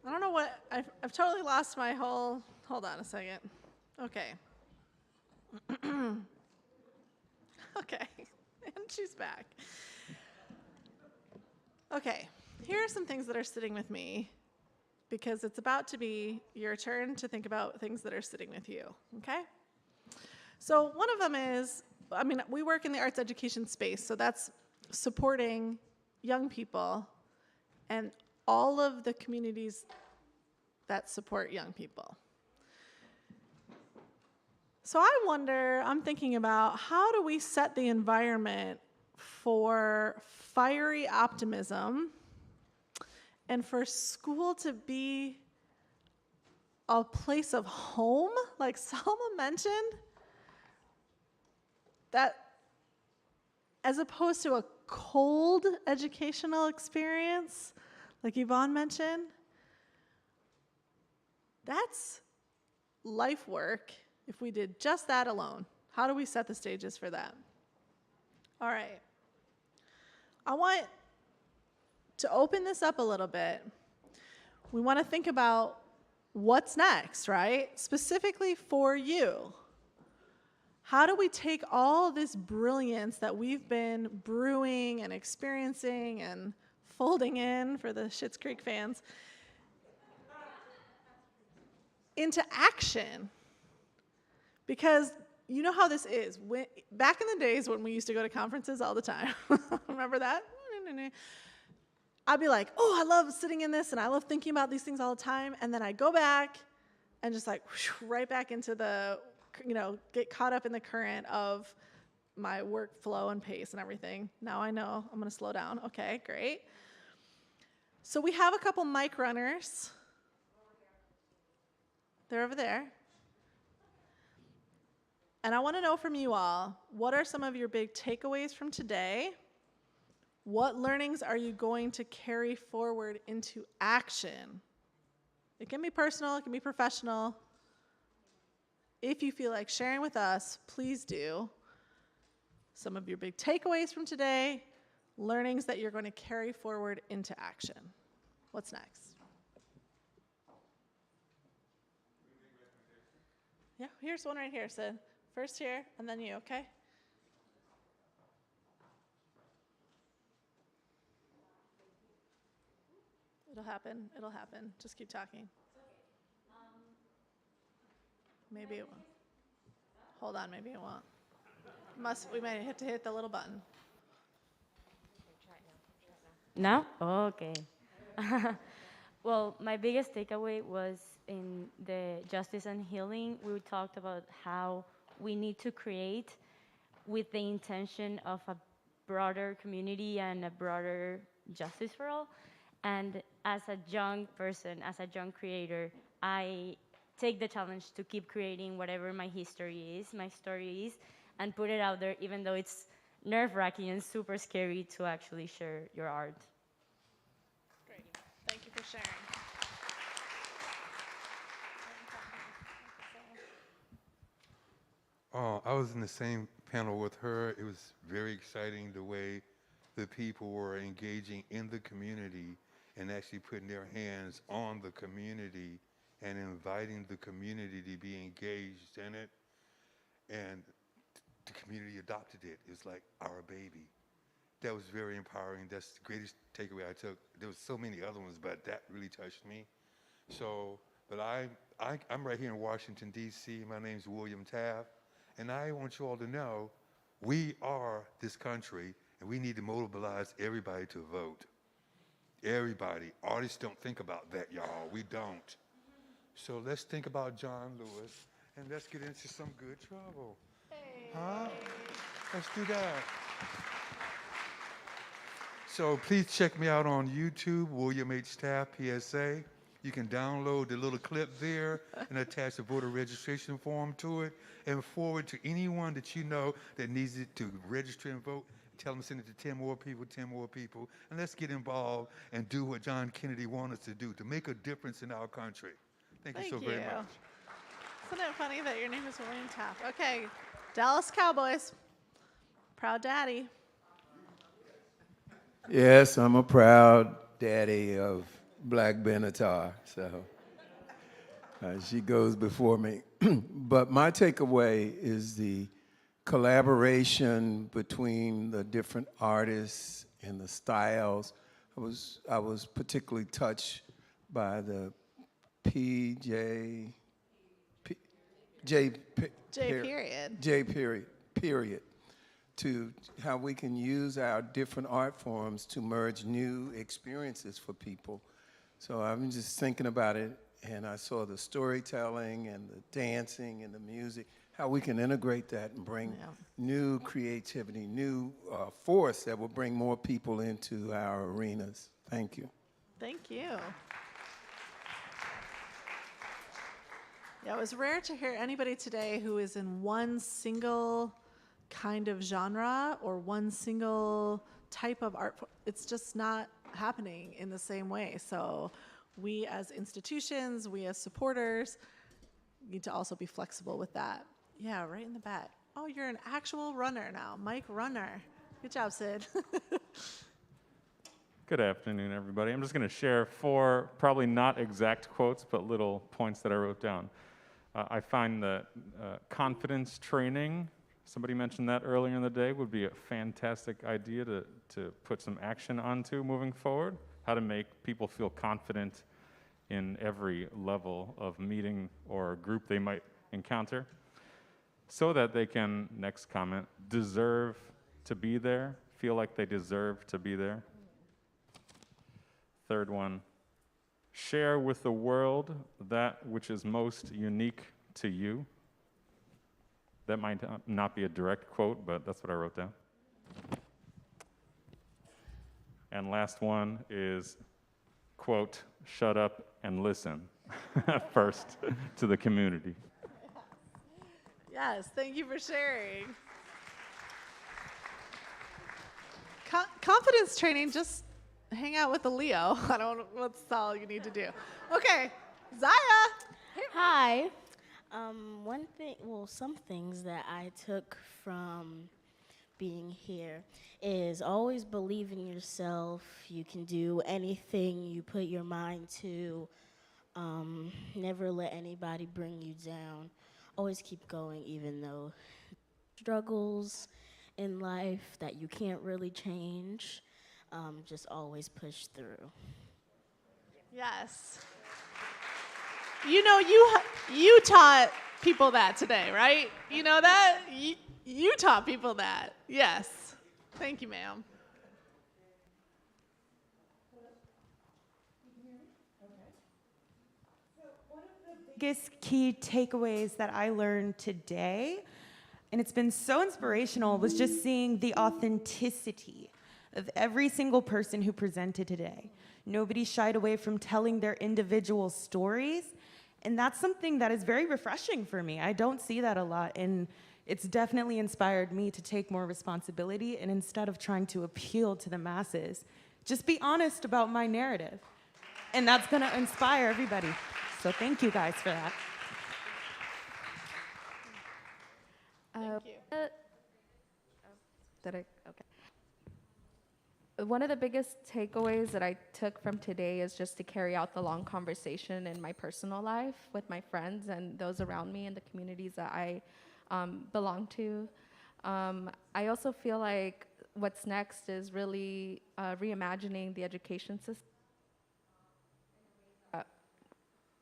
I don't know what, I've totally lost my whole, hold on a second. Okay. Okay, and she's back. Okay, here are some things that are sitting with me because it's about to be your turn to think about things that are sitting with you, okay? So one of them is, we work in the arts education space, so that's supporting young people and all of the communities that support young people. So I'm thinking about how do we set the environment for fiery optimism and for school to be a place of home, like Selma mentioned, that as opposed to a cold educational experience, like Yvonne mentioned, that's life work. If we did just that alone, how do we set the stages for that? All right. I want to open this up a little bit. We want to think about what's next, right? Specifically for you. How do we take all this brilliance that we've been brewing and experiencing and folding in for the Schitt's Creek fans into action? Because you know how this is. Back in the days when we used to go to conferences all the time, remember that? I'd be like, oh, I love sitting in this and I love thinking about these things all the time. And then I go back and just like right back into the, get caught up in the current of my workflow and pace and everything. Now I know I'm going to slow down. Okay, great. So we have a couple mic runners. They're over there. And I want to know from you all, what are some of your big takeaways from today? What learnings are you going to carry forward into action? It can be personal, it can be professional. If you feel like sharing with us, please do. Some of your big takeaways from today, learnings that you're going to carry forward into action. What's next? Yeah, here's one right here, Sid. First here, and then you, okay? It'll happen. Just keep talking. Maybe it won't. Hold on, maybe it won't. We might have to hit the little button. No? Okay. Well, my biggest takeaway was in the justice and healing. We talked about how we need to create with the intention of a broader community and a broader justice for all. And as a young person, as a young creator, I take the challenge to keep creating whatever my history is, my story is, and put it out there, even though it's nerve-wracking and super scary to actually share your art. Great. Thank you for sharing. Oh, I was in the same panel with her. It was very exciting the way the people were engaging in the community and actually putting their hands on the community and inviting the community to be engaged in it. And the community adopted it. It's like our baby. That was very empowering. That's the greatest takeaway I took. There was so many other ones, but that really touched me. So, but I'm right here in Washington, D.C. My name's William Taft. And I want you all to know we are this country, and we need to mobilize everybody to vote. Everybody. Artists don't think about that, y'all. We don't. So let's think about John Lewis, and let's get into some good trouble. Hey. Huh? Let's do that. So please check me out on YouTube, William H. Taft, PSA. You can download the little clip there and attach the voter registration form to it and forward to anyone that you know that needs it to register and vote. Tell them to send it to 10 more people, and let's get involved and do what John Kennedy wanted us to do, to make a difference in our country. Thank you so very much. Isn't it funny that your name is William Taft? Okay, Dallas Cowboys, proud daddy. Yes, I'm a proud daddy of Black Benatar, so she goes before me. But my takeaway is the collaboration between the different artists and the styles. I was particularly touched by the J period, to how we can use our different art forms to merge new experiences for people. So I'm just thinking about it, and I saw the storytelling and the dancing and the music, how we can integrate that and bring new creativity, new force that will bring more people into our arenas. Thank you. Thank you. Yeah, it was rare to hear anybody today who is in one single kind of genre or one single type of art. It's just not happening in the same way. So we as institutions, we as supporters need to also be flexible with that. Yeah, right in the back. Oh, you're an actual runner now. Mike Runner. Good job, Sid. Good afternoon, everybody. I'm just going to share 4, probably not exact quotes, but little points that I wrote down. I find that confidence training, somebody mentioned that earlier in the day, would be a fantastic idea to put some action onto moving forward. How to make people feel confident in every level of meeting or group they might encounter, so that they can, next comment, deserve to be there, feel like they deserve to be there. Third one, share with the world that which is most unique to you. That might not be a direct quote, but that's what I wrote down. And last one is, quote, shut up and listen first to the community. Yes, thank you for sharing. Confidence training, just hang out with a Leo. I don't know what's all you need to do. Okay, Zaya. Hi. Some things that I took from being here is always believe in yourself. You can do anything you put your mind to. Never let anybody bring you down. Always keep going, even though struggles in life that you can't really change. Just always push through. Yes. You know, you taught people that today, right? You know that? You taught people that. Yes. Thank you, ma'am. Biggest key takeaways that I learned today, and it's been so inspirational, was just seeing the authenticity of every single person who presented today. Nobody shied away from telling their individual stories, and that's something that is very refreshing for me. I don't see that a lot, and it's definitely inspired me to take more responsibility, and instead of trying to appeal to the masses, just be honest about my narrative. And that's gonna inspire everybody. So thank you guys for that. Thank you. Okay. One of the biggest takeaways that I took from today is just to carry out the long conversation in my personal life with my friends and those around me and the communities that I belong to. I also feel like what's next is really reimagining the education system.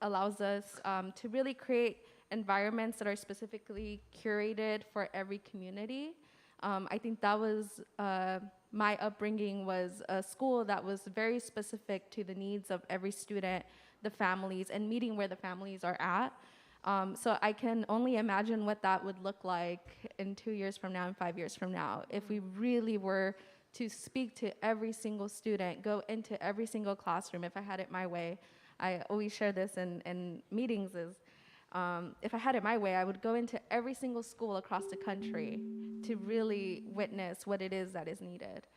Allows us to really create environments that are specifically curated for every community. I think that was my upbringing, was a school that was very specific to the needs of every student, the families, and meeting where the families are at. So I can only imagine what that would look like in 2 years from now and 5 years from now if we really were to speak to every single student, go into every single classroom. If I had it my way, I always share this in meetings, is if I had it my way, I would go into every single school across the country to really witness what it is that is needed.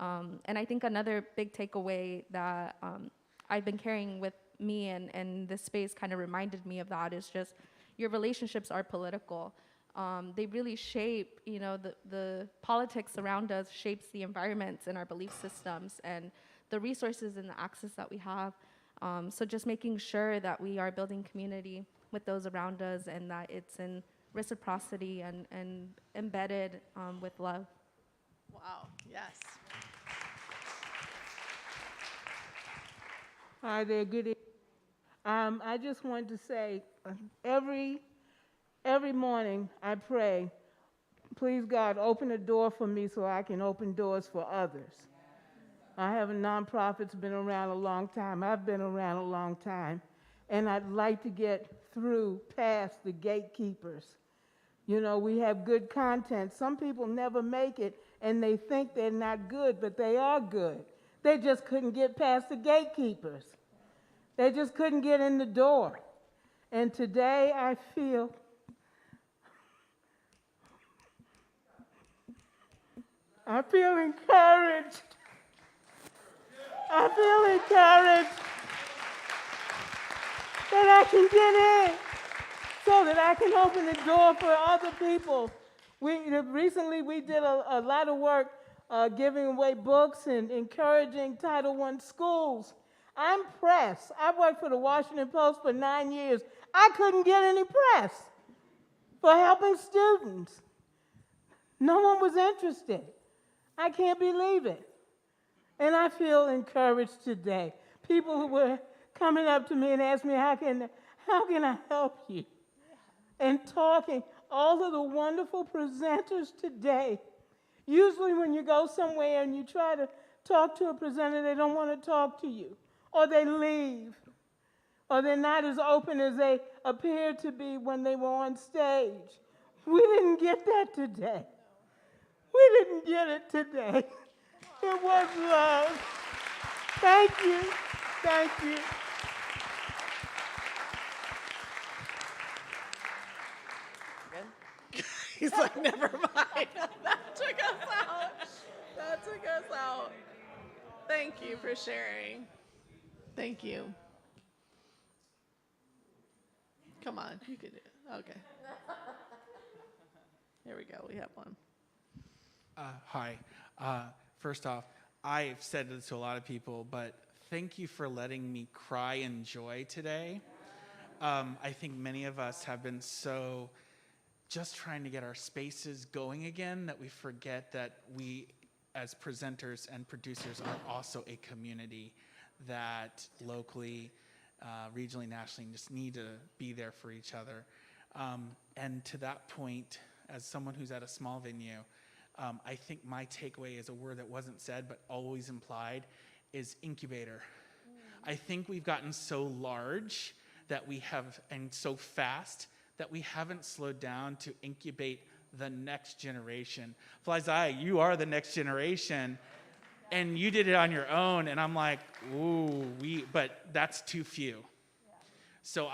And I think another big takeaway that I've been carrying with me and this space kind of reminded me of that is just your relationships are political. They really shape, you know, the politics around us shapes the environments and our belief systems and the resources and the access that we have. So just making sure that we are building community with those around us and that it's in reciprocity and embedded with love. Wow, yes. Hi there, good evening. I just wanted to say, every morning I pray, please God, open a door for me so I can open doors for others. I have a nonprofit that's been around a long time. I've been around a long time. And I'd like to get through past the gatekeepers. You know, we have good content. Some people never make it and they think they're not good, but they are good. They just couldn't get past the gatekeepers. They just couldn't get in the door. And today I feel encouraged. I feel encouraged that I can get in so that I can open the door for other people. Recently we did a lot of work giving away books and encouraging Title I schools. I'm press. I worked for the Washington Post for 9 years. I couldn't get any press for helping students. No one was interested. I can't believe it. And I feel encouraged today. People who were coming up to me and asking me, how can I help you? And talking, all of the wonderful presenters today. Usually when you go somewhere and you try to talk to a presenter, they don't want to talk to you. Or they leave. Or they're not as open as they appeared to be when they were on stage. We didn't get that today. We didn't get it today. It was love. Thank you. Thank you. He's like, never mind. That took us out. That took us out. Thank you for sharing. Thank you. Come on, you can do it. Okay. Here we go. We have one. Hi. First off, I've said this to a lot of people, but thank you for letting me cry in joy today. I think many of us have been so just trying to get our spaces going again that we forget that we, as presenters and producers, are also a community that locally, regionally, nationally, just need to be there for each other. And to that point, as someone who's at a small venue, I think my takeaway is a word that wasn't said but always implied is incubator. I think we've gotten so large that we have, and so fast, that we haven't slowed down to incubate the next generation. Flyzai, you are the next generation, and you did it on your own, and I'm like, ooh, but that's too few. So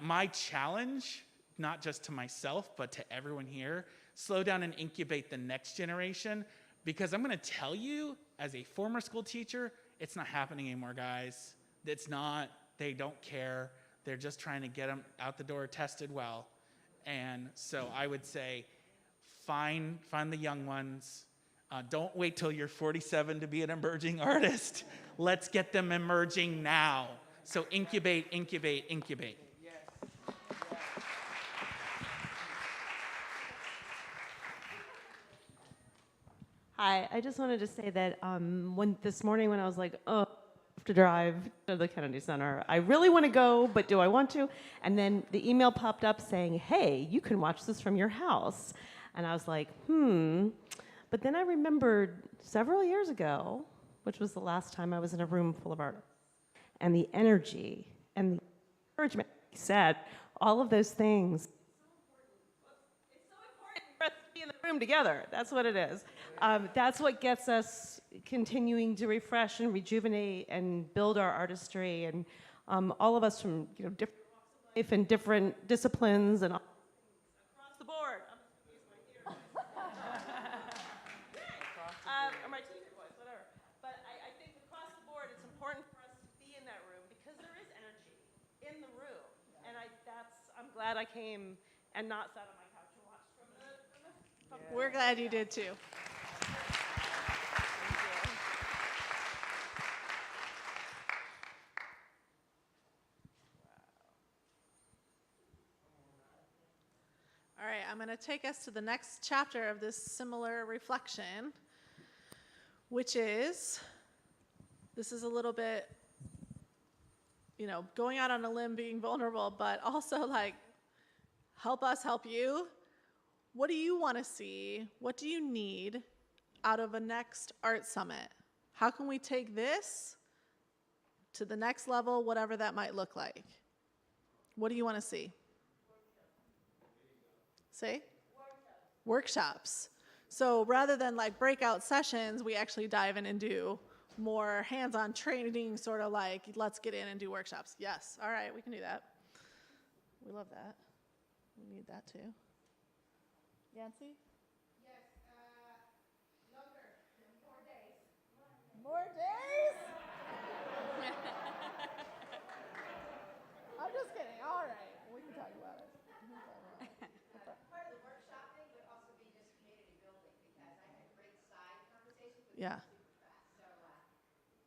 my challenge, not just to myself, but to everyone here, slow down and incubate the next generation, because I'm gonna tell you, as a former school teacher, it's not happening anymore, guys. It's not, they don't care. They're just trying to get them out the door tested well. And so I would say, find the young ones. Don't wait till you're 47 to be an emerging artist. Let's get them emerging now. So incubate, incubate, incubate. Hi, I just wanted to say that this morning when I was like, oh, I have to drive to the Kennedy Center, I really want to go, but do I want to? And then the email popped up saying, hey, you can watch this from your house. And I was like, But then I remembered several years ago, which was the last time I was in a room full of artists, and the energy and the encouragement, like you said, all of those things. It's so important for us to be in the room together. That's what it is. That's what gets us continuing to refresh and rejuvenate and build our artistry. And all of us from different walks of life and different disciplines and across the board. I'm just going to use my ears. Or my teacher voice, whatever. But I think across the board, it's important for us to be in that room because there is energy in the room. And I'm glad I came and not sat on my couch and watched from the We're glad you did too. All right, I'm going to take us to the next chapter of this similar reflection, which is, this is a little bit, going out on a limb, being vulnerable, but also like, help us help you. What do you want to see? What do you need out of a next art summit? How can we take this to the next level, whatever that might look like? What do you want to see? Say? Workshops. So rather than like breakout sessions, we actually dive in and do more hands-on training, sort of like, let's get in and do workshops. Yes, all right, we can do that. We love that. We need that too. Yancy? Yes, longer, more days. More days? I'm just kidding. All right, we can talk about it. Part of the workshopping would also be just community building because I had great side conversations with Yeah. super fast.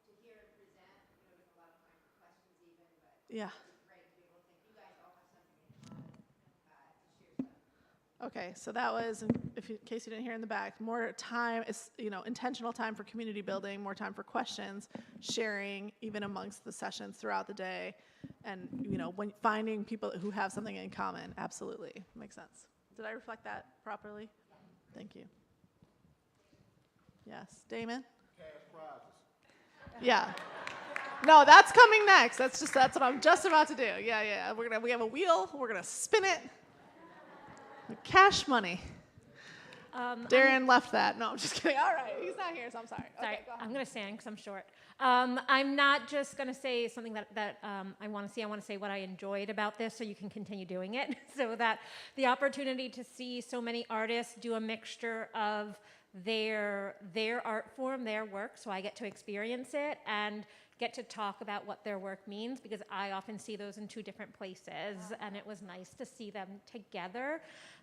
So to hear and present, we have a lot of time for questions even, but Yeah. it's great to be able to think you guys all have something in common to share stuff. Okay, so that was, in case you didn't hear in the back, more time, intentional time for community building, more time for questions, sharing, even amongst the sessions throughout the day, and when finding people who have something in common. Absolutely, makes sense. Did I reflect that properly? Thank you. Yes, Damon? Cash prizes. Yeah. No, that's coming next. That's what I'm just about to do. Yeah. We have a wheel. We're gonna spin it. Cash money. Darren left that. No, I'm just kidding. All right, he's not here, so I'm sorry. Sorry, Okay, go ahead. I'm going to stand because I'm short. I'm not just going to say something that I want to see. I want to say what I enjoyed about this so you can continue doing it. So that the opportunity to see so many artists do a mixture of their art form, their work, so I get to experience it and get to talk about what their work means, because I often see those in two different places, and it was nice to see them together.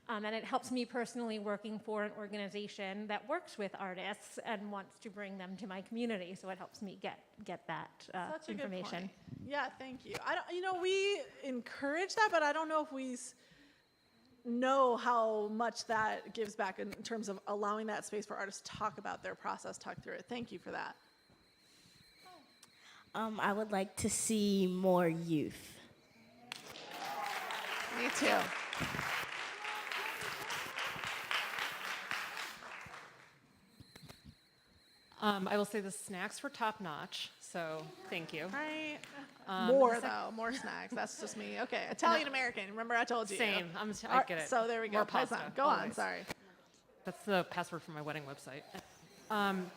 And it helps me personally working for an organization that works with artists and wants to bring them to my community, so it helps me get that Such a good information. point. Yeah, thank you. We encourage that, but I don't know if we know how much that gives back in terms of allowing that space for artists to talk about their process, talk through it. Thank you for that. I would like to see more youth. Me too. I will say the snacks were top notch, so thank you. Right. The sec- More snacks. That's just me. Okay, Italian American. Remember I told you. Same. I get it. So there we go. More pasta. Go on. Always. Sorry. That's the password for my wedding website. I'm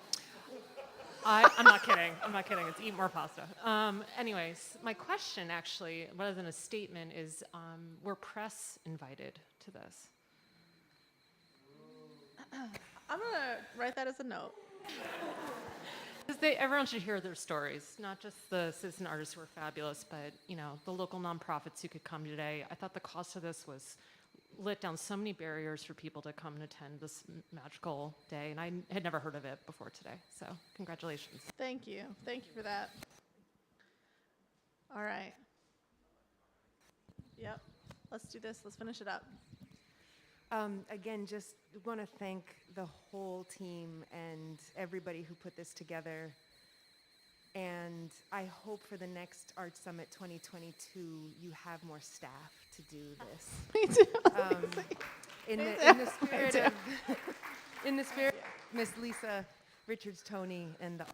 not kidding. I'm not kidding. It's eat more pasta. Anyways, my question actually, rather than a statement, is were press invited to this? I'm gonna write that as a note. Because everyone should hear their stories, not just the citizen artists who are fabulous, but the local nonprofits who could come today. I thought the cost of this was lit down so many barriers for people to come and attend this magical day, and I had never heard of it before today. So congratulations. Thank you. Thank you for that. All right. Yep. Let's do this. Let's finish it up. Again, just want to thank the whole team and everybody who put this together. And I hope for the next Art Summit 2022, you have more staff to do this. Me too. In the spirit of Miss Lisa Richards-Toney and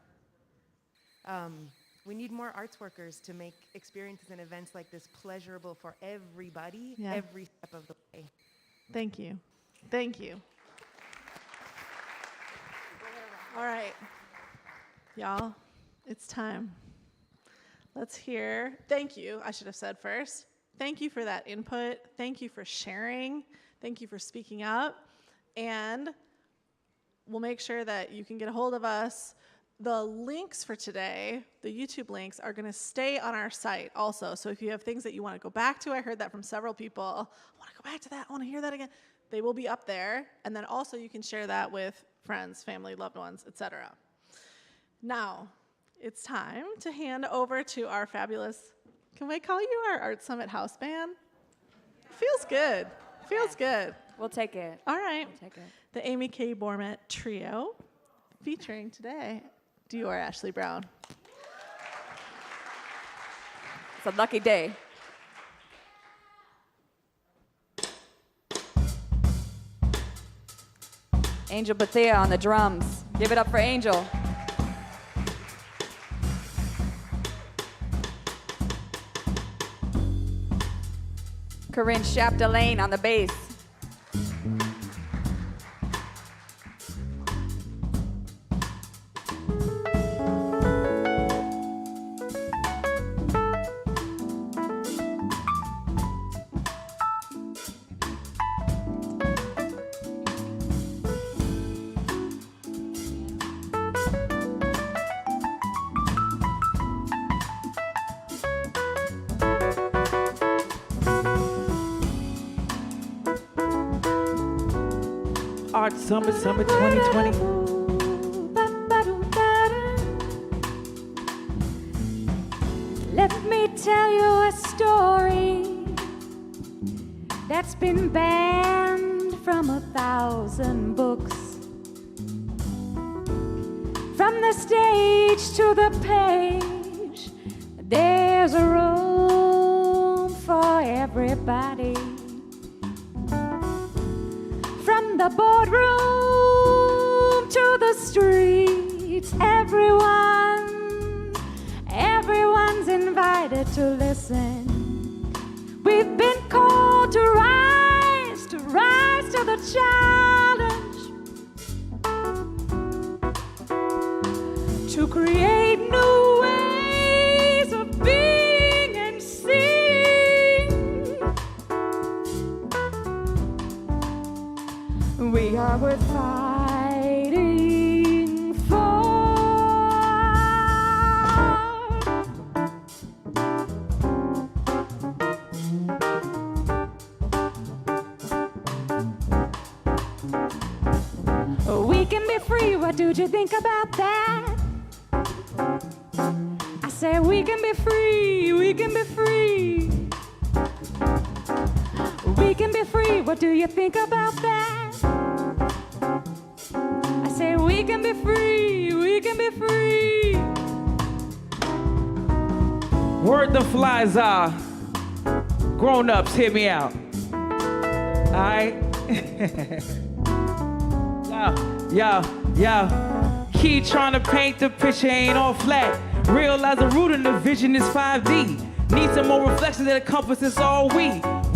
we need more arts workers to make experiences and events like this pleasurable for everybody, every step of the way. Thank you. Thank you. All right. Y'all, it's time. Let's hear. Thank you, I should have said first. Thank you for that input. Thank you for sharing. Thank you for speaking up. And we'll make sure that you can get a hold of us. The links for today, the YouTube links, are going to stay on our site also. So if you have things that you want to go back to, I heard that from several people. I want to go back to that. I want to hear that again. They will be up there. And then also you can share that with friends, family, loved ones, etc. Now, it's time to hand over to our fabulous, can we call you our Art Summit house band? Feels good. Feels good. We'll take it. All right. We'll take it. The Amy K. Bormet Trio, featuring today Dior Ashley Brown. It's a lucky day. Angel Bethea on the drums. Give it up for Angel. Corinne Chapdelaine on the bass. Art Summit 2020. Let me tell you a story that's been banned from 1,000 books. From the stage to the page, there's a room for everybody. From the boardroom to the streets, everyone's invited to listen. We've been called to rise to the challenge, to create new ways of being and seeing. We are worth fighting for. We can be free, what did you think about that? I said we can be free, we can be free. We can be free, what do you think about that? I say we can be free, we can be free. Word the flies are, grown-ups, hear me out. Alright. Yo. Keep trying to paint the picture, ain't all flat. Realize the root in the vision is 5D. Need some more reflection that encompasses all we.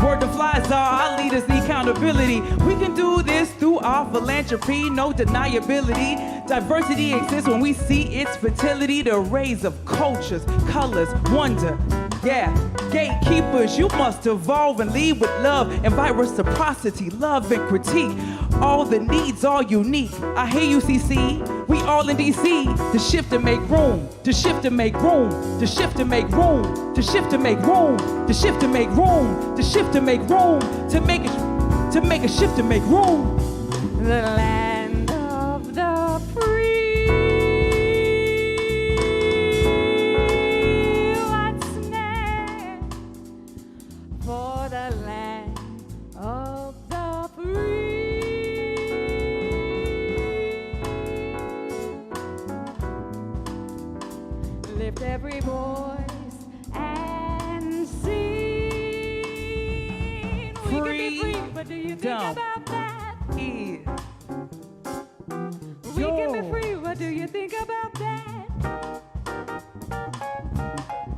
Word to flies are our leaders, the accountability. We can do this through our philanthropy, no deniability. Diversity exists when we see its fertility. The rays of cultures, colors, wonder. Yeah, gatekeepers, you must evolve and lead with love. Invite reciprocity, love and critique. All the needs are unique. I hear you, CC. We all in DC. To shift and make room. To shift and make room. To shift and make room. To shift and make room. To shift and make room. To shift and make room. To make a shift and make room. The land of the free. What's next for the land of the free? Lift every voice and sing. We can be free, but do you think about that? We can be free, what do you think about that?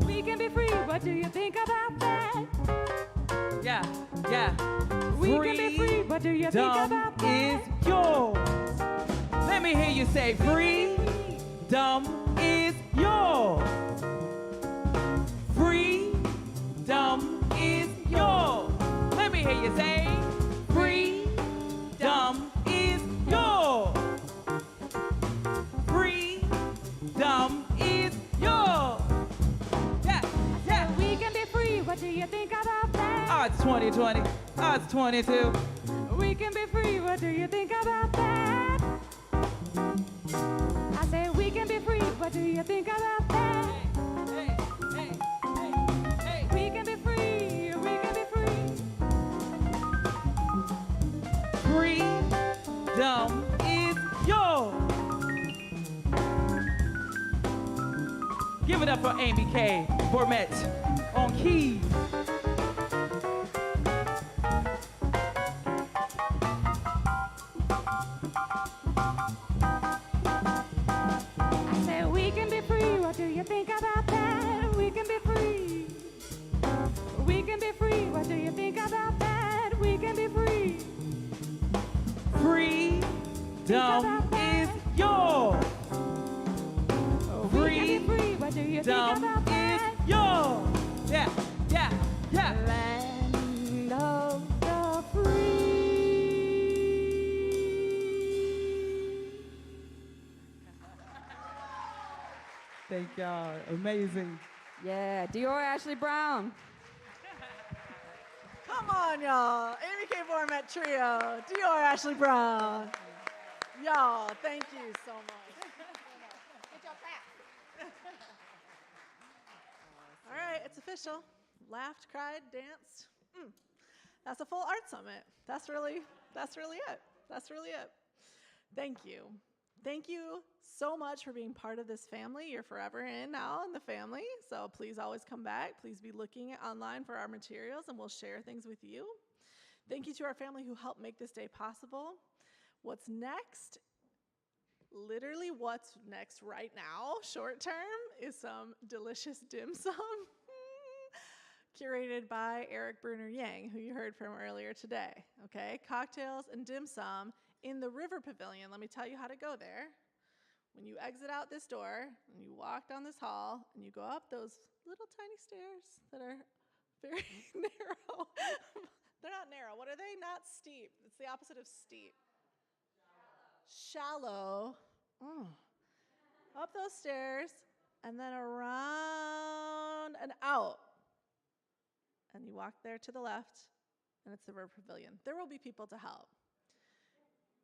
We can be free, what do you think about that? Yeah. We can be free, what do you think about that? Is yours. Let me hear you say freedom is yours. Freedom is yours. Let me hear you say freedom is yours. Freedom is yours. Yeah. We can be free, what do you think about that? It's 2020. It's 22. We can be free, what do you think about that? I say we can be free, what do you think about that? We can be free, we can be free. Freedom is yours. Give it up for Amy K. Bourmet on keys. I say we can be free, what do you think about that? We can be free. We can be free, what do you think about that? We can be free. Freedom is yours. We can be free, what do you think about that? Yours. Yeah. Land of the free. Thank y'all. Amazing. Yeah, Dior Ashley Brown. Come on, y'all. Amy K. Bourmet Trio, Dior Ashley Brown. Y'all, thank you so much. All right, it's official. Laughed, cried, danced. That's a full art summit. That's really it. That's really it. Thank you. Thank you so much for being part of this family. You're forever in now in the family, so please always come back. Please be looking online for our materials, and we'll share things with you. Thank you to our family who helped make this day possible. What's next? Literally what's next right now, short term, is some delicious dim sum curated by Eric Bruner Yang, who you heard from earlier today. Okay, cocktails and dim sum in the River Pavilion. Let me tell you how to go there. When you exit out this door and you walk down this hall and you go up those little tiny stairs that are very narrow. They're not narrow. What are they? Not steep. It's the opposite of steep. Shallow. Up those stairs and then around and out. And you walk there to the left and it's the River Pavilion. There will be people to help.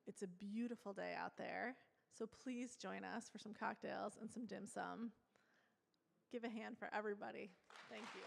It's a beautiful day out there, so please join us for some cocktails and some dim sum. Give a hand for everybody. Thank you.